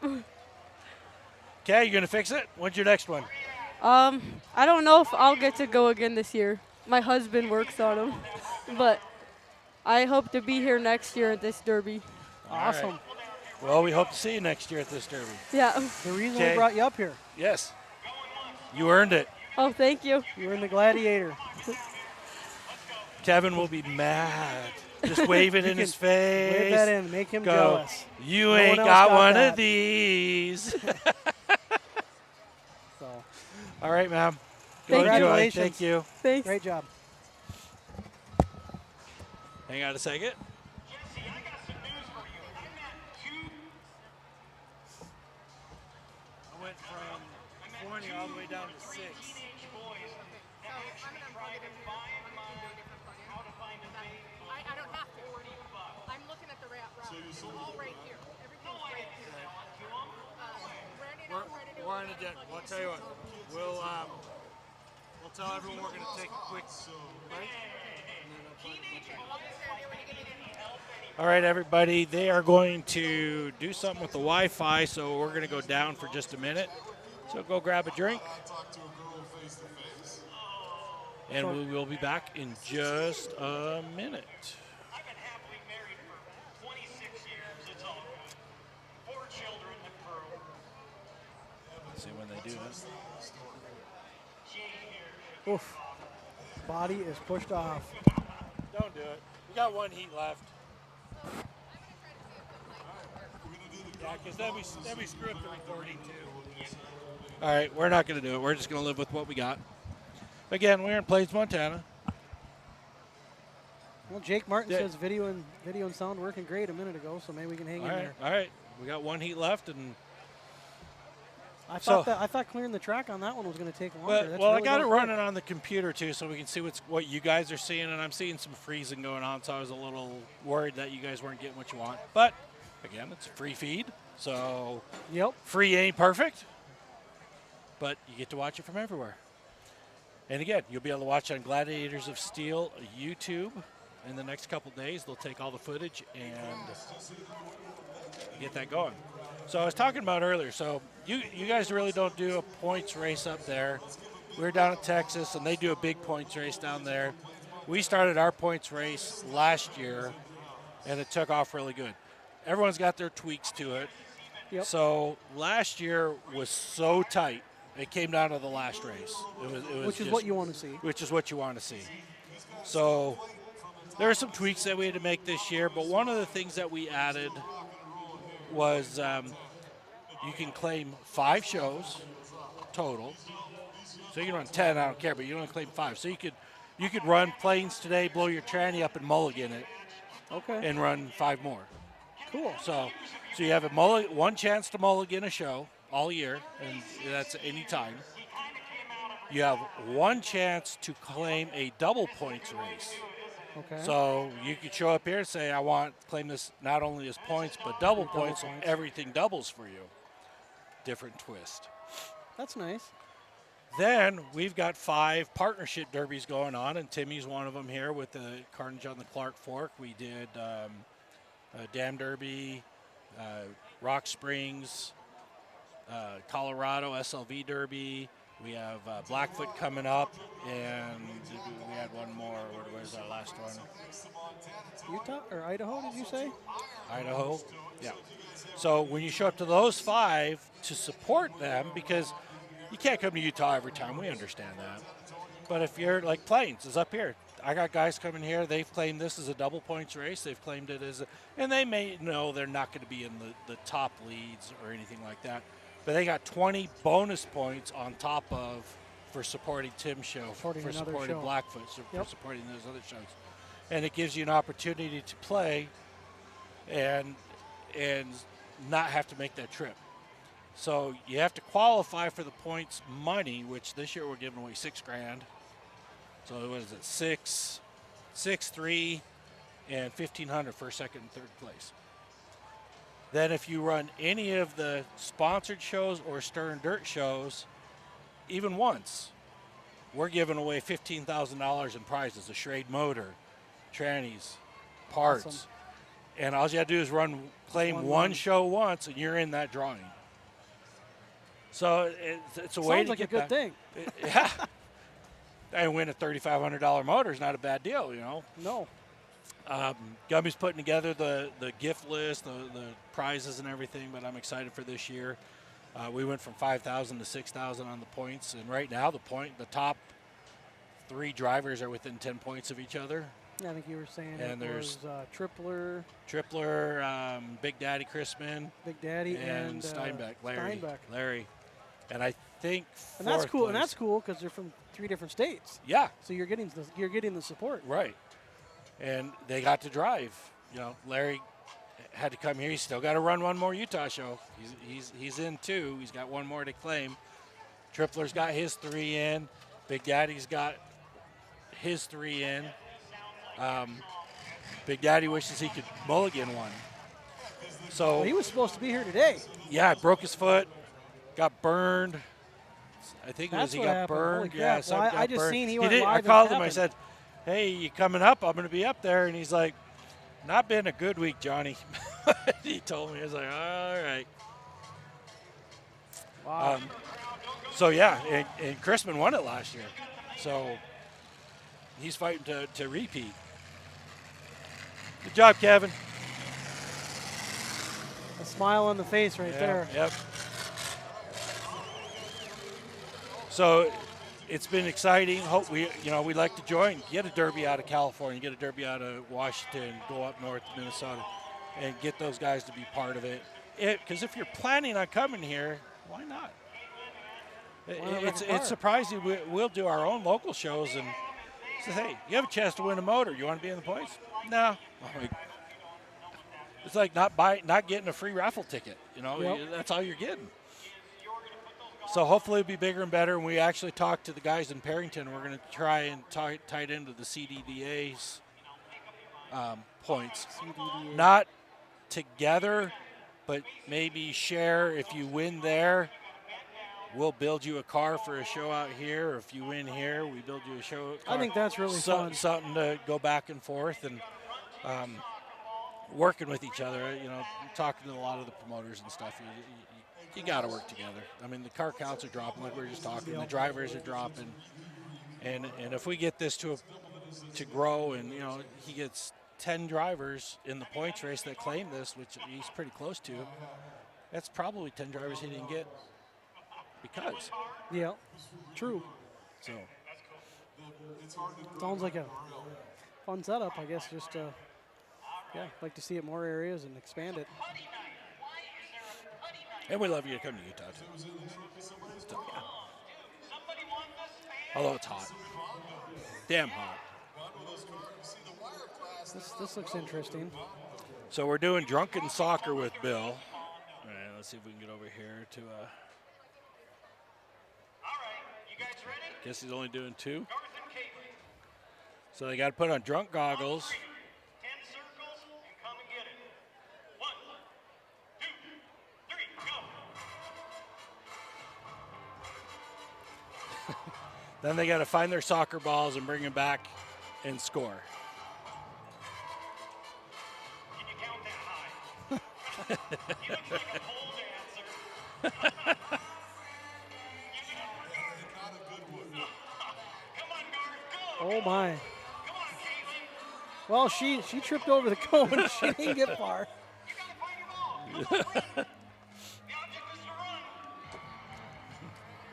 Okay, you gonna fix it? When's your next one?
I don't know if I'll get to go again this year. My husband works on them, but I hope to be here next year at this derby.
Awesome.
right. Well, we hope to see you next year at this derby.
Yeah.
The reason
Okay.
we brought you up here.
Yes. You earned it.
Oh, thank you.
You were in the Gladiator.
Kevin will be mad. Just wave it in his face.
Wave that in. Make him
Go.
jealous.
You
No
ain't
one else
got
got
one
that.
of these.
So,
All right, ma'am. Go
Thank you.
enjoy.
Congratulations.
Thank you.
Thanks.
great job.
Hang on a second.
Jesse, I got some news for you. I met two.
I went from 20 all the way down to 6.
Teenage boys that actually tried to find how to find a date.
I don't have to. I'm looking at the route. It's all right here. Everything's right here. Randy and I were ready to
We're on a jet. Well, I'll tell you what. We'll tell everyone we're going to take a quick break.
Teenage boys don't need help anymore.
All right, everybody. They are going to do something with the Wi-Fi, so we're going to go down for just a minute. So go grab a drink. And we will be back in just a minute.
I've been happily married for 26 years. It's all good. 4 children to prove.
Let's see when they do this.
Oof. Body is pushed off.
Don't do it. We got 1 heat left. Yeah, because then we screw up the recording too. All right, we're not going to do it. We're just going to live with what we got. Again, we're in Plains, Montana.
Well, Jake Martin says video and sound working great a minute ago, so maybe we can hang in there.
All right. We got 1 heat left, and
I thought clearing the track on that one was going to take longer.
Well, I got it running on the computer too, so we can see what you guys are seeing, and I'm seeing some freezing going on, so I was a little worried that you guys weren't getting what you want. But again, it's a free feed, so free ain't perfect, but you get to watch it from everywhere. And again, you'll be able to watch on Gladiators of Steel YouTube in the next couple days. They'll take all the footage and get that going. So I was talking about earlier, so you guys really don't do a points race up there. We're down in Texas, and they do a big points race down there. We started our points race last year, and it took off really good. Everyone's got their tweaks to it.
Yep.
So last year was so tight. It came down to the last race.
Which is what you want to see.
Which is what you want to see. So there are some tweaks that we had to make this year, but one of the things that we added was you can claim 5 shows total. So you can run 10, I don't care, but you don't claim 5. So you could run Plains today, blow your tranny up and mulligan it.
Okay.
And run 5 more.
Cool.
So you have one chance to mulligan a show all year, and that's any time. You have 1 chance to claim a double points race.
Okay.
So you could show up here and say, I want to claim this not only as points, but double points, so everything doubles for you. Different twist.
That's nice.
Then we've got 5 partnership derbies going on, and Timmy's one of them here with the Carnage on the Clark Fork. We did Dam Derby, Rock Springs, Colorado SLV Derby. We have Blackfoot coming up, and we had one more. Where's our last one?
Utah or Idaho, did you say?
Idaho, yeah. So when you show up to those 5 to support them, because you can't come to Utah every time, we understand that. But if you're like Plains is up here, I got guys coming here. They've claimed this as a double points race. They've claimed it as and they may know they're not going to be in the top leads or anything like that. But they got 20 bonus points on top of for supporting Tim's show, for supporting Blackfoot, for supporting those other shows. And it gives you an opportunity to play and not have to make that trip. So you have to qualify for the points money, which this year we're giving away $6,000. So what is it? 6, 3, and $1,500 for second and third place. Then if you run any of the sponsored shows or Stern Dirt shows, even once, we're giving away $15,000 in prizes, a Schrade motor, trannies, parts. Awesome. And all you got to do is claim one show once, and you're in that drawing. So it's a way to get that.
Sounds like a good thing.
Yeah. And win a $3,500 motor is not a bad deal, you know.
No.
Gummy's putting together the gift list, the prizes and everything, but I'm excited for this year. We went from 5,000 to 6,000 on the points, and right now the top 3 drivers are within 10 points of each other.
Yeah, I think you were saying
and
there's Tripler,
Big Daddy Chrisman,
Big Daddy,
and Steinbeck, Larry. And I think
and that's cool. Place. And that's cool because they're from 3 different states.
Yeah.
So you're getting the support.
Right. And they got to drive. You know, Larry had to come here. He's still got to run one more Utah show. He's in 2. He's got 1 more to claim. Tripler's got his 3 in. Big Daddy's got his 3 in. Big Daddy wishes he could mulligan one. So
he was supposed to be here today.
Yeah, broke his foot, got burned. I think
That's
he
what
got
happened.
burned.
Holy
Yeah,
crap.
so
Well, I just seen he went live.
I called him. I said, "Hey, you coming up? I'm going to be up there." And he's like, Not been a good week, Johnny. He told me. I was like, all right.
Wow.
So, yeah, and Chrisman won it last year. So he's fighting to repeat. Good job, Kevin.
A smile on the face right there.
Yep. So it's been exciting. Hope we'd like to join. Get a derby out of California, get a derby out of Washington, go up north to Minnesota, and get those guys to be part of it. Because if you're planning on coming here, why not? It's surprising. We'll do our own local shows and say, hey, you have a chance to win a motor. You want to be in the points? No. It's like not getting a free raffle ticket.
Yep.
That's all you're getting. So hopefully it'll be bigger and better. And we actually talked to the guys in Perrington. We're going to try and tie it into the CDDA's points.
CDDA.
Not together, but maybe share. If you win there, we'll build you a car for a show out here. Or if you win here, we build you a show.
I think that's really fun.
Something to go back and forth and working with each other. Talking to a lot of the promoters and stuff. You got to work together. I mean, the car counts are dropping, like we were just talking. The drivers are dropping, and if we get this to grow, and he gets 10 drivers in the points race that claim this, which he's pretty close to. That's probably 10 drivers he didn't get because.
Yeah, true.
So.
Sounds like a fun setup, I guess. Just like to see it more areas and expand it.
And we love you to come to Utah, too. So, yeah. Although it's hot. Damn hot.
This looks interesting.
So we're doing drunken soccer with Bill. All right, let's see if we can get over here to...
All right, you guys ready?
Guess he's only doing 2.
Garth and Caitlin.
So they got to put on drunk goggles.
10 circles and come and get it. 1, 2, 3, go.
Then they got to find their soccer balls and bring them back and score.
Can you count that high? You look like a pole dancer.
Not a good one.
Come on, Garth, go.
Oh my.
Come on, Caitlin.
Well, she tripped over the cone. She didn't get far.
You got to find your ball. Come on, run. The object is to run.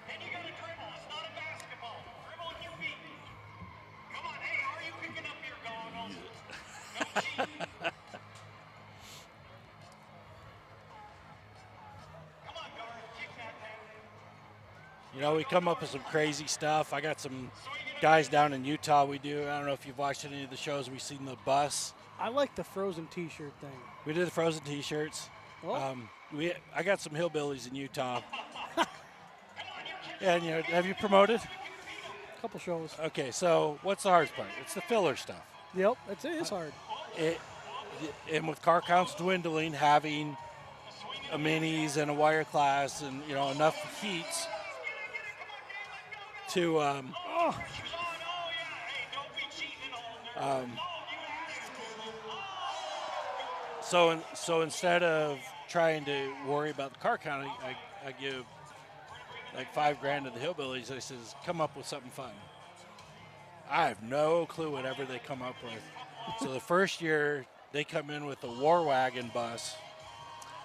Then you got to dribble. It's not a basketball. Dribble with your feet. Come on, hey, are you picking up your goggles? No cheating. Come on, Garth, kick that thing.
We come up with some crazy stuff. I got some guys down in Utah we do. I don't know if you've watched any of the shows. We've seen the bus.
I like the Frozen T-shirt thing.
We did the Frozen T-shirts.
Oh.
I got some hillbillies in Utah. And have you promoted?
Couple shows.
Okay, so what's the hardest part? It's the filler stuff.
Yep, it's hard.
And with car counts dwindling, having a minis and a wire class and enough heats to so instead of trying to worry about the car count, I give like $5,000 to the hillbillies. I says, come up with something fun. I have no clue whatever they come up with. So the first year they come in with a war wagon bus,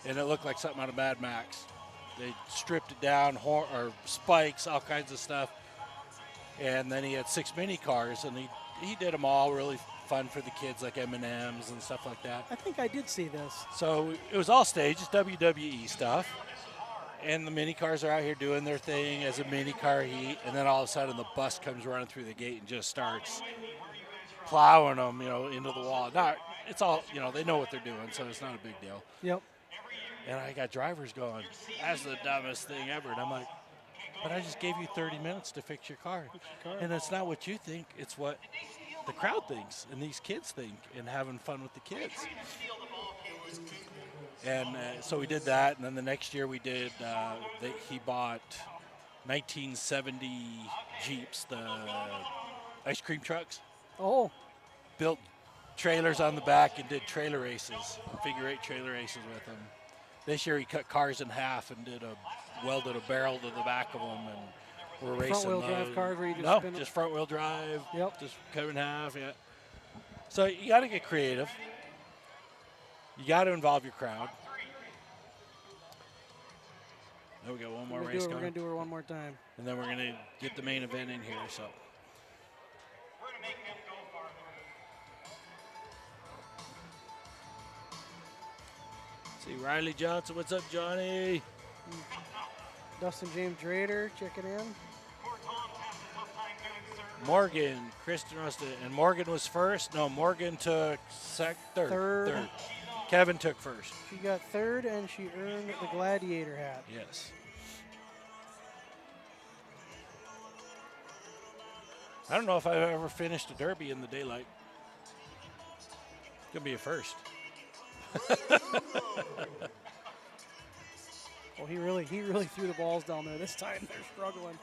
and it looked like something out of Mad Max. They stripped it down, or spikes, all kinds of stuff. And then he had 6 mini cars, and he did them all really fun for the kids, like M&Ms and stuff like that.
I think I did see this.
So it was all staged, WWE stuff. And the mini cars are out here doing their thing as a mini car heat, and then all of a sudden the bus comes running through the gate and just starts plowing them, into the wall. Not, it's all, they know what they're doing, so it's not a big deal.
Yep.
And I got drivers going, that's the dumbest thing ever. And I'm like, but I just gave you 30 minutes to fix your car. And it's not what you think, it's what the crowd thinks and these kids think, and having fun with the kids. And so we did that, and then the next year we did, he bought 1970 Jeeps, the ice cream trucks.
Oh.
Built trailers on the back and did trailer races, figure 8 trailer races with them. This year he cut cars in half and welded a barrel to the back of them, and we're racing
Front-wheel
those.
drive cars where you just
no,
spin
just front wheel drive.
Yep.
Just cut in half. Yeah. So you got to get creative. You got to involve your crowd. There we go. One more race
We're
going.
going to do her one more time.
And then we're going to get the main event in here. So.
We're going to make them go farther.
See Riley Johnson. What's up, Johnny?
Dustin James Drader checking in.
Poor Tom's having a tough time doing, sir.
Morgan, Kristen Rusted, and Morgan was first. No, Morgan took third. Kevin took first.
She got third, and she earned the Gladiator hat.
Yes. I don't know if I've ever finished a derby in the daylight. It's gonna be a first.
Well, he really threw the balls down there. This time they're struggling.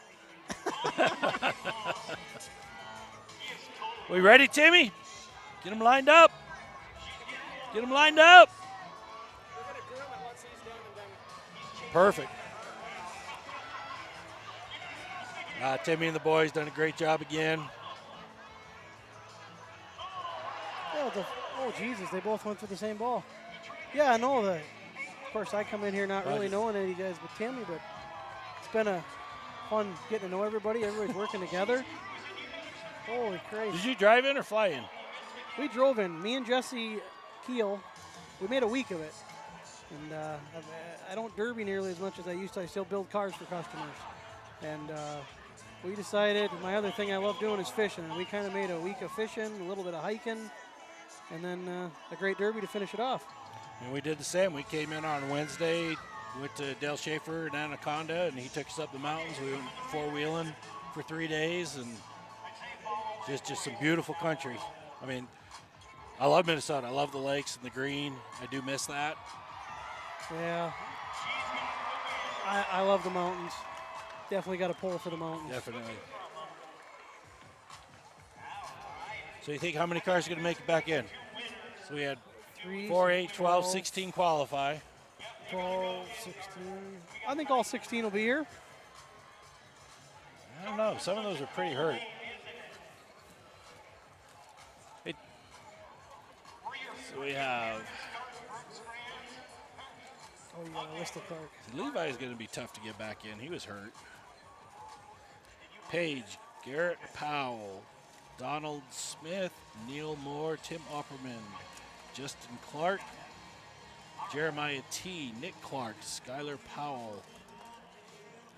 We ready, Timmy? Get them lined up. Get them lined up. Perfect. Timmy and the boys done a great job again.
Oh, Jesus, they both went for the same ball. Yeah, I know that. Of course, I come in here not really knowing any of you guys but Timmy, but it's been a fun getting to know everybody. Everybody's working together. Holy Christ.
Did you drive in or fly in?
We drove in. Me and Jesse Keel, we made a week of it. And I don't derby nearly as much as I used to. I still build cars for customers. And we decided, my other thing I love doing is fishing. And we kind of made a week of fishing, a little bit of hiking, and then a great derby to finish it off.
And we did the same. We came in on Wednesday, went to Dale Schaefer and Anaconda, and he took us up the mountains. We went four-wheeling for 3 days, and just some beautiful country. I mean, I love Minnesota. I love the lakes and the green. I do miss that.
Yeah. I love the mountains. Definitely got a pull for the mountains.
Definitely. So you think how many cars are going to make it back in? So we had 4, 8, 12, 16 qualify.
12, 16. I think all 16 will be here.
I don't know. Some of those are pretty hurt. So we have.
Oh, you got a list of Clark.
Levi is going to be tough to get back in. He was hurt. Page, Garrett Powell, Donald Smith, Neil Moore, Tim Opperman, Justin Clark, Jeremiah T., Nick Clark, Skylar Powell,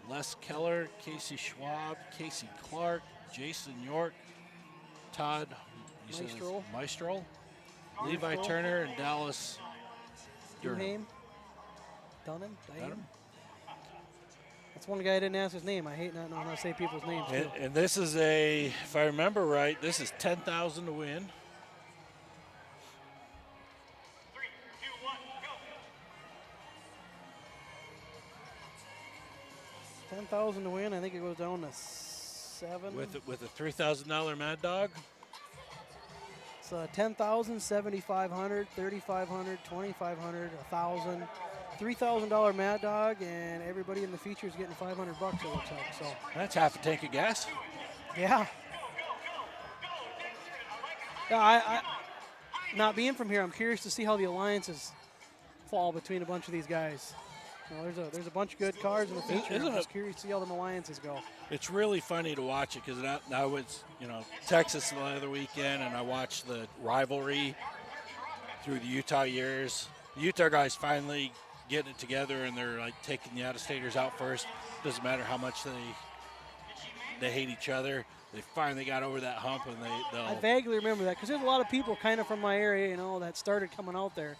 Les Keller, Casey Schwab, Casey Clark, Jason York, Todd Maestro, Levi Turner, and Dallas Durham.
Dunham? That's one guy I didn't ask his name. I hate not knowing how to say people's names.
And this is if I remember right, this is $10,000 to win.
3, 2, 1, go.
10,000 to win. I think it goes down to 7.
With a $3,000 Mad Dog.
So 10,000, 7,500, 3,500, 2,500, 1,000, $3,000 Mad Dog, and everybody in the feature is getting $500. It looks like. So
that's half a tank of gas.
Yeah. Yeah. I not being from here, I'm curious to see how the alliances fall between a bunch of these guys. You know, there's a bunch of good cars in the feature. I'm just curious to see how them alliances go.
It's really funny to watch it because I was, Texas the other weekend, and I watched the rivalry through the Utah years. The Utah guys finally getting it together, and they're like taking the out-of-staters out first. Doesn't matter how much they hate each other. They finally got over that hump, and they'll.
I vaguely remember that because there's a lot of people kind of from my area, that started coming out there,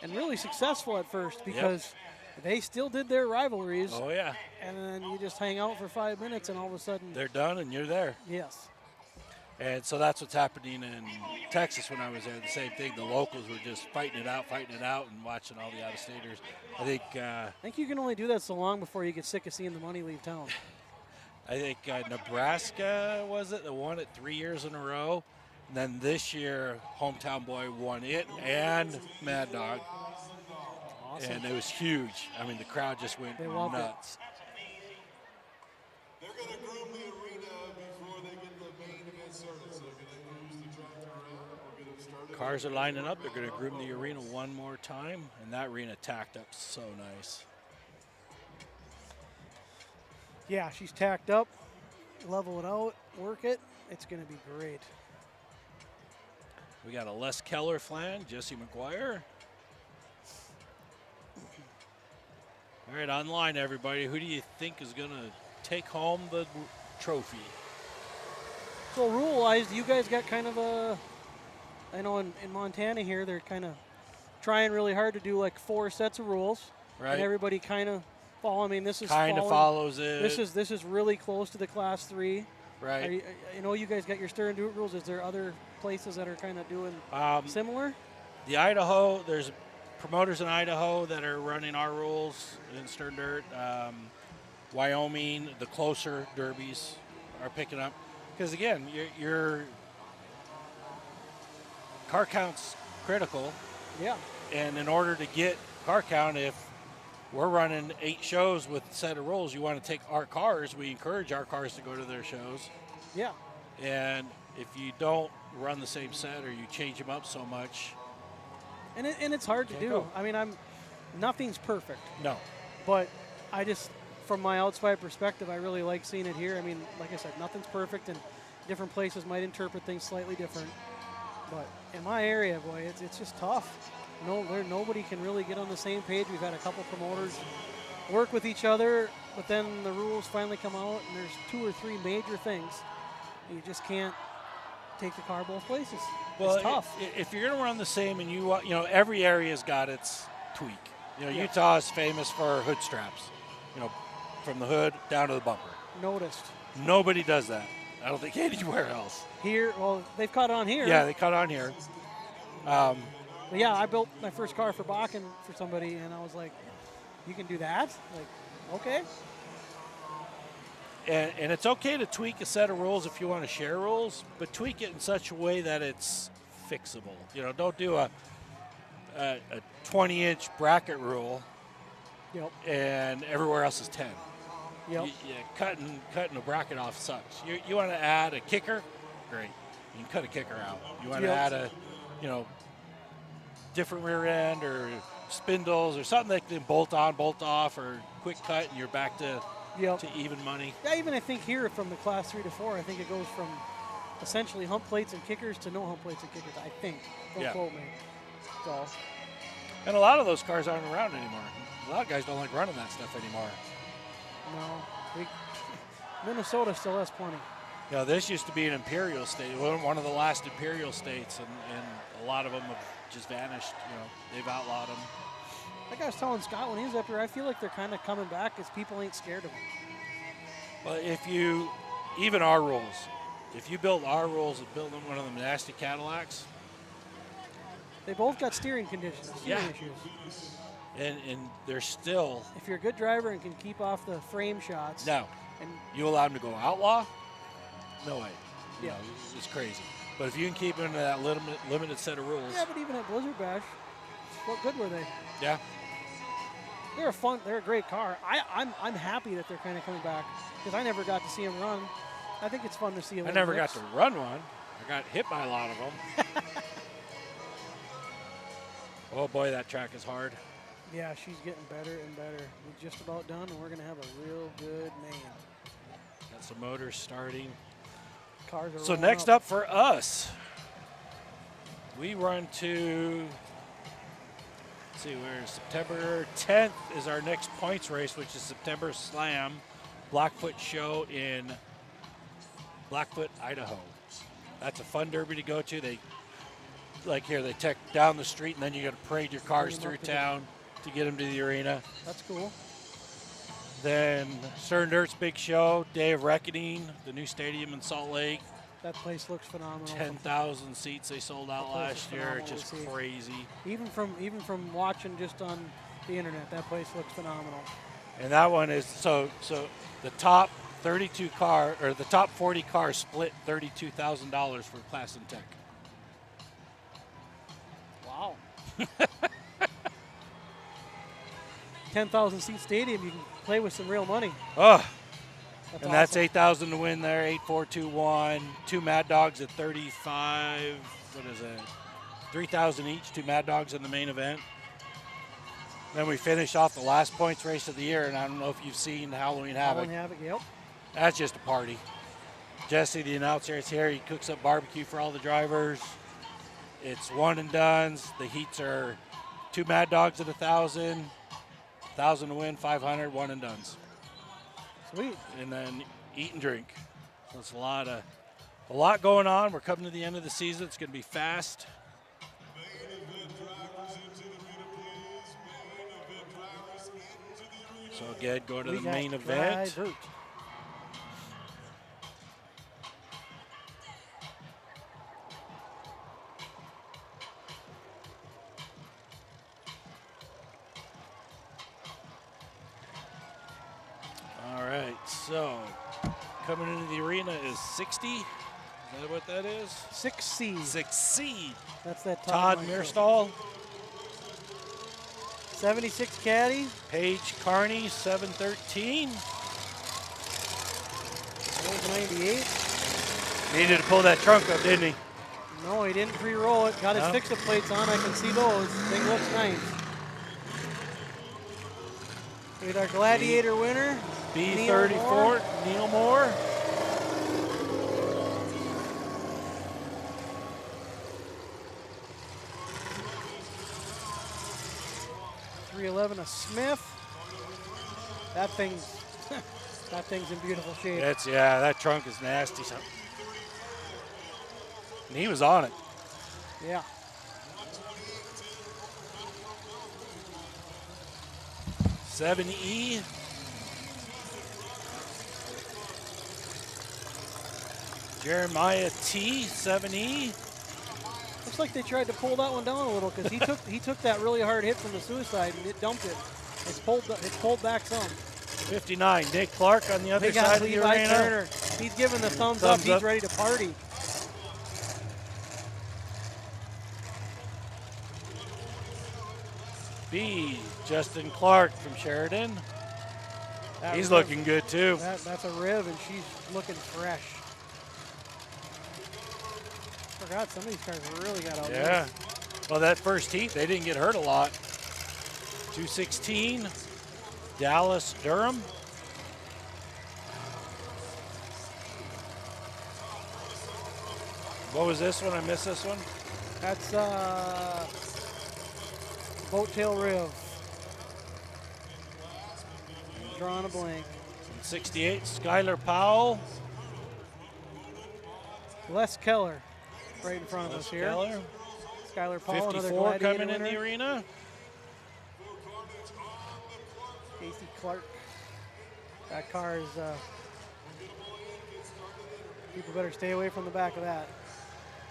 and really successful at first because. Yep. They still did their rivalries.
Oh, yeah.
And then you just hang out for 5 minutes, and all of a sudden.
They're done, and you're there.
Yes.
And so that's what's happening in Texas when I was there. The same thing. The locals were just fighting it out, and watching all the out-of-staters. I think
you can only do that so long before you get sick of seeing the money leave town.
I think Nebraska, was it, that won it 3 years in a row. And then this year, Hometown Boy won it and Mad Dog.
Awesome.
And it was huge. I mean, the crowd just went
They loved it.
nuts.
They're going to groom the arena before they get the main event started. So they're going to use the tractor around. We'll get it started.
Cars are lining up. They're going to groom the arena one more time. And that arena tacked up so nice.
Yeah, she's tacked up. Level it out, work it. It's going to be great.
We got a Les Keller flange, Jesse McGuire. All right, online, everybody. Who do you think is going to take home the trophy?
So rule-wise, you guys got kind of a, I know in Montana here, they're kind of trying really hard to do like 4 sets of rules.
Right.
And everybody kind of follow. I mean, this is
kind of follows it.
This is really close to the Class 3.
Right.
I know you guys got your Stern Do It rules. Is there other places that are kind of doing similar?
The Idaho, there's promoters in Idaho that are running our rules in Stern Dirt. Wyoming, the closer derbies are picking up. Because again, your car count's critical.
Yeah.
And in order to get car count, if we're running 8 shows with a set of rules, you want to take our cars. We encourage our cars to go to their shows.
Yeah.
And if you don't run the same set or you change them up so much.
And it's hard to do.
Go.
I mean, nothing's perfect.
No.
But I just, from my outside perspective, I really like seeing it here. I mean, like I said, nothing's perfect, and different places might interpret things slightly different. But in my area, boy, it's just tough. Nobody can really get on the same page. We've had a couple promoters work with each other, but then the rules finally come out, and there's 2 or 3 major things. You just can't take the car both places.
Well,
it's tough.
If you're going to run the same, and every area's got its tweak. Utah is famous for hood straps. From the hood down to the bumper.
Noticed.
Nobody does that. I don't think anywhere else.
Here, well, they've caught on here.
Yeah, they caught on here.
But yeah, I built my first car for Bakken for somebody, and I was like, you can do that? Like, okay.
And it's okay to tweak a set of rules if you want to share rules, but tweak it in such a way that it's fixable. Don't do a 20-inch bracket rule.
Yep.
And everywhere else is 10.
Yep.
Cutting a bracket off sucks. You want to add a kicker? Great. You can cut a kicker out. You want to add a, different rear end or spindles or something that can bolt on, bolt off, or quick cut, and you're back to even money.
Yeah, even I think here from the Class 3 to 4, I think it goes from essentially hump plates and kickers to no hump plates and kickers, I think. Don't quote me. So.
And a lot of those cars aren't around anymore. A lot of guys don't like running that stuff anymore.
No. Minnesota still has plenty.
This used to be an imperial state, one of the last imperial states, and a lot of them have just vanished. They've outlawed them.
Like I was telling Scott when he was up here, I feel like they're kind of coming back because people ain't scared of them.
Well, even our rules, if you build our rules of building one of them nasty Cadillacs.
They both got steering conditions, issues.
And they're still.
If you're a good driver and can keep off the frame shots.
No.
And
you allow them to go outlaw? No way.
Yeah.
It's crazy. But if you can keep them to that limited set of rules.
Yeah, but even at Blizzard Bash, what good were they?
Yeah.
They're a great car. I'm happy that they're kind of coming back because I never got to see them run. I think it's fun to see them.
I never got to run one. I got hit by a lot of them. Oh boy, that track is hard.
Yeah, she's getting better and better. We're just about done, and we're going to have a real good main.
Got some motors starting.
Cars are
so next up for us, we run to, let's see, September 10th is our next points race, which is September Slam Blackfoot show in Blackfoot, Idaho. That's a fun derby to go to. They take down the street, and then you got to parade your cars through town to get them to the arena.
That's cool.
Then Stern Dirt's big show, Day of Reckoning, the new stadium in Salt Lake.
That place looks phenomenal.
10,000 seats they sold out last year. Just crazy.
Even from watching just on the internet, that place looks phenomenal.
And that one is so the top 32 car, or the top 40 cars split $32,000 for Class and Tech.
Wow. 10,000 seat stadium, you can play with some real money.
Oh,
That's
and that's
awesome.
8,000 to win there. 8-4-2-1. 2 Mad Dogs at 35. What is it? 3,000 each. 2 Mad Dogs in the main event. Then we finish off the last points race of the year, and I don't know if you've seen Halloween Havoc.
Halloween Havoc, yep.
That's just a party. Jesse, the announcer, is here. He cooks up barbecue for all the drivers. It's one and dones. The heats are 2 Mad Dogs at 1,000, 1,000 to win, 500, one and dones.
Sweet.
And then eat and drink. So it's a lot going on. We're coming to the end of the season. It's going to be fast. So again, go to the main event.
Driver.
All right, so coming into the arena is 60. Is that what that is?
6C.
6C.
That's that
Todd
mic.
Mearstall.
76 caddy.
Paige Carney, 713.
There's 98.
Needed to pull that trunk up, didn't he?
No, he didn't pre-roll it. Got his
No.
fix-it plates on. I can see those. Thing looks nice. We got our Gladiator winner.
B34, Neil Moore.
.311 a Smith. That thing's that thing's in beautiful shape.
Yeah, that trunk is nasty. And he was on it.
Yeah.
.7E. Jeremiah T, 7E.
Looks like they tried to pull that one down a little because he took that really hard hit from the suicide and it dumped it. It's pulled back some.
59, Nick Clark on the other
They got
side of the
Levi
arena.
Turner. He's giving the thumbs up. He's
up.
ready to party.
B, Justin Clark from Sheridan. He's
Riv-
looking good too.
That's a Riv, and she's looking fresh. Forgot some of these cars really got out.
Yeah. Well, that first heat, they didn't get hurt a lot. 216, Dallas Durham. What was this one? I missed this one.
That's Boat Tail Riv. Drawing a blank.
68, Skylar Powell.
Les Keller, right in front of
Les
us here.
Keller.
Skylar Powell, another
54
Gladiator
coming in
winner.
the arena.
Casey Clark. That car is, people better stay away from the back of that.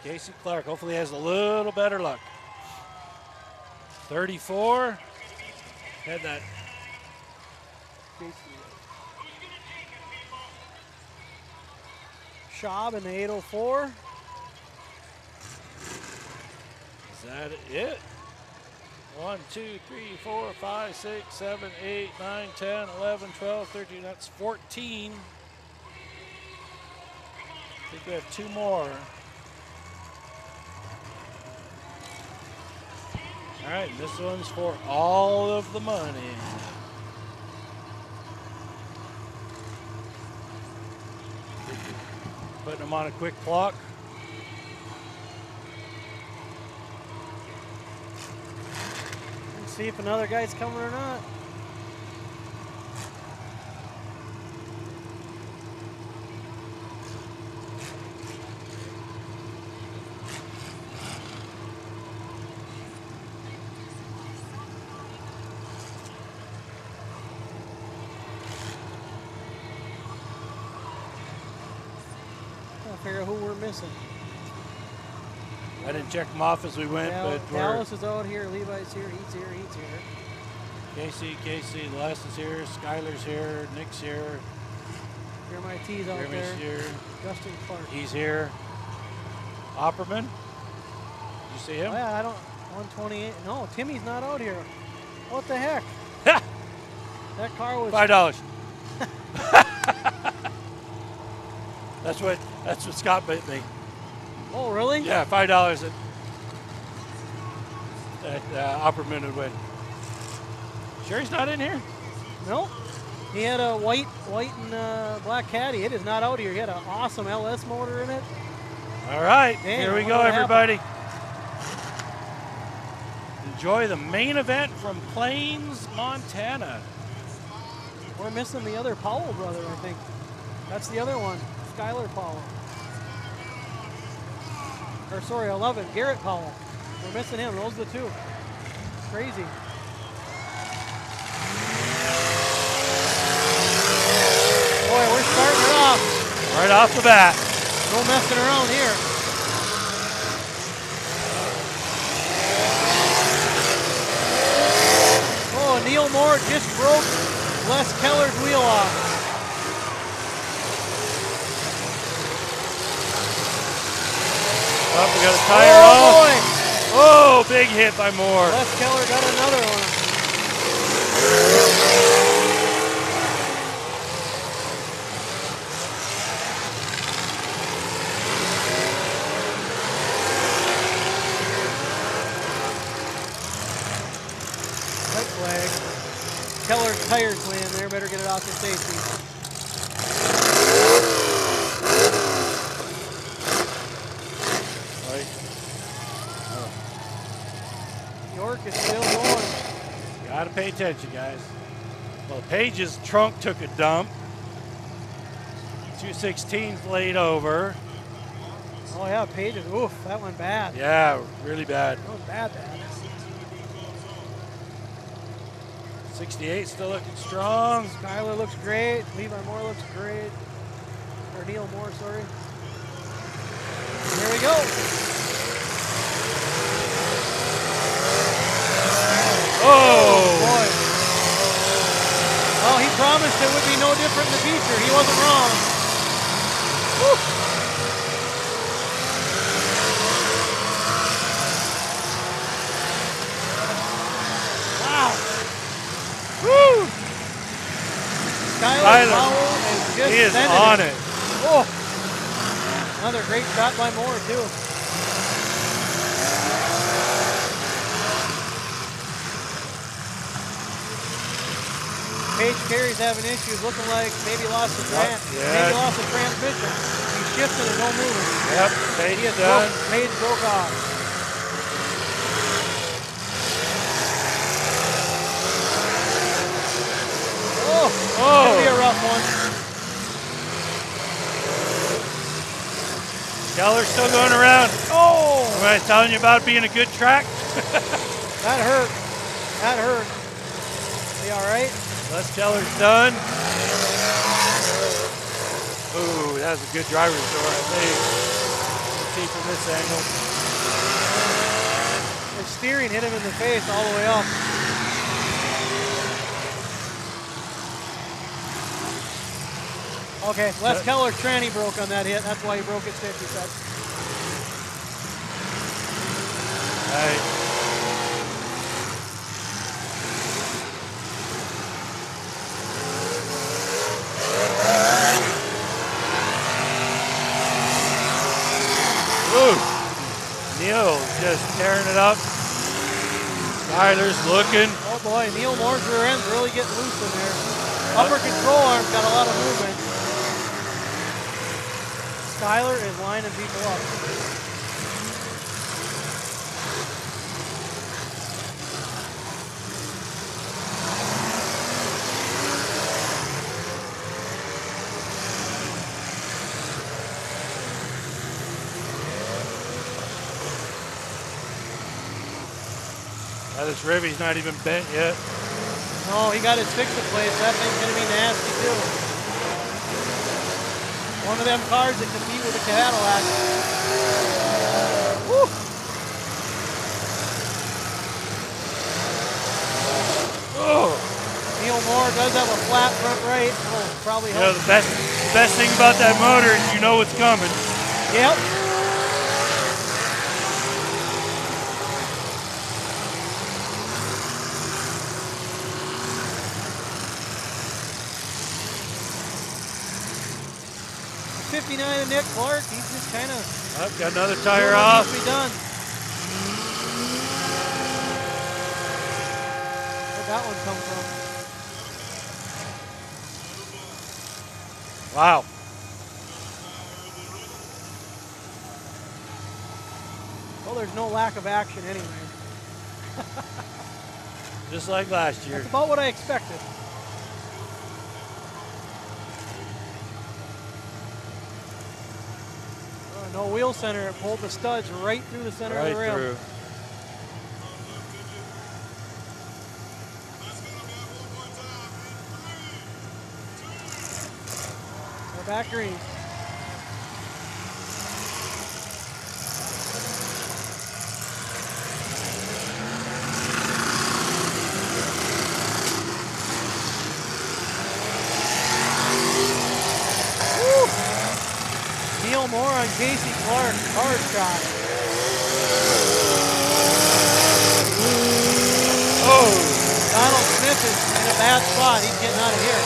Casey Clark hopefully has a little better luck. 34. Had that.
Schaub in the 804.
Is that it? 1, 2, 3, 4, 5, 6, 7, 8, 9, 10, 11, 12, 13. That's 14. I think we have 2 more. All right, this one's for all of the money. Putting them on a quick clock.
Let's see if another guy's coming or not. Figure out who we're missing.
I didn't check them off as we went, but
Dallas is out here, Levi's here, he's here.
Casey, Les is here, Skylar's here, Nick's here.
Jeremiah T's out
Jeremy's
there.
here.
Justin Clark.
He's here. Opperman. Did you see him?
Oh, yeah, I don't. 128. No, Timmy's not out here. What the heck? That car was
$5. That's what Scott bit me.
Oh, really?
Yeah, $5 that Opperman would win. Sure he's not in here?
No. He had a white and black caddy. It is not out here. He had an awesome LS motor in it.
All right,
Dang,
here we
I
go,
wonder what
everybody. Enjoy the main event from Plains, Montana.
We're missing the other Powell brother, I think. That's the other one, Skylar Powell. Or sorry, 11, Garrett Powell. We're missing him. Those are the two. Crazy. Boy, we're starting it off.
Right off the bat.
No messing around here. Oh, Neil Moore just broke Les Keller's wheel off.
Oh, we got a tire
Oh,
off.
boy.
Oh, big hit by Moore.
Les Keller got another one. Red flag. Keller's tires land there. Better get it off to safety. York is still going.
Gotta pay attention, guys. Well, Page's trunk took a dump. 216's laid over.
Oh yeah, Pages. Oof, that went bad.
Yeah, really bad.
That was bad.
68 still looking strong.
Skyler looks great. Levi Moore looks great. Or Neil Moore, sorry. Here we go.
Oh,
boy. Well, he promised it would be no different in the future. He wasn't wrong. Woo. Wow. Woo. Skyler Powell is just
he is
sending
on it.
Oh. Another great shot by Moore, too. Page Carey's having issues, looking like maybe lost the maybe lost the transmission. He's shifting and no moving.
Yep, Page is done.
Page broke off. Oh, gonna be a rough one.
Keller's still going around.
Oh!
Am I telling you about being a good track?
That hurt. That hurt. You all right?
Les Keller's done. Ooh, that was a good driver's door, I think. Let's see from this angle.
The steering hit him in the face all the way up. Okay, Les Keller tranny broke on that hit. That's why he broke his 50 set.
Right. Ooh. Neil just tearing it up. Skyler's looking.
Oh boy, Neil Moore's rear end's really getting loose in there. Upper control arm's got a lot of movement. Skyler is lining people up.
This ribby's not even bent yet.
No, he got his fix in place. That thing's going to be nasty too. One of them cars that compete with a Cadillac. Woo.
Oh.
Neil Moore does have a flat front right. Oh, probably help.
The best thing about that motor is you know it's coming.
Yep. '59 of Nick Clark. He's just kind of.
I've got another tire off.
Needs to be done. Where'd that one come from?
Wow.
Well, there's no lack of action anyway.
Just like last year.
That's about what I expected. No wheel center. It pulled the studs right through the center of the rim.
Through.
We're back green. Neil Moore on Casey Clark. Hard shot.
Oh!
Donald Smith is in a bad spot. He's getting out of here.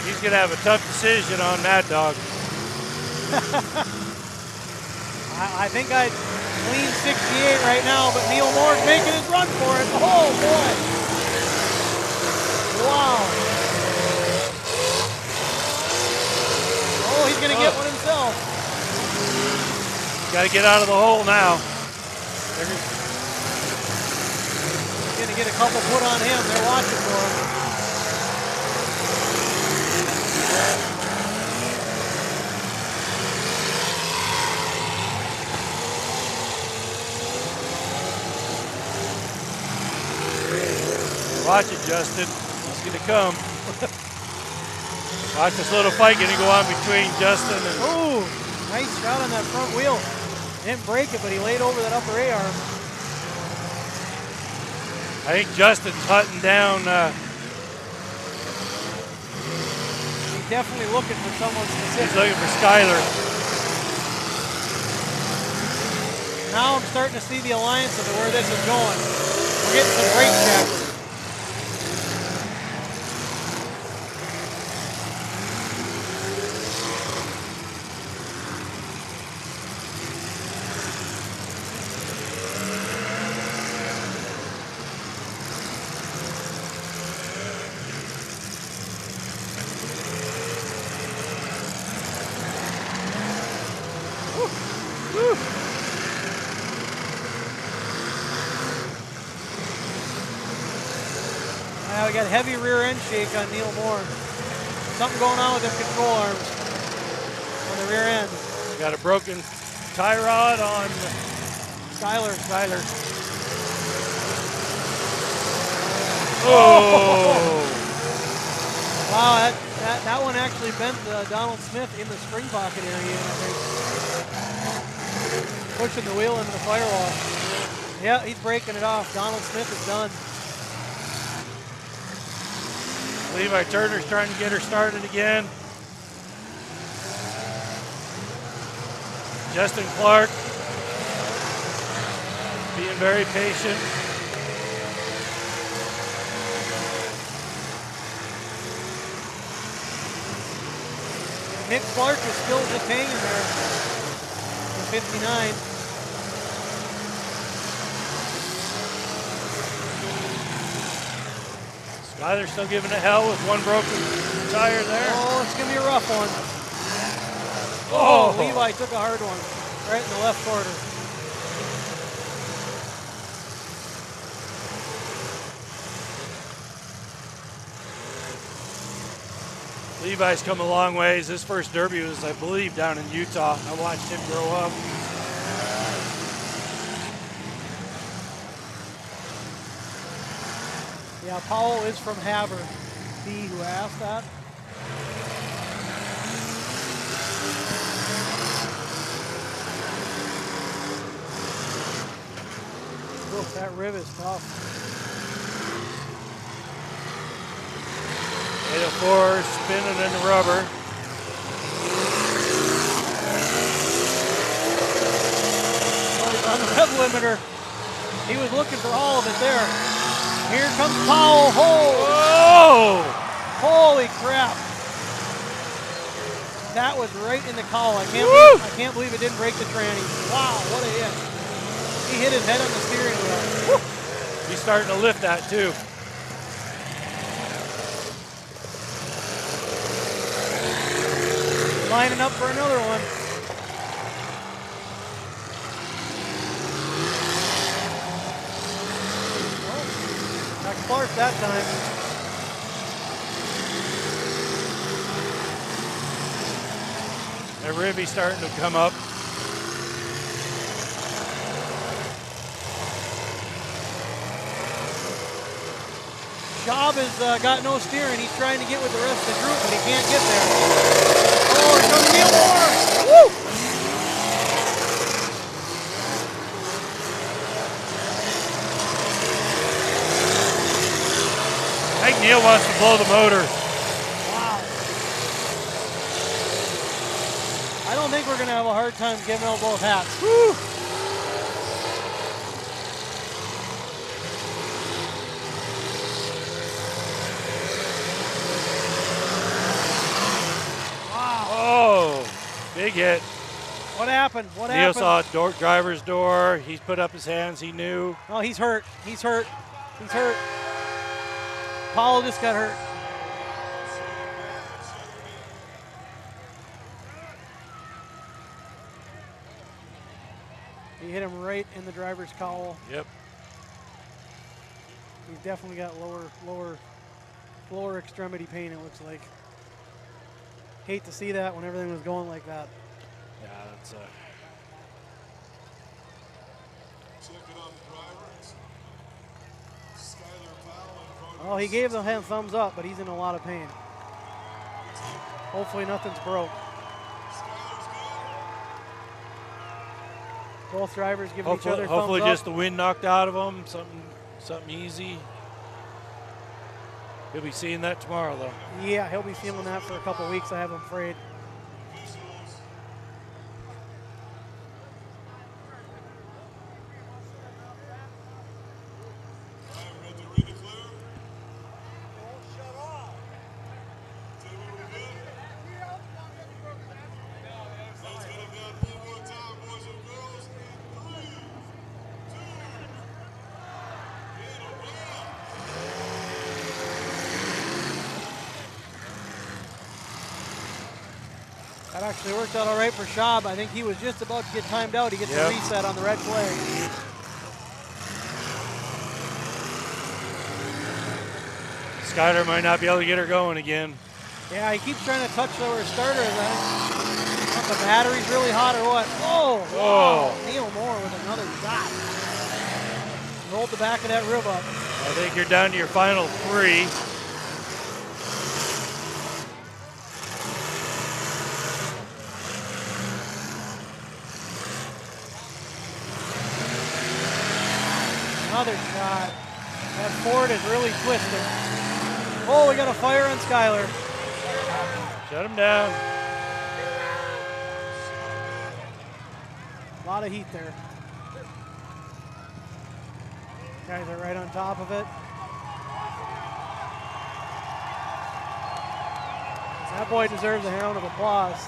He's going to have a tough decision on that dog.
I think I'd lean 68 right now, but Neil Moore's making his run for it. Oh, boy. Wow. Oh, he's going to get one himself.
Got to get out of the hole now.
He's going to get a couple put on him. They're watching for him.
Watch it, Justin. It's going to come. Watch this little fight going to go on between Justin and...
Ooh, nice shot on that front wheel. Didn't break it, but he laid over that upper A-arm.
I think Justin's hunting down...
He's definitely looking for someone specific.
He's looking for Skyler.
Now I'm starting to see the alliance of where this is going. We're getting some brake checks. Now we got heavy rear end shake on Neil Moore. Something going on with them control arms on the rear end.
Got a broken tie rod on
Skyler.
Oh!
Wow, that one actually bent Donald Smith in the spring pocket area. Pushing the wheel into the firewall. Yeah, he's breaking it off. Donald Smith is done.
Levi Turner's trying to get her started again. Justin Clark being very patient.
Nick Clark is still just hanging there in 59.
Skyler's still giving it hell with one broken tire there.
Oh, it's going to be a rough one.
Oh,
Levi took a hard one right in the left quarter.
Levi's come a long ways. His first derby was, I believe, down in Utah. I watched him grow up.
Yeah, Powell is from Havre. B, who asked that. Oof, that rib is tough.
804 spinning in the rubber.
On the rev limiter, he was looking for all of it there. Here comes Powell.
Whoa!
Holy crap! That was right in the cowl. I can't believe it didn't break the tranny. Wow, what a hit! He hit his head on the steering wheel. Woo!
He's starting to lift that too.
Lining up for another one. Not Clark that time.
That ribby's starting to come up.
Schaub has got no steering. He's trying to get with the rest of the group, but he can't get there. Oh, here comes Neil Moore. Woo!
I think Neil wants to blow the motor.
Wow. I don't think we're going to have a hard time giving out both hats. Woo!
Oh, big hit.
What happened? What
Neil
happened?
saw driver's door. He's put up his hands. He knew.
Oh, he's hurt. He's hurt. He's hurt. Powell just got hurt. He hit him right in the driver's cowl.
Yep.
He's definitely got lower extremity pain, it looks like. Hate to see that when everything was going like that.
Yeah, that's
Oh, he gave the hand thumbs up, but he's in a lot of pain. Hopefully nothing's broke. Both drivers giving each other
hopefully
thumbs up.
just the wind knocked out of him. Something easy. He'll be seeing that tomorrow, though.
Yeah, he'll be feeling that for a couple weeks, I'm afraid. That actually worked out all right for Schaub. I think he was just about to get timed out. He gets a reset on the red flag.
Skyler might not be able to get her going again.
Yeah, he keeps trying to touch lower starter. If the battery's really hot or what? Oh, wow. Neil Moore with another shot. Rolled the back of that rib up.
I think you're down to your final three.
Another shot. That Ford is really twisted. Oh, we got a fire on Skyler.
Shut him down.
A lot of heat there. Guys are right on top of it. That boy deserves a round of applause.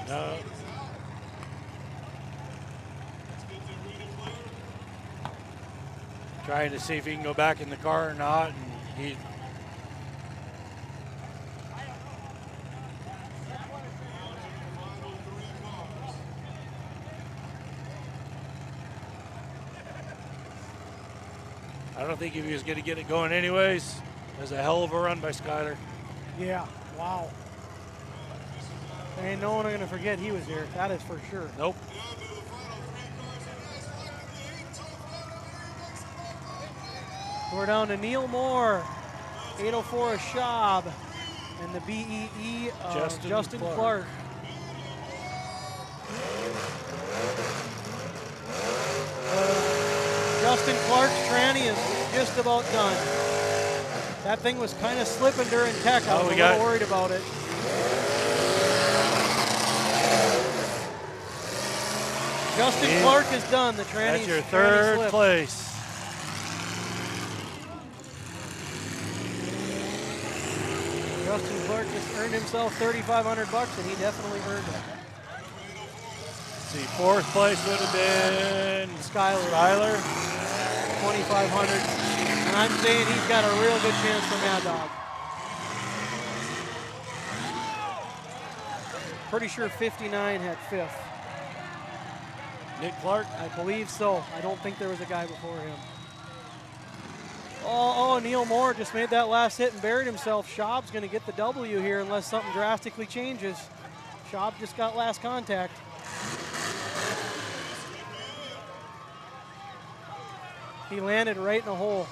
No. Trying to see if he can go back in the car or not, and he. I don't think if he was going to get it going anyways. It was a hell of a run by Skyler.
Yeah, wow. Ain't no one going to forget he was here. That is for sure.
Nope.
We're down to Neil Moore, 804 Schaub, and the BEE
Justin
Justin
Clark.
Clark. Justin Clark's tranny is just about done. That thing was kind of slipping during tech. I was a little worried about it. Justin Clark is done. The tranny.
That's your third place.
Justin Clark just earned himself $3,500, and he definitely earned it.
Let's see, fourth place would have been
Skyler. 2,500. And I'm saying he's got a real good chance for Mad Dog. Pretty sure 59 had fifth.
Nick Clark?
I believe so. I don't think there was a guy before him. Oh, Neil Moore just made that last hit and buried himself. Schaub's going to get the W here unless something drastically changes. Schaub just got last contact. He landed right in the hole.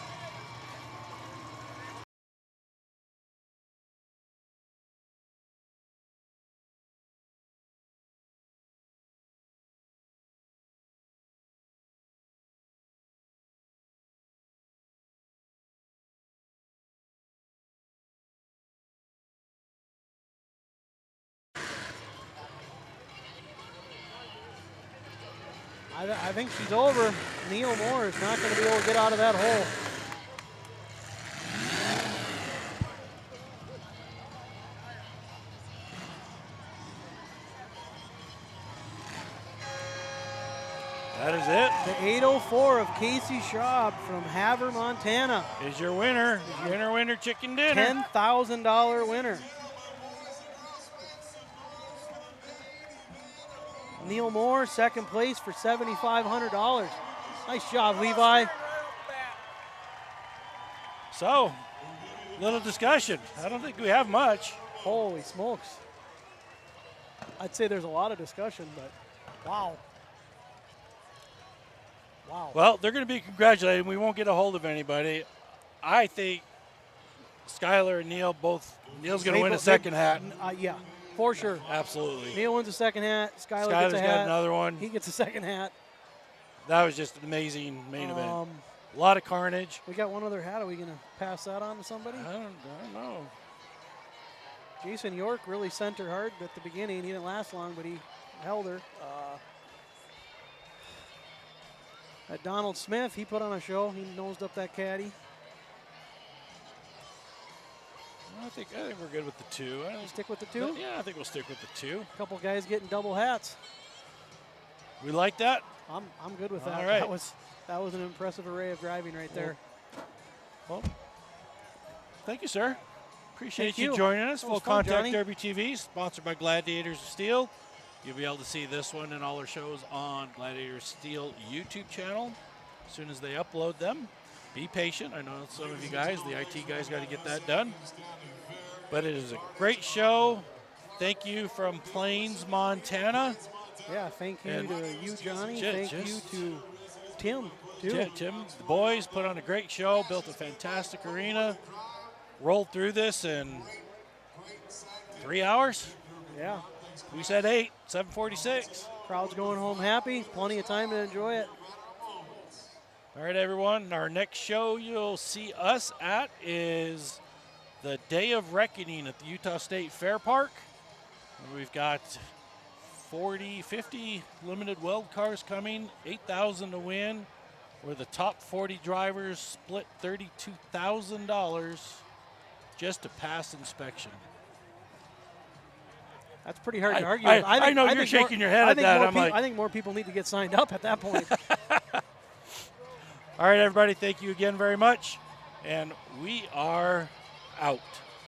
I think she's over. Neil Moore is not going to be able to get out of that hole.
That is it.
The 804 of Casey Schaub from Havre, Montana.
Is your winner. Winner chicken dinner.
$10,000 winner. Neil Moore, second place for $7,500. Nice job, Levi.
So, little discussion. I don't think we have much.
Holy smokes. I'd say there's a lot of discussion, but wow. Wow.
Well, they're going to be congratulated. We won't get a hold of anybody. I think Skyler and Neil both. Neil's going to win a second hat.
Yeah, for sure.
Absolutely.
Neil wins a second hat. Skyler's
Skyler's
gets a hat.
got another one.
He gets a second hat.
That was just an amazing main event. A lot of carnage.
We got one other hat. Are we going to pass that on to somebody?
I don't know.
Jason York really sent her hard at the beginning. He didn't last long, but he held her. Donald Smith, he put on a show. He nosed up that caddy.
I think we're good with the two.
Stick with the two?
Yeah, I think we'll stick with the two.
A couple guys getting double hats.
We like that?
I'm good with that.
All right.
That was an impressive array of driving right there.
Well, thank you, sir. Appreciate
Thank
you
you.
joining us.
That was
Full
fun,
Contact
Johnny.
Derby TV, sponsored by Gladiators of Steel. You'll be able to see this one and all our shows on Gladiators Steel YouTube channel as soon as they upload them. Be patient. I know some of you guys, the IT guys, got to get that done. But it is a great show. Thank you from Plains, Montana.
Yeah, thank you
And
to you, Johnny.
ju-
Thank you
just-
to Tim, too.
Tim, the boys put on a great show, built a fantastic arena, rolled through this in 3 hours.
Yeah.
We said 8, 7:46.
Crowd's going home happy. Plenty of time to enjoy it.
All right, everyone. Our next show you'll see us at is the Day of Reckoning at the Utah State Fair Park. We've got 40, 50 limited weld cars coming, 8,000 to win, where the top 40 drivers split $32,000 just to pass inspection.
That's pretty hard to argue.
I know you're shaking your head at that.
I think more people need to get signed up at that point.
All right, everybody, thank you again very much. And we are out.